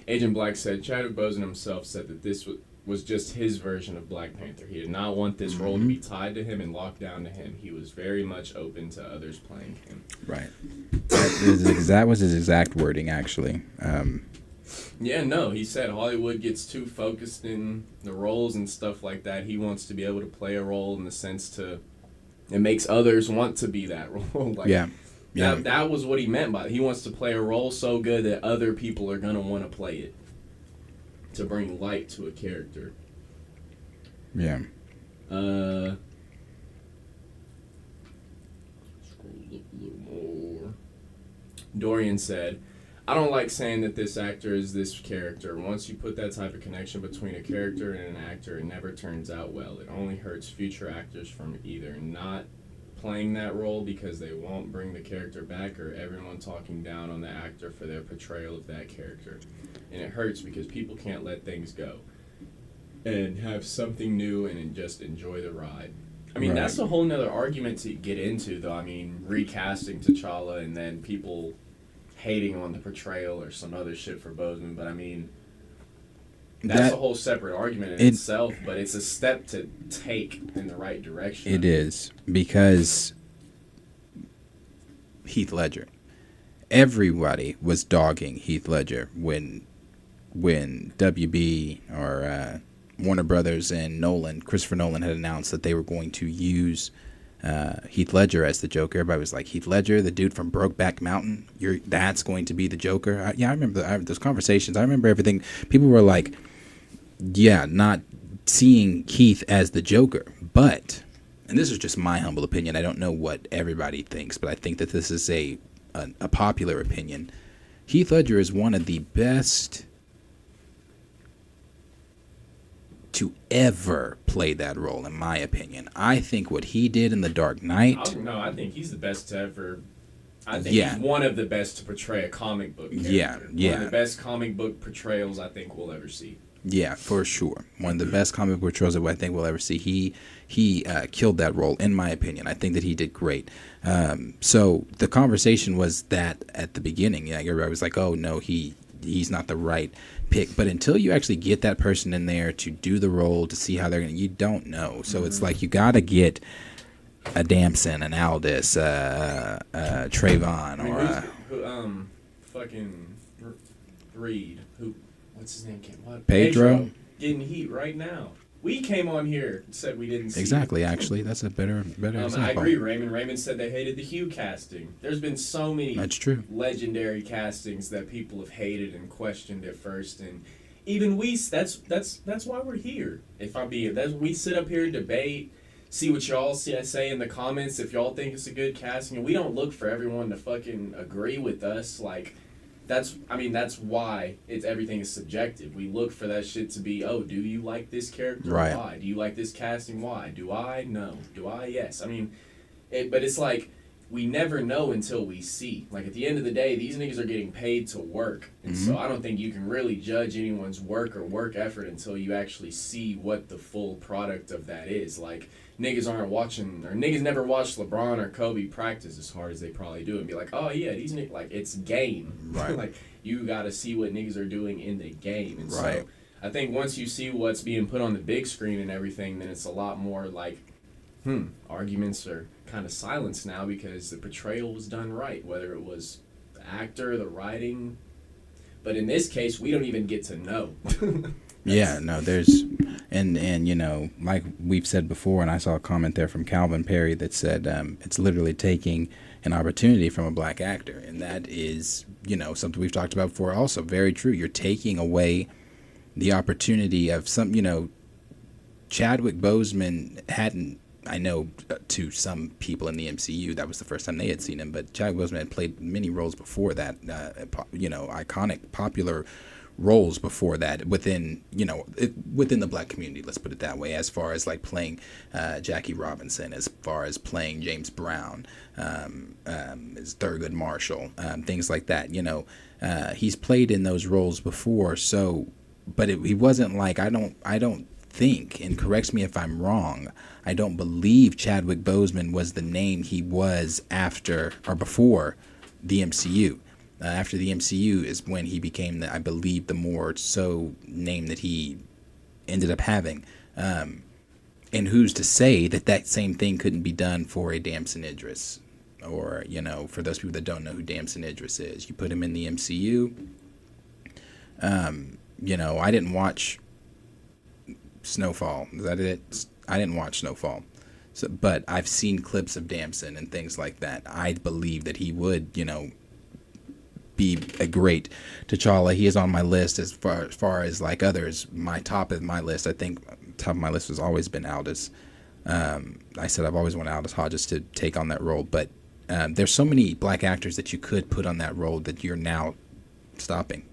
Agent Black said Chadwick Boseman himself said that this was just his version of Black Panther. He did not want this role to be tied to him and locked down to him. He was very much open to others playing him.
Right. That was his exact wording, actually.
Yeah, no, he said Hollywood gets too focused in the roles and stuff like that. He wants to be able to play a role in the sense to, it makes others want to be that role. Like,
yeah.
That was what he meant by it. He wants to play a role so good that other people are going to want to play it. To bring light to a character.
Yeah.
Scroll up a little more. Dorian said, I don't like saying that this actor is this character. Once you put that type of connection between a character and an actor, it never turns out well. It only hurts future actors from either not playing that role because they won't bring the character back, or everyone talking down on the actor for their portrayal of that character. And it hurts because people can't let things go and have something new and just enjoy the ride. I mean, that's a whole nother argument to get into, though. I mean, recasting T'Challa and then people hating on the portrayal or some other shit for Boseman. But I mean, that's a whole separate argument in itself, but it's a step to take in the right direction.
It is, because Heath Ledger. Everybody was dogging Heath Ledger when WB or Warner Brothers and Christopher Nolan had announced that they were going to use Heath Ledger as the Joker. Everybody was like, Heath Ledger, the dude from Brokeback Mountain, that's going to be the Joker. I remember those conversations. I remember everything. People were like, yeah, not seeing Heath as the Joker. But, and this is just my humble opinion, I don't know what everybody thinks, but I think that this is a popular opinion. Heath Ledger is one of the best to ever play that role, in my opinion. I think what he did in The Dark Knight...
I think he's the best to ever... I think he's one of the best to portray a comic book character.
Yeah.
One of the best comic book portrayals I think we'll ever see.
Yeah, for sure. One of the best comic book portrayals that I think we'll ever see. He killed that role, in my opinion. I think that he did great. So the conversation was that at the beginning, everybody was like, oh, no, he's not the right pick. But until you actually get that person in there to do the role, to see how they're going to, you don't know. So it's like you got to get a Damson, an Aldis, Trayvon,
or fucking Reed, what's his name?
Pedro
getting heat right now. We came on here and said we didn't see
exactly.
it.
Actually, that's a better example.
I agree, Raymond. Raymond said they hated the Hugh casting. There's been so many legendary castings that people have hated and questioned at first, and even we. That's why we're here. We sit up here, debate, see what y'all say in the comments. If y'all think it's a good casting, and we don't look for everyone to fucking agree with us. Like, that's why everything is subjective. We look for that shit to be, oh, do you like this character?
Right.
Why? Do you like this casting? Why? Do I? No. Do I? Yes. I mean, but it's like, we never know until we see. Like, at the end of the day, these niggas are getting paid to work. And so I don't think you can really judge anyone's work or work effort until you actually see what the full product of that is. Like, niggas aren't watching, or niggas never watched LeBron or Kobe practice as hard as they probably do and be like, oh yeah, these niggas, like, it's game.
Right.
Like, you gotta see what niggas are doing in the game. And
right.
so I think once you see what's being put on the big screen and everything, then it's a lot more like, arguments are kind of silenced now because the portrayal was done right, whether it was the actor, the writing. But in this case, we don't even get to know.
Yeah, no, there's, and you know, like we've said before, and I saw a comment there from Calvin Perry that said it's literally taking an opportunity from a black actor, and that is, you know, something we've talked about before. Also, very true. You're taking away the opportunity of some, you know, Chadwick Boseman hadn't. I know to some people in the MCU that was the first time they had seen him, but Chadwick Boseman had played many roles before that, you know, iconic, popular roles before that within, you know, within the black community, let's put it that way, as far as like playing Jackie Robinson, as far as playing James Brown, as Thurgood Marshall, things like that, you know. He's played in those roles before, so, but he wasn't like, I don't think, and corrects me if I'm wrong, I don't believe Chadwick Boseman was the name he was after or before the MCU. After the MCU is when he became, I believe, the more so name that he ended up having. And who's to say that that same thing couldn't be done for a Damson Idris? Or, you know, for those people that don't know who Damson Idris is, you put him in the MCU. You know, I didn't watch Snowfall. Is that it? I didn't watch Snowfall. So, but I've seen clips of Damson and things like that. I believe that he would, you know, be a great T'Challa. He is on my list as far as like others. My top of my list, I think, top of my list has always been Aldous. I said I've always wanted Aldous Hodges to take on that role, but there's so many black actors that you could put on that role that you're now stopping.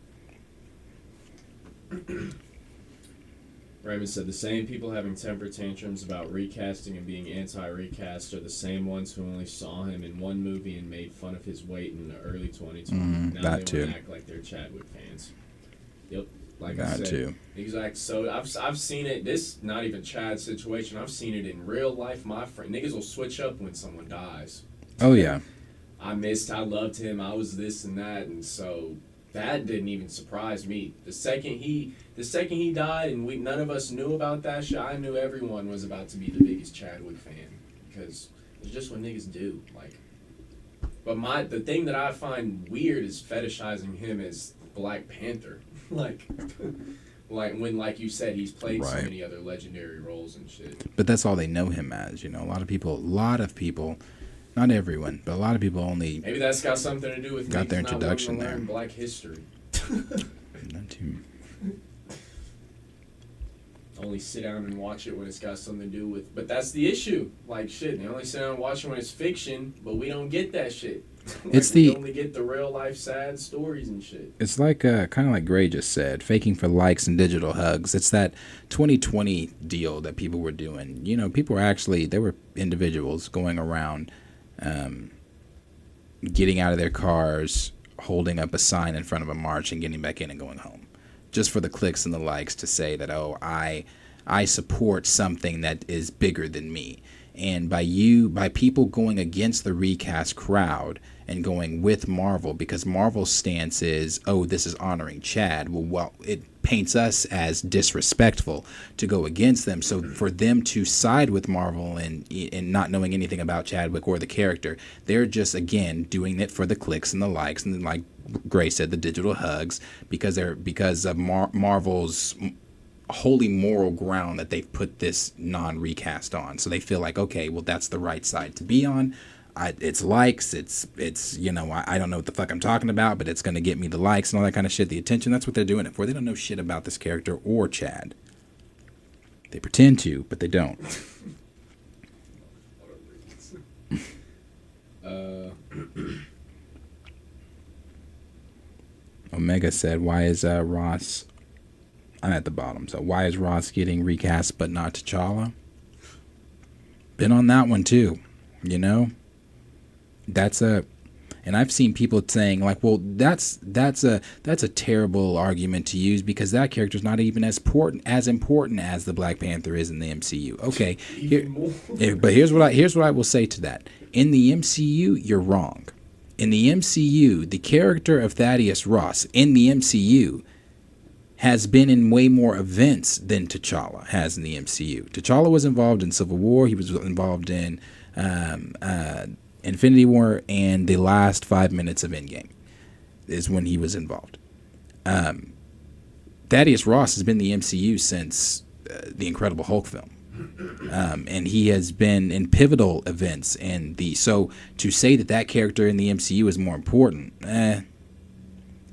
Raymond said the same people having temper tantrums about recasting and being anti-recast are the same ones who only saw him in one movie and made fun of his weight in the early 2020s. Now
that
they
too.
want to act like they're Chadwick fans. Yep, like
That
I said.
too.
Exactly. So I've seen it. This not even Chad's situation. I've seen it in real life. My friend niggas will switch up when someone dies.
Oh yeah.
I loved him. I was this and that, and so that didn't even surprise me. The second he died, and none of us knew about that shit, I knew everyone was about to be the biggest Chadwick fan because it's just what niggas do. Like, but the thing that I find weird is fetishizing him as Black Panther, like when, like you said, he's played so many other legendary roles and shit.
But that's all they know him as. You know, a lot of people. Not everyone, but a lot of people only
Maybe that's got something to do with
got their
niggas not
introduction
wanting to
there.
learn Black history.
Not too.
Only sit down and watch it when it's got something to do with. But that's the issue. Like shit, they only sit down and watch it when it's fiction, but we don't get that shit. Like, we only get the real life sad stories and shit.
It's like kind of like Gray just said, faking for likes and digital hugs. It's that 2020 deal that people were doing. You know, people were actually, there were individuals going around getting out of their cars, holding up a sign in front of a march and getting back in and going home, just for the clicks and the likes to say that, oh, I support something that is bigger than me. And by people going against the recast crowd and going with Marvel, because Marvel's stance is, oh, this is honoring Chad. Well, it paints us as disrespectful to go against them. So for them to side with Marvel and not knowing anything about Chadwick or the character, they're just, again, doing it for the clicks and the likes and then, like Gray said, the digital hugs, because of Marvel's holy moral ground that they've put this non-recast on. So they feel like, okay, well, that's the right side to be on. It's likes, it's you know, I don't know what the fuck I'm talking about, but it's going to get me the likes and all that kind of shit, the attention. That's what they're doing it for. They don't know shit about this character or Chad. They pretend to, but they don't. Omega said, why is Ross... I'm at the bottom. So why is Ross getting recast but not T'Challa? Been on that one too, you know? And I've seen people saying like, well, that's a terrible argument to use because that character's not even as important as the Black Panther is in the MCU. Okay, but here's what I will say to that. In the MCU, you're wrong. In the MCU, the character of Thaddeus Ross in the MCU has been in way more events than T'Challa has in the MCU. T'Challa was involved in Civil War. He was involved in Infinity War, and the last 5 minutes of Endgame is when he was involved. Thaddeus Ross has been in the MCU since the Incredible Hulk film. And he has been in pivotal events. So to say that character in the MCU is more important,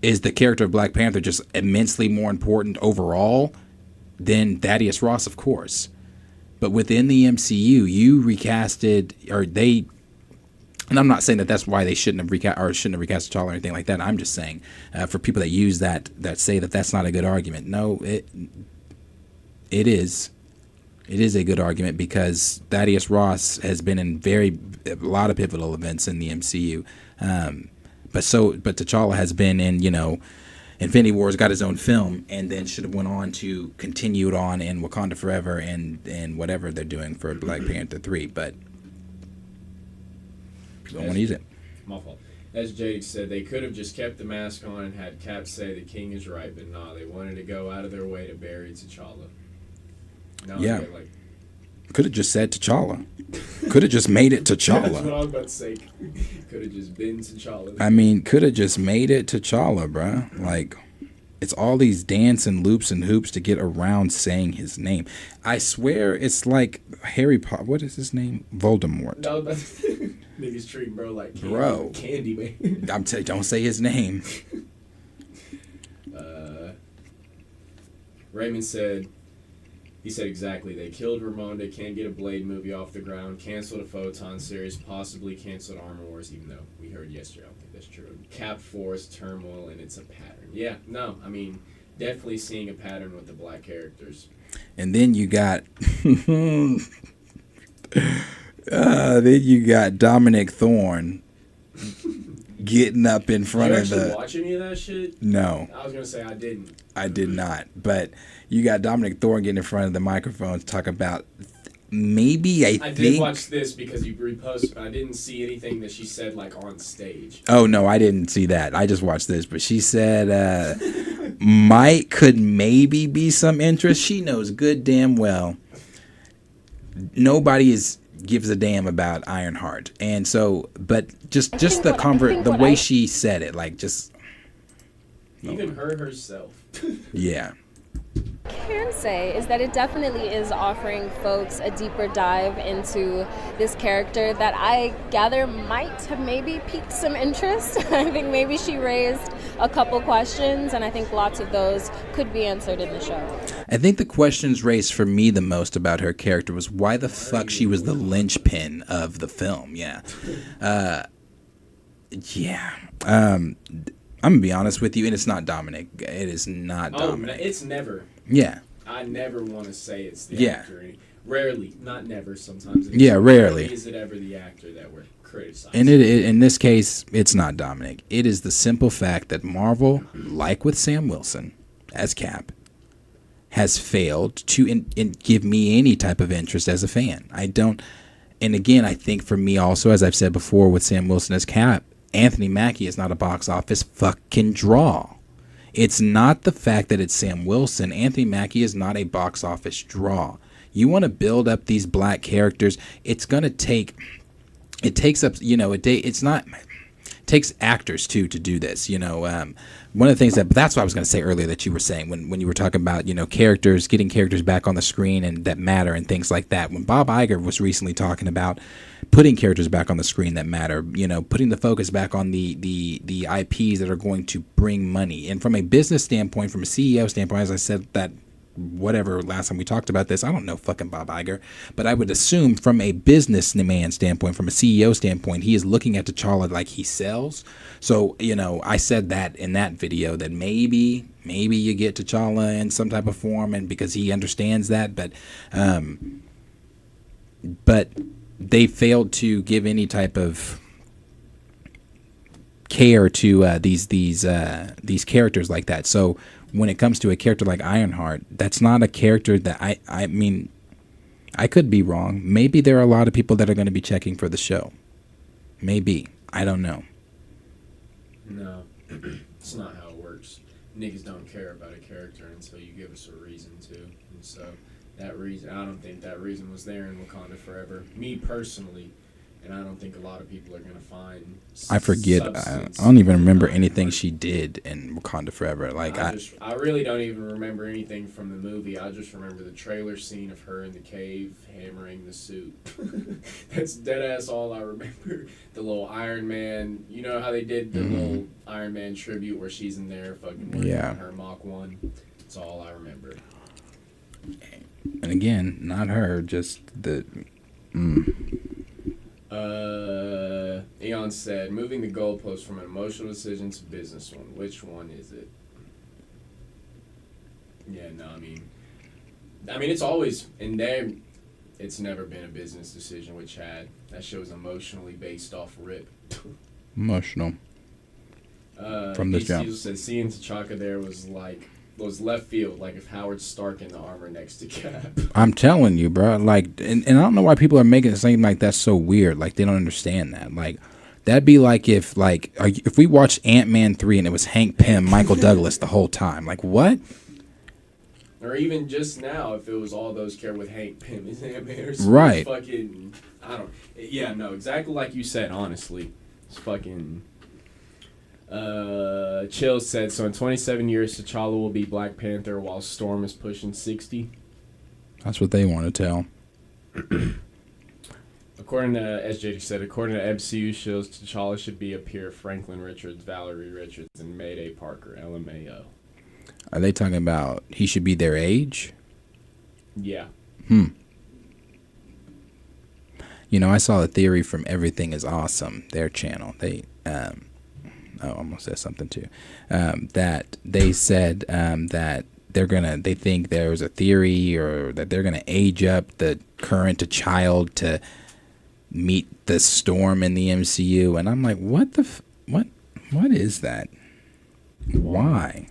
is the character of Black Panther just immensely more important overall than Thaddeus Ross? Of course. But within the MCU, you recasted, and I'm not saying that that's why they shouldn't have recast T'Challa or anything like that. I'm just saying for people that use that say that that's not a good argument. No, it is. It is a good argument because Thaddeus Ross has been in a lot of pivotal events in the MCU. But T'Challa has been in, Infinity War's got his own film, and then should have went on to continue it on in Wakanda Forever and whatever they're doing for Black Panther 3, but people don't want to use it.
My fault. As Jake said, they could have just kept the mask on and had Cap say the king is right, but nah, they wanted to go out of their way to bury T'Challa. No,
Yeah.
like,
Could have just said T'Challa. Could have just made it
that's what
T'Challa.
I was about to say. Could have just been T'Challa.
I mean, could have just made it T'Challa, bruh. Like, it's all these dance and loops and hoops to get around saying his name. I swear it's like Harry Potter. What is his name? Voldemort.
No, but niggas treating bro like candy,
Bro.
candy man.
Don't say his name.
Raymond said, he said exactly, they killed Ramonda, can't get a Blade movie off the ground, canceled a Photon series, possibly canceled Armor Wars, even though we heard yesterday, I don't think that's true. Cap Force, turmoil, and it's a pattern. Yeah, no, I mean, definitely seeing a pattern with the black characters.
And then you got Dominic Thorne getting up in front of the.
Watch any of that shit?
No,
I was gonna say I didn't.
I did not. But you got Dominic Thorne getting in front of the microphone to talk about maybe I
did
think.
watch this because you reposted, but I didn't see anything that she said like on stage.
Oh no, I didn't see that. I just watched this. But she said Mike could maybe be some interest. She knows good damn well nobody gives a damn about Ironheart, and so, but just the way she said it, like just
even her herself.
yeah.
Can say is that it definitely is offering folks a deeper dive into this character that I gather might have maybe piqued some interest. I think maybe she raised a couple questions, and I think lots of those could be answered in the show.
I think the questions raised for me the most about her character was why the fuck she was the linchpin of the film. Yeah. I'm gonna be honest with you, and it's not Dominic. It is not Dominic.
It's never.
Yeah.
I never want to say it's the
Yeah.
actor. Rarely, not never. Sometimes.
Yeah, rarely.
Is it ever the actor that we're criticizing?
And in this case, it's not Dominic. It is the simple fact that Marvel, like with Sam Wilson as Cap, has failed to give me any type of interest as a fan. I don't. And again, I think for me also, as I've said before with Sam Wilson as Cap, Anthony Mackie is not a box office fucking draw. It's not the fact that it's Sam Wilson. Anthony Mackie is not a box office draw. You want to build up these black characters. It's going to take, it takes up, it's not, it takes actors too to do this. One of the things that's what I was going to say earlier that you were saying when you were talking about, characters, getting characters back on the screen and that matter and things like that. When Bob Iger was recently talking about putting characters back on the screen that matter, putting the focus back on the IPs that are going to bring money. And from a business standpoint, from a CEO standpoint, as I said that whatever last time we talked about this, I don't know fucking Bob Iger, but I would assume from a businessman standpoint, from a CEO standpoint, he is looking at T'Challa like he sells. So, I said that in that video that maybe you get T'Challa in some type of form, and because he understands that, but they failed to give any type of care to these characters like that. So when it comes to a character like Ironheart, that's not a character that I mean, I could be wrong. Maybe there are a lot of people that are going to be checking for the show. Maybe. I don't know.
No, it's not how it works. Niggas don't care about a character until you give us a reason to. And so that reason, I don't think that reason was there in Wakanda Forever. Me personally. And I don't think a lot of people are going to find
I forget. I don't even remember anything she did in Wakanda Forever. Like
I really don't even remember anything from the movie. I just remember the trailer scene of her in the cave hammering the suit. That's dead ass all I remember. The little Iron Man. You know how they did the little Iron Man tribute where she's in there fucking working on her Mach 1? That's all I remember.
And again, not her, just the.
Eon said, moving the goalpost from an emotional decision to business one. Which one is it? Yeah, no, I mean, it's always in there. It's never been a business decision with Chad. That show's emotionally based off Rip.
Emotional. from the jump.
Diesel said seeing T'Chaka there was left field, like if Howard Stark in the armor next to Cap.
I'm telling you, bro. Like, and I don't know why people are making it seem like that's so weird. Like, they don't understand that. Like, that'd be like if we watched Ant-Man 3 and it was Hank Pym, Michael Douglas the whole time. Like, what?
Or even just now, if it was all those care with Hank Pym as Ant-Man or something.
Right.
Fucking, I don't. Yeah, no, exactly like you said. Honestly, it's fucking. Chill said, so in 27 years, T'Challa will be Black Panther while Storm is pushing 60.
That's what they want to tell.
According to SJ said, according to MCU shows, T'Challa should be a peer Franklin Richards, Valerie Richards, and Mayday Parker, LMAO.
Are they talking about he should be their age?
Yeah.
You know, I saw a theory from Everything Is Awesome, their channel. They, I almost said something too. That they said that they think there's a theory or that they're gonna age up the current to child to meet the Storm in the MCU, and I'm like, what is that? Why?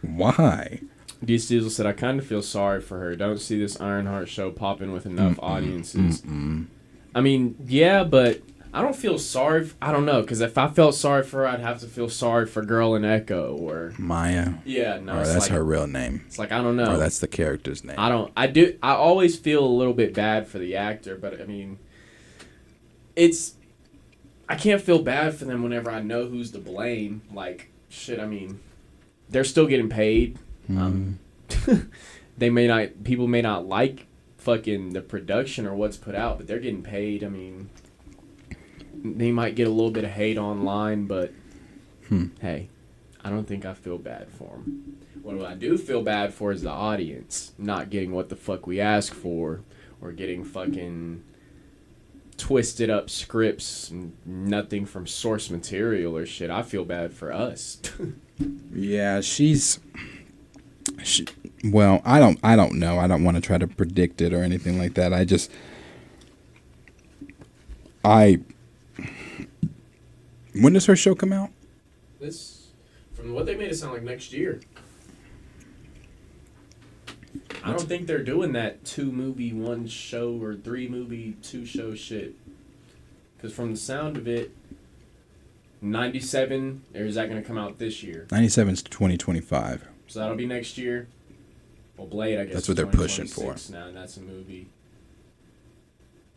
Why?
Diesel said, I kind of feel sorry for her. Don't see this Ironheart show popping with enough audiences. I mean, yeah, but I don't feel sorry. I don't know, because if I felt sorry for her, I'd have to feel sorry for Girl in Echo or
Maya.
Yeah, no,
or
it's
that's
like,
her real name.
It's like, I don't know.
Or that's the character's name.
I always feel a little bit bad for the actor, but I mean, I can't feel bad for them whenever I know who's to blame. Like, shit, I mean, they're still getting paid. People may not like fucking the production or what's put out, but they're getting paid. I mean, they might get a little bit of hate online, but hey, I don't think I feel bad for them. What I do feel bad for is the audience not getting what the fuck we ask for, or getting fucking twisted up scripts and nothing from source material or shit. I feel bad for us.
Yeah, well, I don't know. I don't want to try to predict it or anything like that. When does her show come out?
From what they made it sound like next year. I don't think they're doing that 2-movie, 1 show, or 3-movie, 2-show shit. Because from the sound of it, 97, or is that going to come out this year?
97's 2025.
So that'll be next year. Well, Blade, I guess,
that's what they're pushing for.
Now, and that's a movie.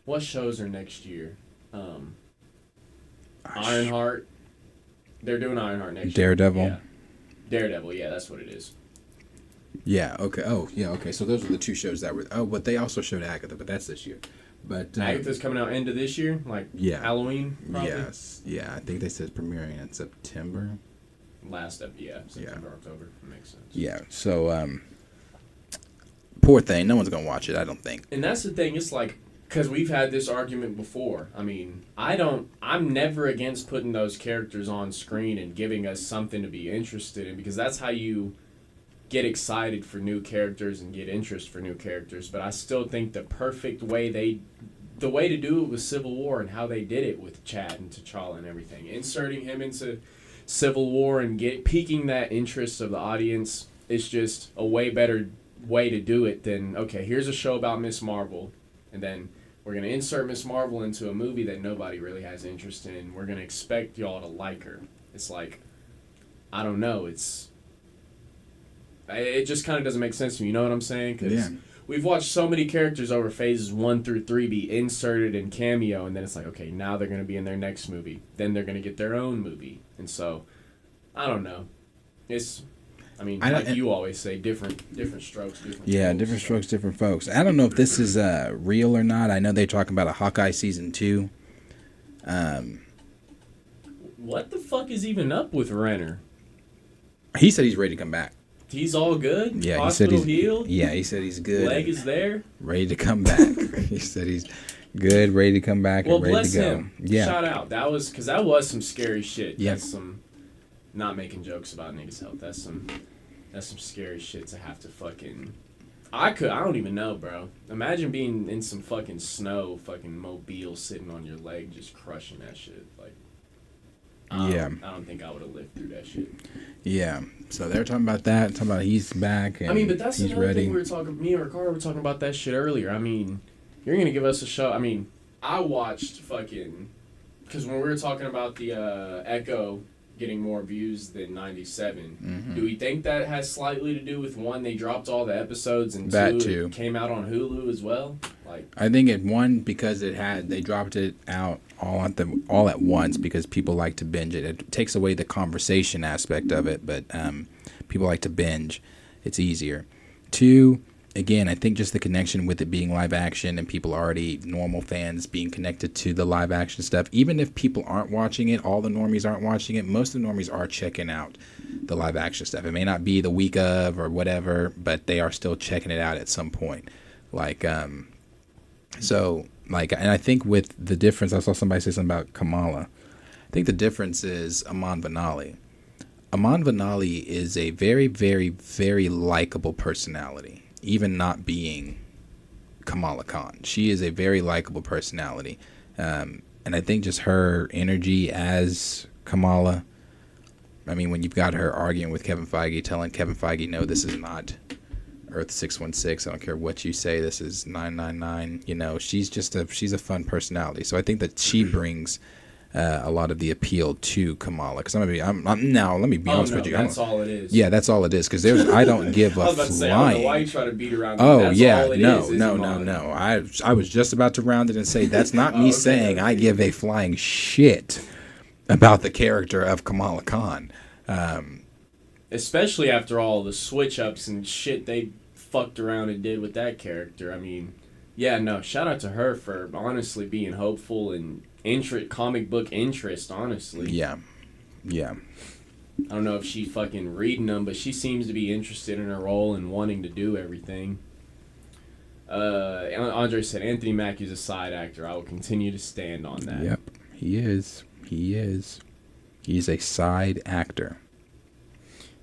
What shows are next year? Ironheart. They're doing Ironheart next
Daredevil.
year. Yeah. Daredevil, yeah, that's what it is.
Yeah, okay. Oh, yeah, okay. So those are the 2 shows that were... Oh, but they also showed Agatha, but that's this year. But
Agatha's coming out end of this year? Like Halloween, probably?
Yes. Yeah, I think they said premiering in September.
September, October. Makes sense.
Yeah, so... poor thing. No one's going to watch it, I don't think.
And that's the thing. It's like... Because we've had this argument before. I mean, I'm never against putting those characters on screen and giving us something to be interested in, because that's how you get excited for new characters and get interest for new characters. But I still think the perfect way the way to do it was Civil War, and how they did it with Chad and T'Challa and everything. Inserting him into Civil War and piquing that interest of the audience is just a way better way to do it than, okay, here's a show about Miss Marvel, and then we're going to insert Miss Marvel into a movie that nobody really has interest in. We're going to expect y'all to like her. It's like, I don't know. It just kind of doesn't make sense to me. You know what I'm saying? Because we've watched so many characters over phases 1 through 3 be inserted and cameo, and then it's like, okay, now they're going to be in their next movie. Then they're going to get their own movie. And so, I don't know. Like you always say, different strokes, different folks.
Different strokes, different folks. I don't know if this is real or not. I know they're talking about a Hawkeye season 2.
What the fuck is even up with Renner?
He said he's ready to come back.
He's all good?
Yeah,
Hospital
he said he's
healed?
Yeah, he said he's good.
Leg is there?
Ready to come back. He said he's good, ready to come back, and ready to go.
Him.
Yeah.
Shout out. That was some scary shit.
Yeah.
That's some, not making jokes about niggas' health. That's some scary shit to have to fucking... I don't even know, bro. Imagine being in some fucking snow, fucking Mobile, sitting on your leg, just crushing that shit. Like,
Yeah.
I don't think I would have lived through that shit.
Yeah. So they're talking about that. Talking about he's back. And
I mean, but that's
he's
another
ready.
thing we were talking. Me and Ricardo were talking about that shit earlier. I mean, you're gonna give us a show. I mean, I watched fucking because when we were talking about the Echo getting more views than 97, do we think that has slightly to do with one, they dropped all the episodes, and
that
two, it came out on Hulu as well? Like,
I think it one because they dropped it out all at once because people like to binge it. It takes away the conversation aspect of it, but people like to binge. It's easier. Two, again, I think just the connection with it being live action and people already normal fans being connected to the live action stuff. Even if people aren't watching it, all the normies aren't watching it. Most of the normies are checking out the live action stuff. It may not be the week of or whatever, but they are still checking it out at some point. Like, so like, and I think with the difference, I saw somebody say something about Kamala. I think the difference is Aman Vanali. Aman Vanali is a very, very, very likable personality. Even not being Kamala Khan. She is a very likable personality. And I think just her energy as Kamala, I mean, when you've got her arguing with Kevin Feige, telling Kevin Feige, no, this is not Earth 616. I don't care what you say. This is 999. You know, she's a fun personality. So I think that she brings a lot of the appeal to Kamala. Because let me be honest with you.
That's all it is.
Yeah, that's all it is. Because I don't give a
I was about to say, I don't know why you try to beat around.
No. I was just about to round it and say that's not me saying I give a flying shit about the character of Kamala Khan.
Especially after all the switch ups and shit they fucked around and did with that character. I mean, yeah, no, shout out to her for honestly being hopeful and comic book interest, honestly.
Yeah.
I don't know if she fucking reading them, but she seems to be interested in her role and wanting to do everything. Andre said Anthony Mackie's a side actor. I will continue to stand on that.
Yep, he is. He's a side actor.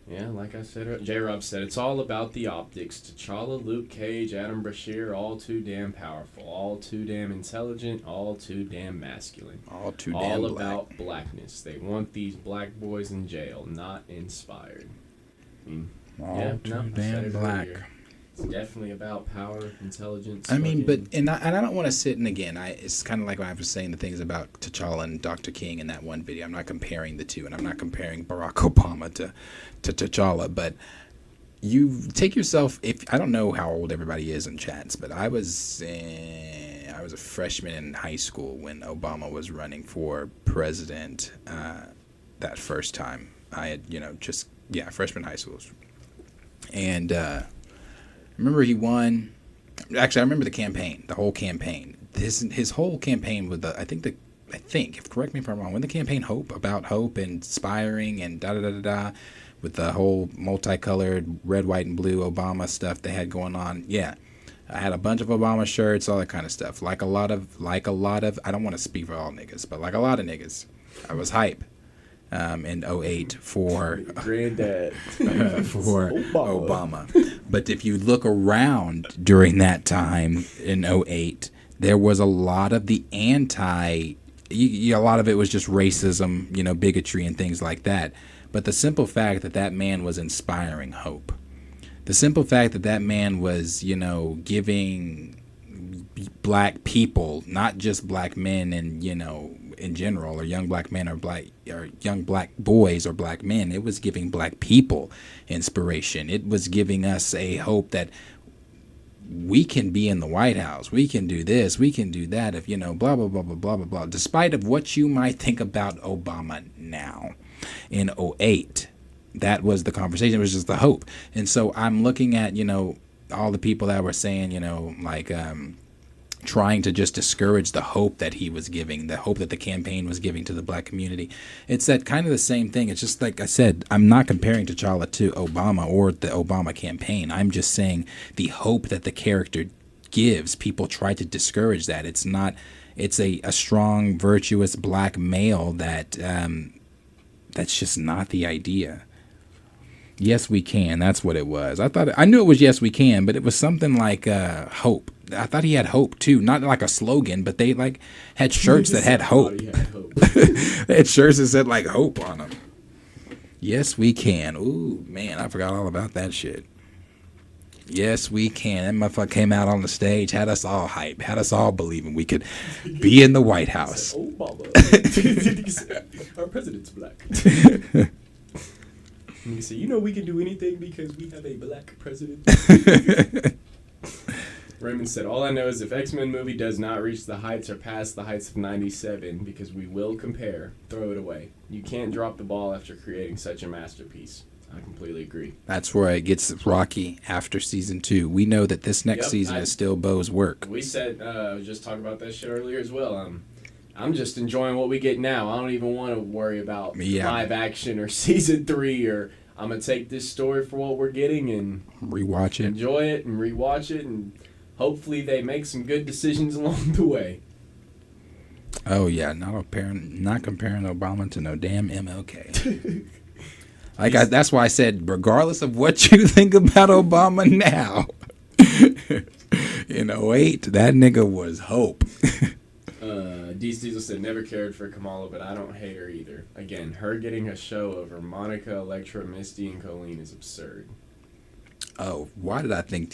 Yeah, like I said, J-Rob said, it's all about the optics. T'Challa, Luke Cage, Adam Brashear, all too damn powerful, all too damn intelligent, all too damn masculine.
All too damn
all
black.
About blackness. They want these black boys in jail, not inspired. I mean,
all too damn black.
Earlier. It's definitely about power, intelligence.
I mean, I don't want to sit and again, it's kind of like when I was saying the things about T'Challa and Dr. King in that one video. I'm not comparing the two, and I'm not comparing Barack Obama to T'Challa, but you take yourself. If I don't know how old everybody is in chats, but I was a freshman in high school when Obama was running for president. That first time, I had freshman high school, and. I remember he won. Actually, I remember the whole campaign. His whole campaign with I think, if correct me if I'm wrong, when the campaign about hope and inspiring and with the whole multicolored red, white, and blue Obama stuff they had going on. Yeah, I had a bunch of Obama shirts, all that kind of stuff. Like a lot of, I don't want to speak for all niggas, but like a lot of niggas, I was hype. In 2008 for
Granddad
for Obama. But if you look around during that time in 2008, there was a lot of the a lot of it was just racism, bigotry and things like that. But the simple fact that man was inspiring hope, the simple fact that man was, giving black people, not just black men and, in general, or young black men or young black boys or black men, it was giving black people inspiration. It was giving us a hope that we can be in the White House. We can do this. We can do that. If, blah, blah, blah, blah, blah, blah, blah. Despite of what you might think about Obama now, in 2008, that was the conversation. It was just the hope. And so I'm looking at, all the people that were saying, trying to just discourage the hope that he was giving, the hope that the campaign was giving to the black community. It's that kind of the same thing. It's just like I said, I'm not comparing T'Challa to Obama or the Obama campaign. I'm just saying the hope that the character gives, people try to discourage that. It's not, it's a strong, virtuous black male that that's just not the idea. Yes, we can. That's what it was. I knew it was yes, we can, but it was something like hope. I thought he had hope too, not like a slogan, but they like had shirts that had hope. They had shirts that said like hope on them. Yes, we can. Ooh, man, I forgot all about that shit. Yes, we can. That motherfucker came out on the stage, had us all hype, had us all believing we could be in the White House.
Obama. Our president's black. And he said, we can do anything because we have a black president. Raymond said, all I know is if X-Men movie does not reach the heights or pass the heights of 97, because we will compare, throw it away. You can't drop the ball after creating such a masterpiece. I completely agree.
That's where it gets rocky after season 2. We know that this next season is still Bo's work.
We said, I was just talking about that shit earlier as well. I'm just enjoying what we get now. I don't even want to worry about live action or season 3, or I'm going to take this story for what we're getting and
rewatch it.
Enjoy it and rewatch it, and hopefully they make some good decisions along the way.
Oh, yeah. Not comparing Obama to no damn MLK. That's why I said, regardless of what you think about Obama now, in 08, that nigga was hope.
D. Diesel said, never cared for Kamala, but I don't hate her either. Again, her getting a show over Monica, Elektra, Misty, and Colleen is absurd.
Oh, why did I think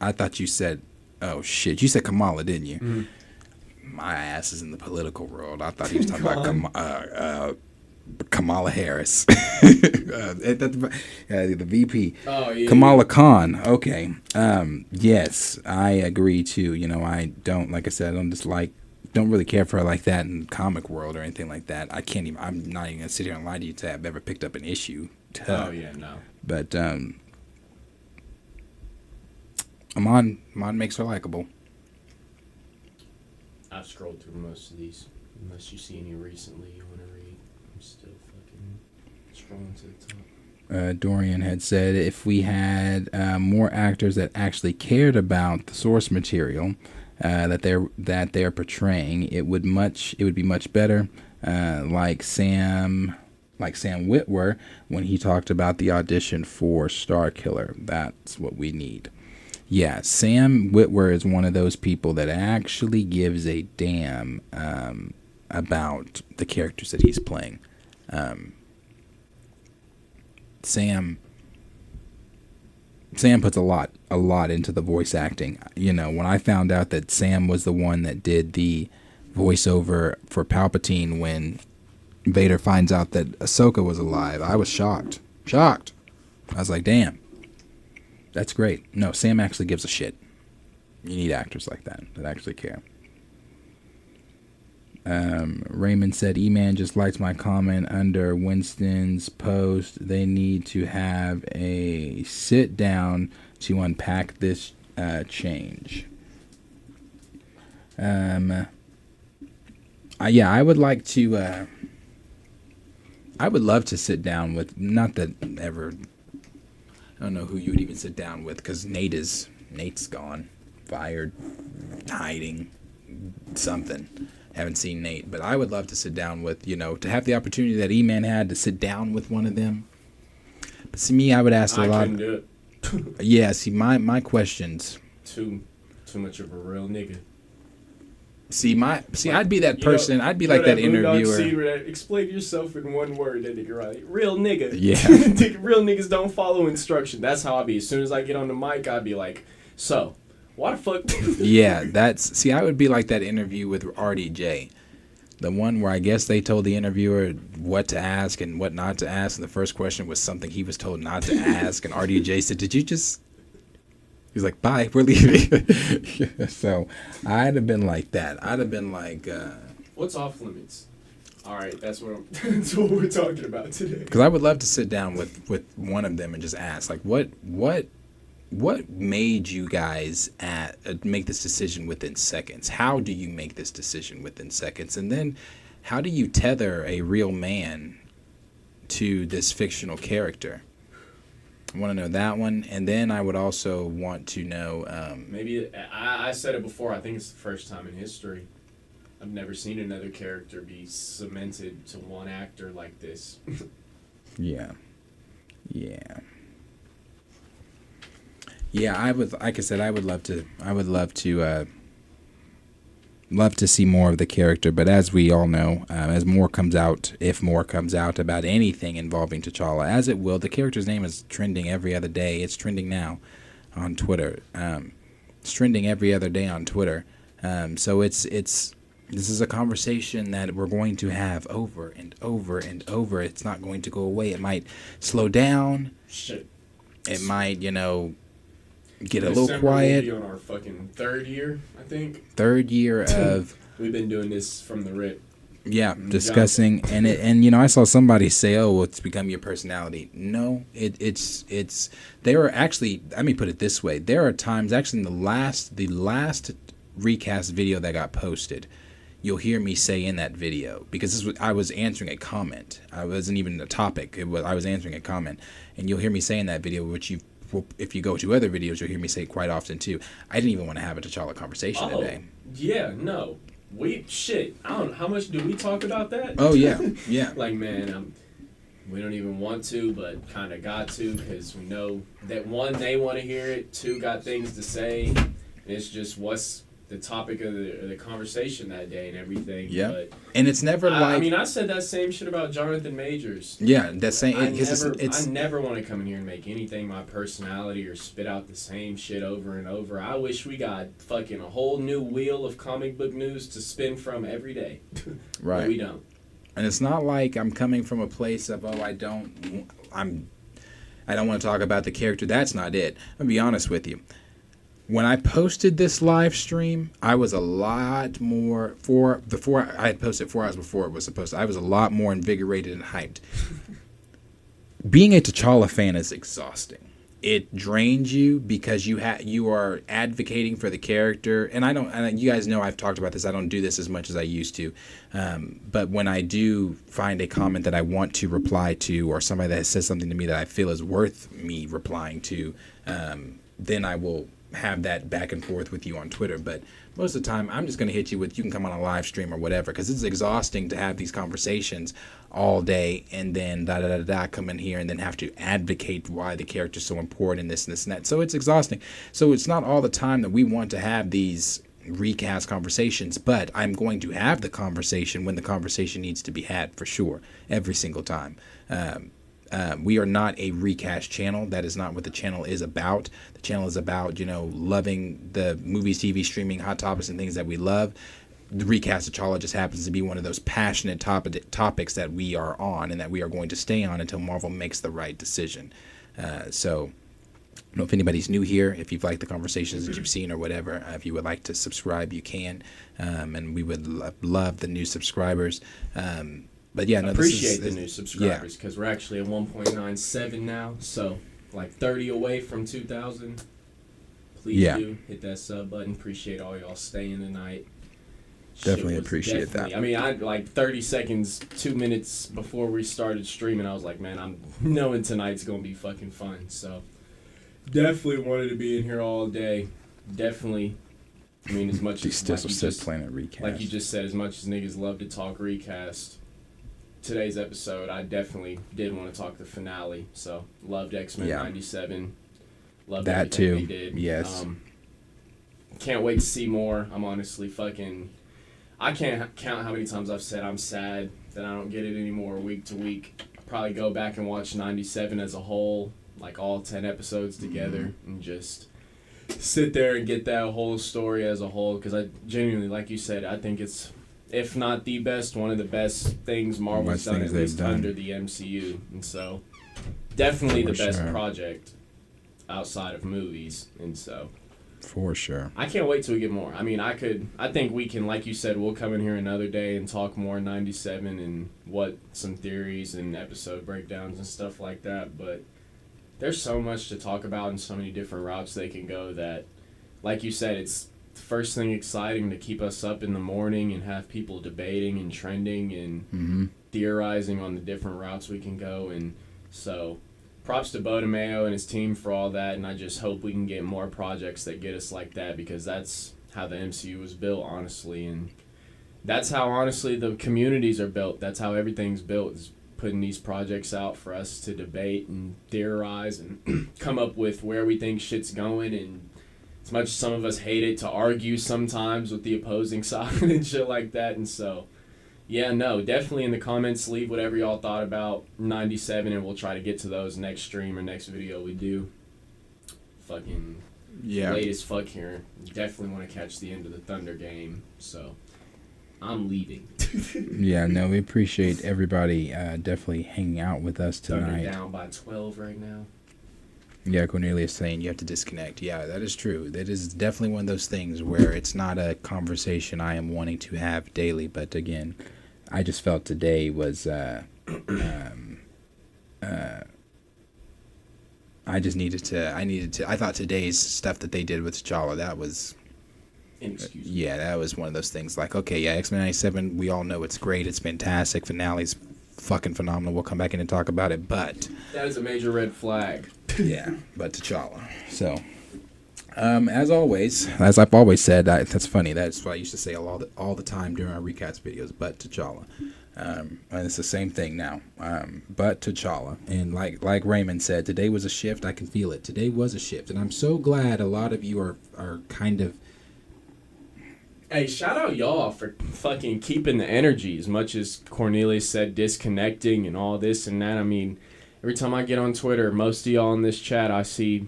I thought you said, oh shit, you said Kamala, didn't you? Mm-hmm. My ass is in the political world. I thought he was talking about Kamala Harris. The VP.
Oh, yeah.
Kamala Khan. Okay. Yes, I agree too. I don't, like I said, don't really care for her like that in the comic world or anything like that. I'm not even gonna sit here and lie to you to have ever picked up an issue.
Oh yeah, no.
But Amon makes her likable.
I've scrolled through most of these. Unless you see any recently you want to read. I'm still fucking scrolling to the top.
Dorian had said if we had more actors that actually cared about the source material that they're portraying, it would be much better. Like Sam Witwer when he talked about the audition for Star Killer. That's what we need. Yeah, Sam Witwer is one of those people that actually gives a damn about the characters that he's playing. Sam puts a lot into the voice acting. When I found out that Sam was the one that did the voiceover for Palpatine when Vader finds out that Ahsoka was alive, I was shocked. I was like, damn, that's great. No, Sam actually gives a shit. You need actors like that actually care. Raymond said, E-Man just likes my comment under Winston's post. They need to have a sit down to unpack this change. I would like to. I would love to sit down with. Not that ever. I don't know who you would even sit down with because Nate's gone, fired, hiding, something. Haven't seen Nate, but I would love to sit down with, to have the opportunity that E-Man had to sit down with one of them. But see, me, I would ask a lot.
I couldn't do it.
Yeah, see, my questions.
Too much of a real nigga.
I'd be that person. I'd be like that interviewer.
Explain yourself in one word, that nigga, right? Real nigga.
Yeah.
Real niggas don't follow instruction. That's how I be. As soon as I get on the mic, I'd be like, so, why the fuck?
Yeah, I would be like that interview with RDJ. The one where I guess they told the interviewer what to ask and what not to ask, and the first question was something he was told not to ask, and RDJ said, did you just... He was like, bye, we're leaving. So, I'd have been like that. I'd have been like...
What's off limits? All right, that's what we're talking about today.
Because I would love to sit down with one of them and just ask, like, what made you guys make this decision within seconds? How do you make this decision within seconds? And then how do you tether a real man to this fictional character? I want to know that one. And then I would also want to know...
maybe, I said it before, I think it's the first time in history. I've never seen another character be cemented to one actor like this.
Yeah, I would. Like I said, I would love to. Love to see more of the character, but as we all know, as more comes out, if more comes out about anything involving T'Challa, as it will, the character's name is trending every other day. It's trending now on Twitter. It's trending every other day on Twitter. So this is a conversation that we're going to have over and over and over. It's not going to go away. It might slow down.
Shit.
It might, get a
December
little quiet.
We'll be on our fucking third year, I think.
Third year of
We've been doing this from the rip.
Yeah, discussing and I saw somebody say, "Oh, well, it's become your personality." No, it's. There are actually. Let me put it this way: there are times, actually, in the last recast video that got posted, you'll hear me say in that video, because I was answering a comment. I wasn't even a topic. I was answering a comment, and you'll hear me say in that video, which if you go to other videos, you'll hear me say quite often too. I didn't even want to have a T'Challa conversation today.
Yeah, no. I don't know, how much do we talk about that?
Oh, yeah, yeah.
Like, man, we don't even want to, but kind of got to, because we know that, one, they want to hear it, two, got things to say, and it's just what's the topic of the conversation that day and everything.
Yeah,
but
and it's never
I mean, I said that same shit about Jonathan Majors.
Yeah, that same.
I never want to come in here and make anything my personality or spit out the same shit over and over. I wish we got fucking a whole new wheel of comic book news to spin from every day.
Right.
But we don't.
And it's not like I'm coming from a place of, I don't want to talk about the character. That's not it. I'm gonna be honest with you. When I posted this live stream, I was a lot more I had posted 4 hours before it was supposed to. I was a lot more invigorated and hyped. Being a T'Challa fan is exhausting. It drains you because you are advocating for the character, and you guys know I've talked about this. I don't do this as much as I used to, but when I do find a comment that I want to reply to, or somebody that says something to me that I feel is worth me replying to, then I will have that back and forth with you on Twitter. But most of the time, I'm just going to hit you with, you can come on a live stream or whatever, because it's exhausting to have these conversations all day and then come in here and then have to advocate why the character's so important and this and this and that. So it's exhausting. So it's not all the time that we want to have these recast conversations, but I'm going to have the conversation when the conversation needs to be had, for sure, every single time. We are not a recast channel. That is not what the channel is about. The channel is about, loving the movies, TV, streaming, hot topics, and things that we love. The recast of T'Challa just happens to be one of those passionate topics that we are on and that we are going to stay on until Marvel makes the right decision. So, I don't know if anybody's new here, if you've liked the conversations that you've seen or whatever. If you would like to subscribe, you can. And we would love the new subscribers. But yeah, no,
appreciate the new subscribers, because we're actually at 1.97 now, so like 30 away from 2,000. Please do hit that sub button. Appreciate all y'all staying tonight.
Definitely appreciate that.
I mean, I like 30 seconds, 2 minutes before we started streaming, I was like, man, I'm knowing tonight's gonna be fucking fun. So definitely wanted to be in here all day. Definitely. I mean, as much as
Planet Recast.
Like you just said, as much as niggas love to talk recast, today's episode, I definitely did want to talk the finale. So loved Xmen97. Loved
that too.
They did.
Yes.
Can't wait to see more. I'm honestly fucking. I can't count how many times I've said I'm sad that I don't get it anymore week to week. Probably go back and watch 97 as a whole, like all 10 episodes together, and just sit there and get that whole story as a whole. Because I genuinely, like you said, I think it's, if not the best, one of the best things Marvel's done, at least under the MCU. And so, definitely the best project outside of movies. And so,
for sure,
I can't wait till we get more. I mean, I think we can, like you said, we'll come in here another day and talk more 97 and what some theories and episode breakdowns and stuff like that. But there's so much to talk about and so many different routes they can go that, like you said, it's the first thing exciting to keep us up in the morning and have people debating and trending and theorizing on the different routes we can go. And so props to Bo DeMayo and his team for all that, and I just hope we can get more projects that get us like that, because that's how the MCU was built, honestly, and that's how, honestly, the communities are built. That's how everything's built, is putting these projects out for us to debate and theorize and come up with where we think shit's going. And as much as some of us hate it, to argue sometimes with the opposing side and shit like that. And so, yeah, no, definitely in the comments, leave whatever y'all thought about 97, and we'll try to get to those next stream or next video we do. Fucking late as fuck here. Definitely want to catch the end of the Thunder game, so I'm leaving.
Yeah, no, we appreciate everybody definitely hanging out with us tonight.
Thunder down by 12 right now.
Yeah, Cornelius saying you have to disconnect. Yeah, that is true. That is definitely one of those things where it's not a conversation I am wanting to have daily. But again, I just felt today was I thought today's stuff that they did with T'Challa, that was
inexcusable.
Yeah, that was one of those things like, okay, yeah, Xmen97, we all know it's great, it's fantastic, finale's fucking phenomenal, we'll come back in and talk about it, but
that is a major red flag.
Yeah, but T'Challa. So, as always, as I've always said, that's funny. That's what I used to say all the time during our recaps videos. But T'Challa, and it's the same thing now. But T'Challa, and like Raymond said, today was a shift. I can feel it. Today was a shift, and I'm so glad a lot of you are kind of.
Hey, shout out y'all for fucking keeping the energy. As much as Cornelius said, disconnecting and all this and that. I mean, every time I get on Twitter, most of y'all in this chat I see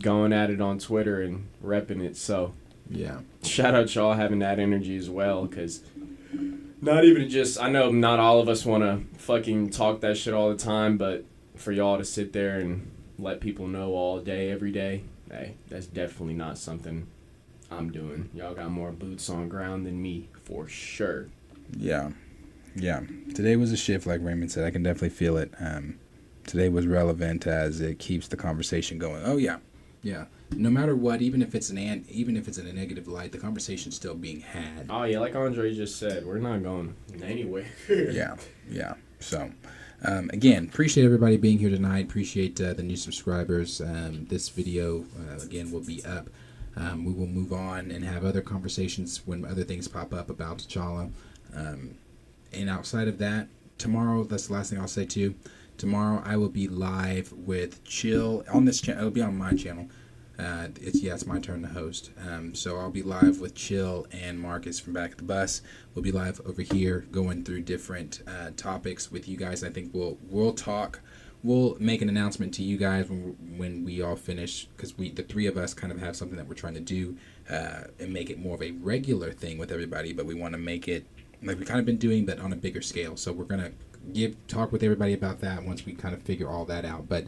going at it on Twitter and repping it. So,
yeah.
Shout out y'all having that energy as well, because not even just, I know not all of us want to fucking talk that shit all the time, but for y'all to sit there and let people know all day, every day, hey, that's definitely not something I'm doing. Y'all got more boots on ground than me, for sure.
Yeah. Today was a shift, like Raymond said. I can definitely feel it. Today was relevant as it keeps the conversation going. Oh yeah. No matter what, even if it's in a negative light, the conversation's still being had.
Oh yeah, like Andre just said, we're not going anywhere.
Yeah. So, again, appreciate everybody being here tonight. Appreciate the new subscribers. This video again will be up. We will move on and have other conversations when other things pop up about T'Challa. And outside of that, tomorrow, that's the last thing I'll say too. Tomorrow I will be live with Chill on this channel. It'll be on my channel. It's my turn to host. So I'll be live with Chill and Marcus from Back at the Bus. We'll be live over here going through different topics with you guys. I think we'll talk. We'll make an announcement to you guys when we all finish, because the three of us kind of have something that we're trying to do and make it more of a regular thing with everybody, but we want to make it like we've kind of been doing, but on a bigger scale. So we're going to talk with everybody about that once we kind of figure all that out. But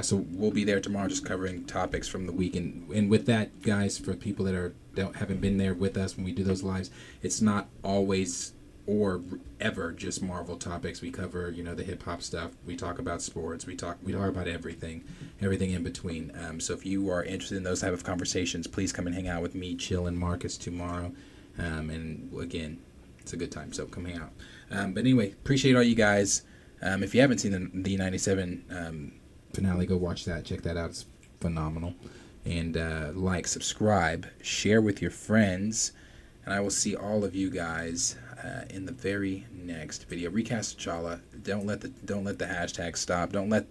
so we'll be there tomorrow just covering topics from the week. And with that, guys, for people that haven't been there with us when we do those lives, it's not always or ever just Marvel topics. We cover, the hip hop stuff. We talk about sports. We talk about everything in between. So if you are interested in those type of conversations, please come and hang out with me, Chill, and Marcus tomorrow. And again, it's a good time, so come hang out. But anyway, appreciate all you guys. If you haven't seen the 97 finale, go watch that. Check that out. It's phenomenal. And subscribe, share with your friends, and I will see all of you guys in the very next video. Recast T'Challa. Don't let the hashtag stop. Don't let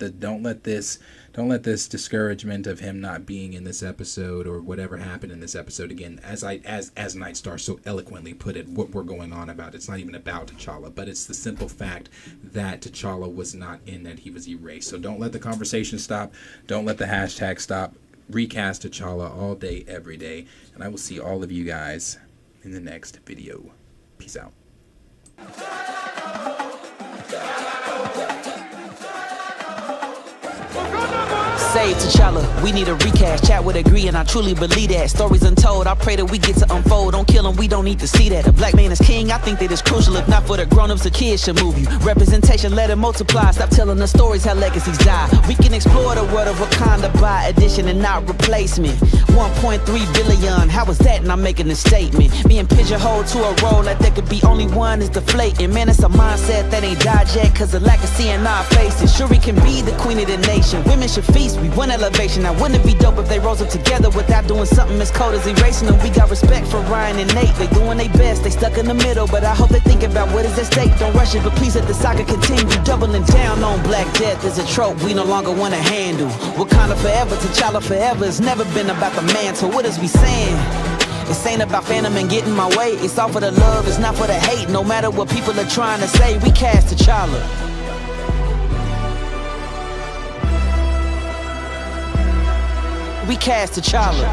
this discouragement of him not being in this episode or whatever happened in this episode. Again, as Nightstar so eloquently put it, what we're going on about. It's not even about T'Challa, but it's the simple fact that T'Challa was not in, that he was erased. So don't let the conversation stop. Don't let the hashtag stop. Recast T'Challa all day, every day. And I will see all of you guys in the next video. Peace out.
Save T'Challa, we need a recast. Chat would agree, and I truly believe that. Stories untold, I pray that we get to unfold. Don't kill him, we don't need to see that. A black man is king, I think that it's crucial. If not for the grown-ups, the kids should move you. Representation, let it multiply. Stop telling the stories how legacies die. We can explore the world of Wakanda by addition and not replacement. 1.3 billion, how was that? And I'm making a statement. Being pigeonholed to a role like there could be only one is deflating. Man, it's a mindset that ain't died yet, cause the lack of seeing our faces. Shuri can be the queen of the nation. Women should feast We want elevation. Now wouldn't it be dope if they rose up together without doing something as cold as erasing them? We got respect for Ryan and Nate. They doing their best, they stuck in the middle, but I hope they think about what is at stake. Don't rush it, but please let the saga continue. Doubling down on Black Death is a trope we no longer want to handle. Wakanda forever, T'Challa forever. It's never been about the man, so what is we saying? This ain't about Phantom and getting my way. It's all for the love, it's not for the hate. No matter what people are trying to say, we cast T'Challa. We cast T'Challa.